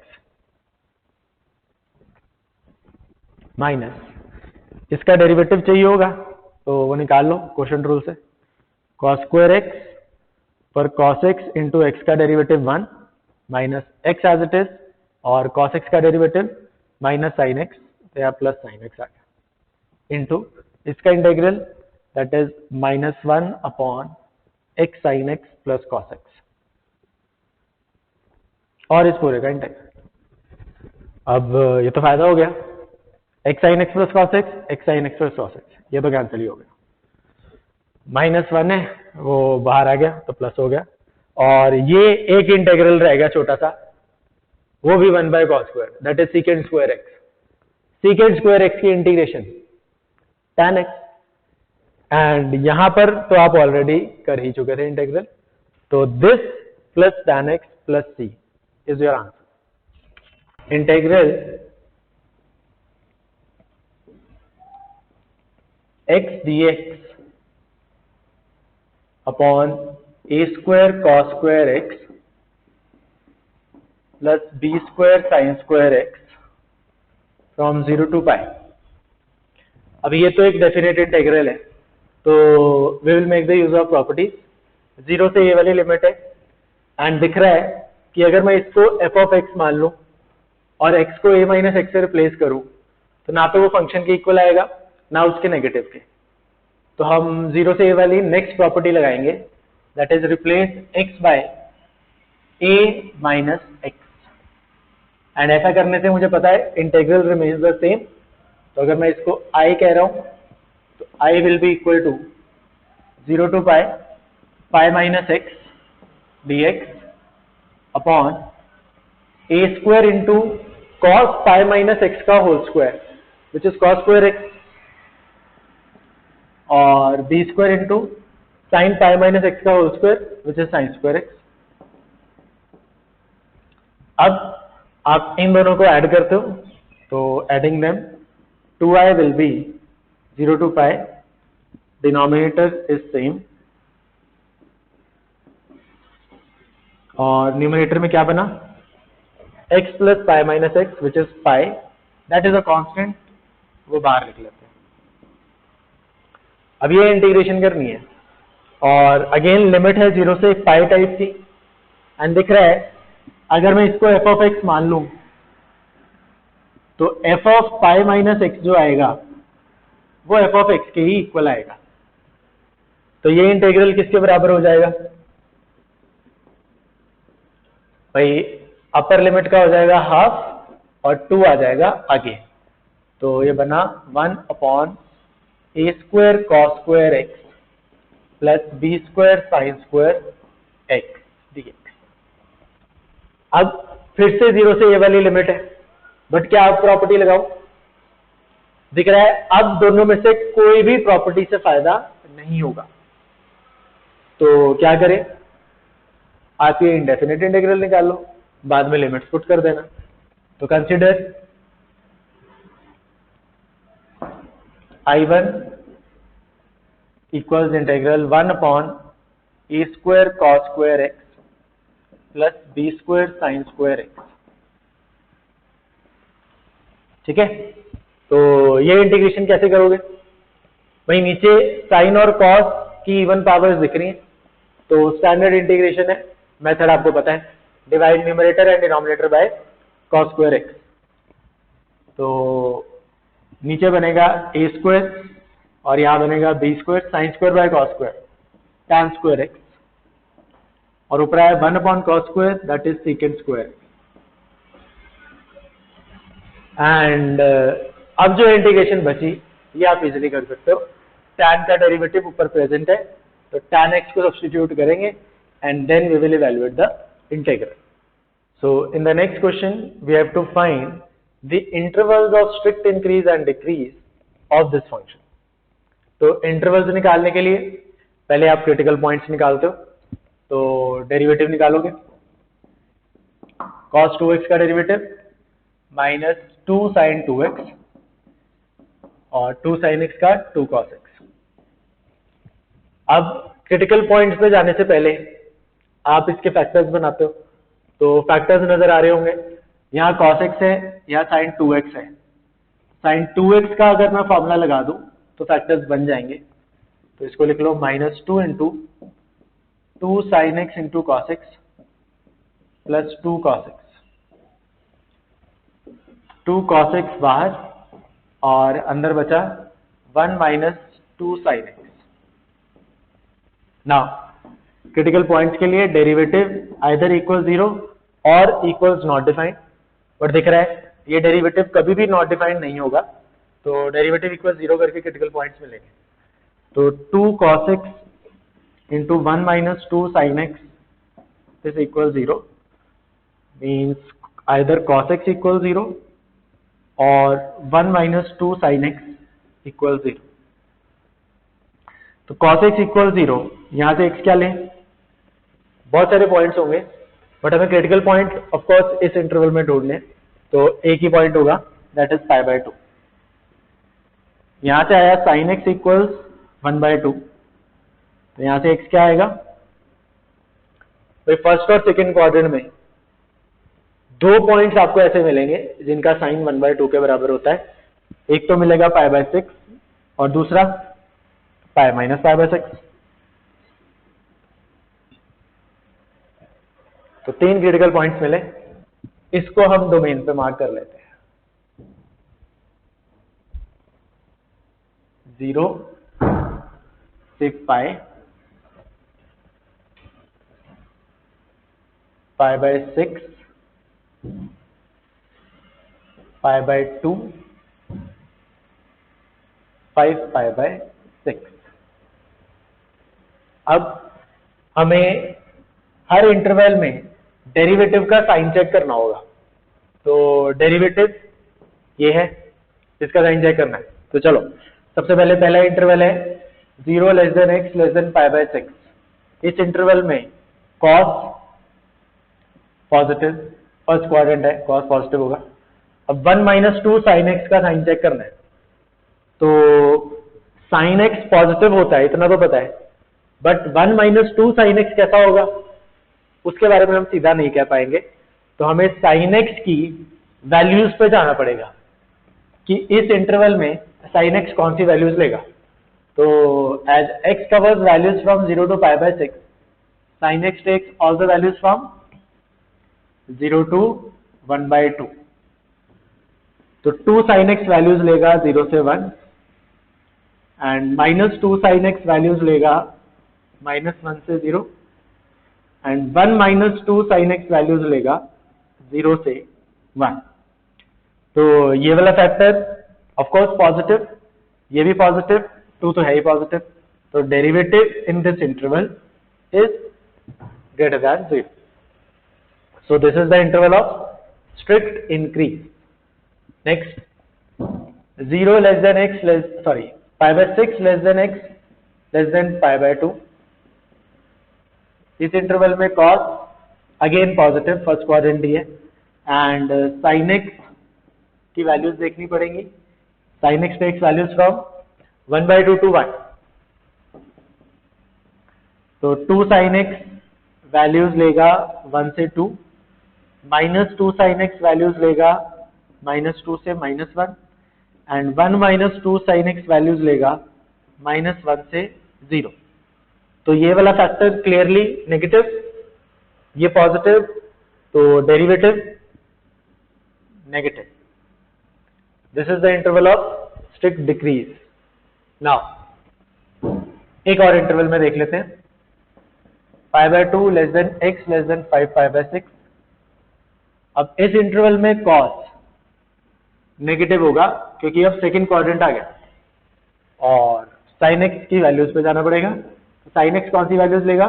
minus इसका डेरिवेटिव चाहिए होगा तो वो निकाल लो क्वोशिएंट रूल से। cos स्क्वायर x पर cos x इंटू एक्स का derivative 1 minus x as it is और cos x का डेरिवेटिव माइनस साइन x या प्लस साइन x आ गया इंटू इसका integral that is -1 upon x sine x plus cos x और इस पूरे का इंटीग्रल। अब ये तो फायदा हो गया, x sin x plus cos x sin x plus cos x, ये तो कैंसिल ही हो गया। -1 है वो बाहर आ गया तो प्लस हो गया और ये एक इंटीग्रल रहेगा छोटा सा, वो भी 1 by cos square that is secant square x। Secant square x की इंटीग्रेशन tan x एंड यहां पर तो आप ऑलरेडी कर ही चुके थे इंटीग्रल, तो this plus tan x plus c is your answer. Integral x dx upon a square cos square x plus b square sin square x from 0 to pi. अब ये तो एक डेफिनेट इंटीग्रल है, तो we will make the use of properties. 0 से ये वाली लिमिट है एंड दिख रहा है कि अगर मैं इसको f ऑफ x मान लूं और x को a माइनस एक्स से रिप्लेस करूं तो ना तो वो फंक्शन के इक्वल आएगा ना उसके नेगेटिव के। तो हम 0 से a वाली नेक्स्ट प्रॉपर्टी लगाएंगे that is replace x by a minus x and ऐसा करने से मुझे पता है इंटीग्रल रिमेन्स द सेम। तो अगर मैं इसको I कह रहा हूं तो I will be equal to 0 to pi pi minus x dx upon a square into cos pi minus x का whole square which is cos square x और b square into sine pi minus x का whole square which is sine square x। अब आप इन दोनों को ऐड करते हो तो adding them 2i will be 0 to pi, denominator is same और न्यूमरेटर में क्या बना x plus pi minus x which is pi, that is a constant, वो बाहर लिख लेते हैं। अब ये इंटीग्रेशन करनी है और अगेन लिमिट है 0 से पाई टाइप की एंड दिख रहा है अगर मैं इसको f of x मान लूं तो f of pi minus x जो आएगा वो f ऑफ x के ही इक्वल आएगा। तो ये इंटीग्रल किसके बराबर हो जाएगा भाई, अपर लिमिट का हो जाएगा हाफ और 2 आ जाएगा आगे। तो ये बना 1 upon a square cos square x plus b square sine square x dx। अब फिर से 0 से ये वाली लिमिट है बट क्या आप प्रॉपर्टी लगाओ, दिख रहा है अब दोनों में से कोई भी प्रॉपर्टी से फायदा नहीं होगा। तो क्या करें, आप ये इंडेफिनिट इंटीग्रल निकाल लो, बाद में लिमिट्स पुट कर देना। तो consider I1 equals integral 1 upon a square cos square x plus b square sine square x। ठीक है, तो ये इंटीग्रेशन कैसे करोगे भाई, नीचे साइन और कॉस की इवन पावर्स दिख रही हैं तो स्टैंडर्ड इंटीग्रेशन है, मेथड आपको पता है, divide numerator and denominator by cos square x. तो नीचे बनेगा ए स्क्वायर और यहां बनेगा b square sine square by cos square tan square x और ऊपर आया 1 upon cos square that is secant square. And अब जो इंटीग्रेशन बची ये आप इजीली कर सकते हो, tan का डेरिवेटिव ऊपर प्रेजेंट है तो tan x को सब्स्टिट्यूट करेंगे and then we will evaluate the integral. So in the next question we have to find the intervals of strict increase and decrease of this function. तो इंटरवल्स निकालने के लिए पहले आप क्रिटिकल पॉइंट्स निकालते हो, तो डेरिवेटिव निकालोगे cos 2x का डेरिवेटिव माइनस 2 sin 2x और 2 sin x का 2 cos x। अब क्रिटिकल पॉइंट्स पे जाने से पहले आप इसके फैक्टर्स बनाते हो, तो फैक्टर्स नजर आ रहे होंगे। यहाँ cos x है, यहाँ sin 2x है। sin 2x का अगर मैं फॉर्मूला लगा दूं तो फैक्टर्स बन जाएंगे। तो इसको लिख लो -2 into 2 sin x into cos x plus 2 cos x। 2 cos x बाहर और अंदर बचा 1 minus 2 sin x। Now critical points के लिए डेरिवेटिव आइदर इक्वल 0 और इक्वल्स नॉट डिफाइंड, बट दिख रहा है ये डेरिवेटिव कभी भी नॉट डिफाइंड नहीं होगा, तो डेरिवेटिव इक्वल 0 करके क्रिटिकल पॉइंट्स मिलेंगे। तो 2 cos x into 1 minus 2 sin x is equal 0 means either cos x equal 0 और 1 माइनस 2 sin x इक्वल 0। तो cos x इक्वल 0, यहां से x क्या लें? बहुत सारे पॉइंट्स होंगे, बट हमें क्रिटिकल पॉइंट ऑफ कोर्स इस इंटरवल में ढूंढने, तो एक ही पॉइंट होगा, दैट इज π/2। यहां से आया sin x इक्वल्स 1/2, तो यहां से x क्या आएगा? तो फर्स्ट और सेकेंड क्वाड्रेंट में दो पॉइंट्स आपको ऐसे मिलेंगे जिनका साइन 1/2 के बराबर होता है। एक तो मिलेगा π/6 और दूसरा π - π/6। तो तीन क्रिटिकल पॉइंट्स मिले, इसको हम डोमेन पे मार्क कर लेते हैं। 0 से π, π/6, π/2, 5 π/6। अब हमें हर इंटरवल में डेरिवेटिव का साइन चेक करना होगा। तो डेरिवेटिव ये है, इसका साइन चेक करना है। तो चलो सबसे पहले पहला इंटरवल है 0 less than x less than π/6। इस इंटरवल में cos पॉजिटिव, फर्स्ट क्वाड्रेंट है, cos पॉजिटिव होगा। अब 1 माइनस 2 sin x का साइन चेक करना है। तो sin x पॉजिटिव होता है, इतना तो पता है, बट 1 माइनस 2 sin x कैसा होगा उसके बारे में हम सीधा नहीं कह पाएंगे। तो हमें sin x की वैल्यूज पे जाना पड़ेगा कि इस इंटरवल में sin x कौन सी वैल्यूज लेगा। तो as x covers values from 0 to π/6, sin x takes all the values from 0 to 1/2। तो 2 sin x वैल्यूज लेगा 0 से 1 एंड -2 sin x वैल्यूज लेगा -1 से 0 and 1 minus 2 sin x values लेगा 0 से 1। तो ये वाला फैक्टर ऑफ कोर्स पॉजिटिव, ये भी पॉजिटिव, 2 तो है ही पॉजिटिव। तो derivative in this interval is greater than 0। So this is the interval of strict increase. Next 0 less than x π/6 less than x less than π/2। इस इंटरवल में cos again positive, first quadrant ही है, एंड sin x की वैल्यूज देखनी पड़ेंगी। sin x takes values from 1/2 to 1। तो 2 sin x वैल्यूज लेगा 1 से 2, -2 sin x वैल्यूज लेगा -2 से -1 and 1 minus 2 sin x values लेगा -1 से 0। तो ये वाला फैक्टर क्लियरली नेगेटिव, ये पॉजिटिव, तो derivative negative. This is the interval of strict decrease. Now एक और इंटरवल में देख लेते हैं, π/2 less than x less than 5 π/6। अब इस इंटरवल में cos नेगेटिव होगा क्योंकि अब सेकंड क्वाड्रेंट आ गया, और sin x की वैल्यूज पे जाना पड़ेगा। sin x कौन सी वैल्यूज लेगा?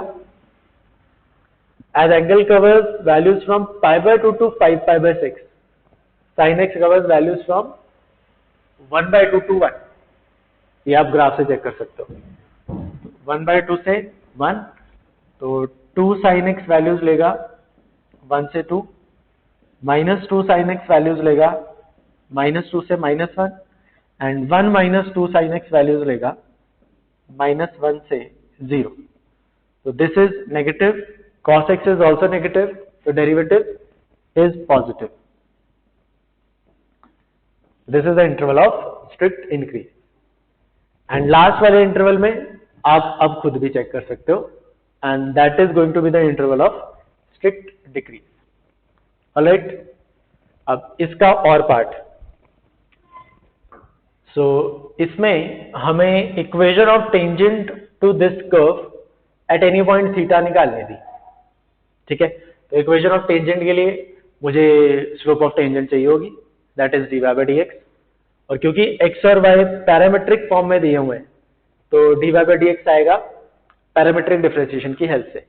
As angle covers values from π/2 to 5 π/6, sin x covers values from 1/2 to 1। ये आप ग्राफ से चेक कर सकते हो। 1/2 से 1, तो 2 sin x वैल्यूज लेगा 1 से 2, -2 sin x वैल्यूज लेगा -2 से -1 and 1 minus 2 sin x values लेगा -1 से 0। तो this is negative, cos x is also negative, so derivative is positive. This is the interval of strict increase. And last वाले interval में आप अब खुद भी check कर सकते हो, and that is going to be the interval of strict decrease. Alright? अब इसका और part. So इसमें हमें equation of tangent to this curve at any point theta निकालनी थी. ठीक है, तो इक्वेशन ऑफ टेंजेंट के लिए मुझे स्लोप ऑफ टेंजेंट चाहिए होगी, that is dy by d x. और क्योंकि x और y पैरामीट्रिक फॉर्म में दिए हुए हैं, तो dy बाई डी एक्स आएगा पैरामीट्रिक डिफरेंशिएशन की हेल्प से.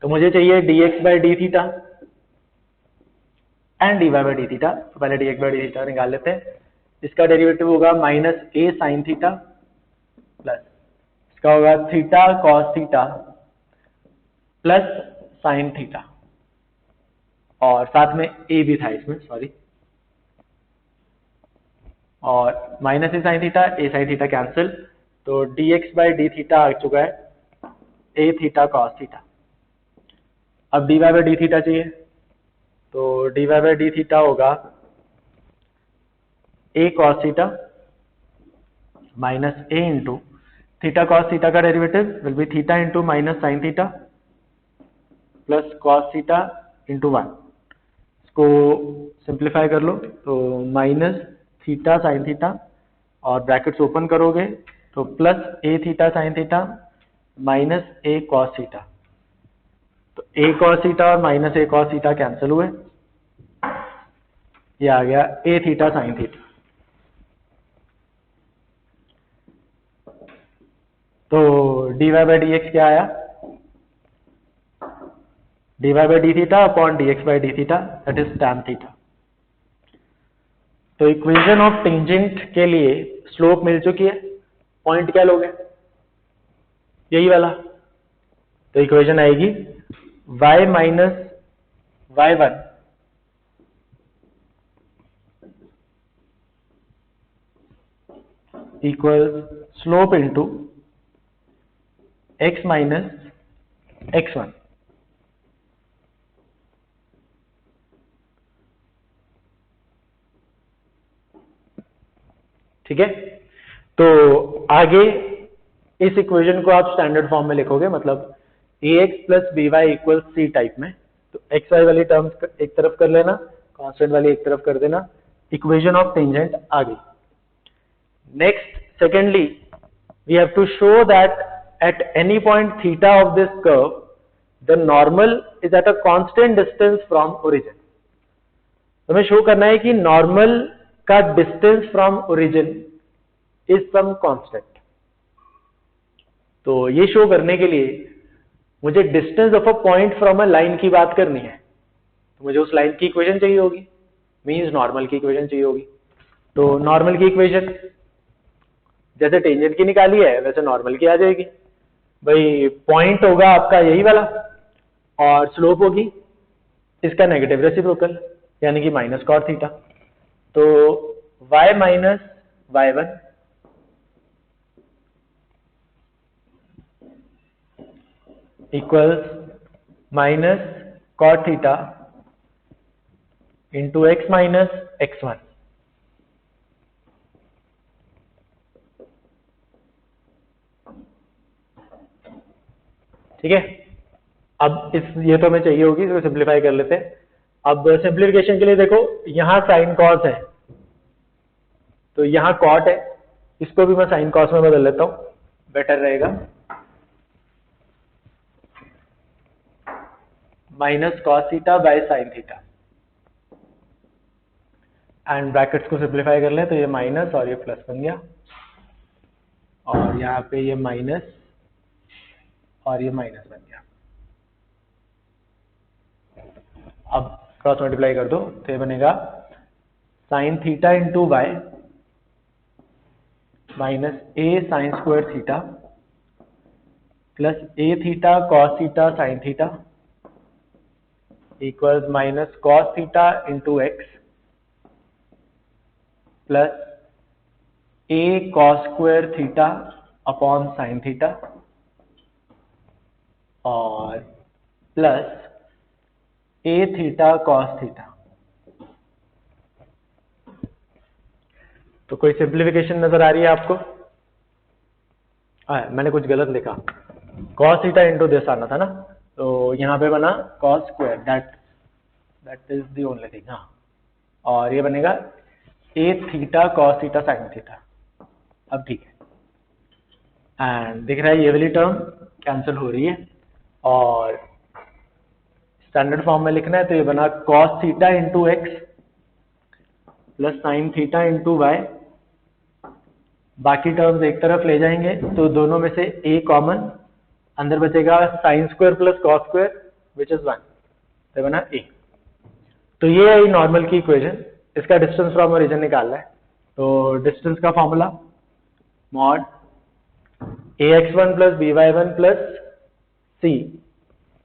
तो मुझे चाहिए dx by d theta and dy by d theta. तो पहले dx बाई डी थीटा निकाल लेते हैं. इसका डेरिवेटिव होगा minus a sign theta plus इसका होगा theta cos theta plus sine theta, और साथ में a भी था इसमें, सॉरी, और minus a sine theta, A sine theta cancel, तो dx बाई डी थीटा आ चुका है a थीटा कॉस थीटा. अब dy बाई डी थीटा चाहिए, तो dy बाई डी थीटा होगा a cos theta minus a into theta cos theta का derivative will be theta into minus sine theta plus cos theta into 1. इसको सिंप्लीफाई कर लो, तो माइनस थीटा साइन थीटा और ब्रैकेट्स ओपन करोगे तो plus a theta sine theta minus a cos theta. तो ए कॉस थीटा और minus a cos theta cancel हुए, ये आ गया ए थीटा साइन थीटा. तो dy बाई डी एक्स क्या आया, dy by d theta upon dx by d theta, that is tan theta. तो इक्वेशन ऑफ टेंजेंट के लिए स्लोप मिल चुकी है, पॉइंट क्या लोगे, यही वाला. तो इक्वेशन आएगी y minus y1 equal slope into x minus x1. ठीक है, तो आगे इस इक्वेशन को आप स्टैंडर्ड फॉर्म में लिखोगे, मतलब ax plus b y equal c type में. तो एक्स वाई वाली टर्म्स एक तरफ कर लेना, कांस्टेंट वाली एक तरफ कर देना, इक्वेशन ऑफ टेंजेंट आ गई. Next, secondly, we have to show that at any point theta of this curve the normal is at a constant distance from origin. हमें शो करना है कि नॉर्मल का distance from origin is some constant. तो ये शो करने के लिए मुझे distance of a point from a line की बात करनी है, तो मुझे उस लाइन की इक्वेशन चाहिए होगी, मींस नॉर्मल की इक्वेशन चाहिए होगी. तो नॉर्मल की इक्वेशन जैसे टेंजेंट की निकाली है वैसे नॉर्मल की आ जाएगी. भाई पॉइंट होगा आपका यही वाला और स्लोप होगी इसका नेगेटिव रेसिप्रोकल, यानी कि माइनस कॉट थीटा. तो y minus y1 equals minus cot theta into x minus x1. ठीक है, अब इस ये तो हमें चाहिए होगी, इसको सिंप्लीफाई कर लेते हैं. अब सिंप्लीफिकेशन के लिए देखो, यहां साइन कॉस है तो यहां कॉट है, इसको भी मैं साइन कॉस में बदल लेता हूं, बेटर रहेगा. Minus cos theta by sine theta, and brackets को सिंप्लीफाई कर लें तो ये माइनस और ये प्लस बन गया, और यहाँ पे ये माइनस और ये माइनस बन गया. अब क्रॉस मल्टीप्लाई कर दो तो ये बनेगा sine theta into y minus a sine square theta plus a theta cos theta sine theta equals minus cos theta into x plus a cos square theta upon sine theta, और plus a theta cos theta. तो कोई सिंप्लीफिकेशन नजर आ रही है आपको? मैंने कुछ गलत लिखा, cos थीटा इंटू दिस आना था ना, तो यहाँ पे बना cos square, that is the only thing. हाँ, और ये बनेगा a theta cos theta sin theta. अब ठीक है, एंड दिख रहा है ये वाली टर्म कैंसिल हो रही है, और स्टैंडर्ड फॉर्म में लिखना है तो ये बना cos theta into x plus sine theta into y. बाकी टर्म्स एक तरफ ले जाएंगे तो दोनों में से a कॉमन, अंदर बचेगा sine square plus cos square which is 1, तो बना a। तो ये है नॉर्मल की इक्वेशन, इसका डिस्टेंस फ्रॉम ओरिजिन निकालना है। तो डिस्टेंस का formula mod ax1 plus by1 plus c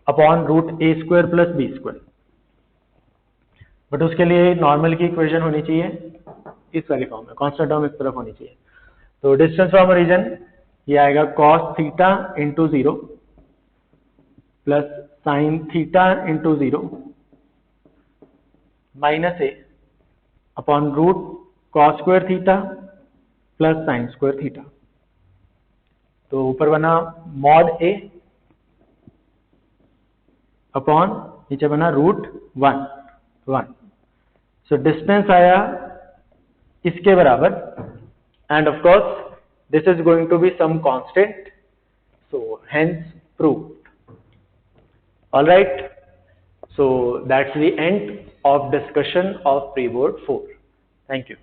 upon root a square plus b square. But उसके लिए नॉर्मल की इक्वेशन होनी चाहिए इस वाली फॉर्म में, कांस्टेंट टर्म इस तरफ होनी चाहिए। तो डिस्टेंस फ्रॉम ओरिजिन ये आएगा cos theta into 0 plus sine theta into 0 minus a upon root cos square theta plus sine square theta. तो ऊपर बना मॉड a अपॉन नीचे बना रूट 1। सो डिस्टेंस आया इसके बराबर, and of course this is going to be some constant, so hence proved. All right, so that's the end of discussion of pre-board 4. Thank you.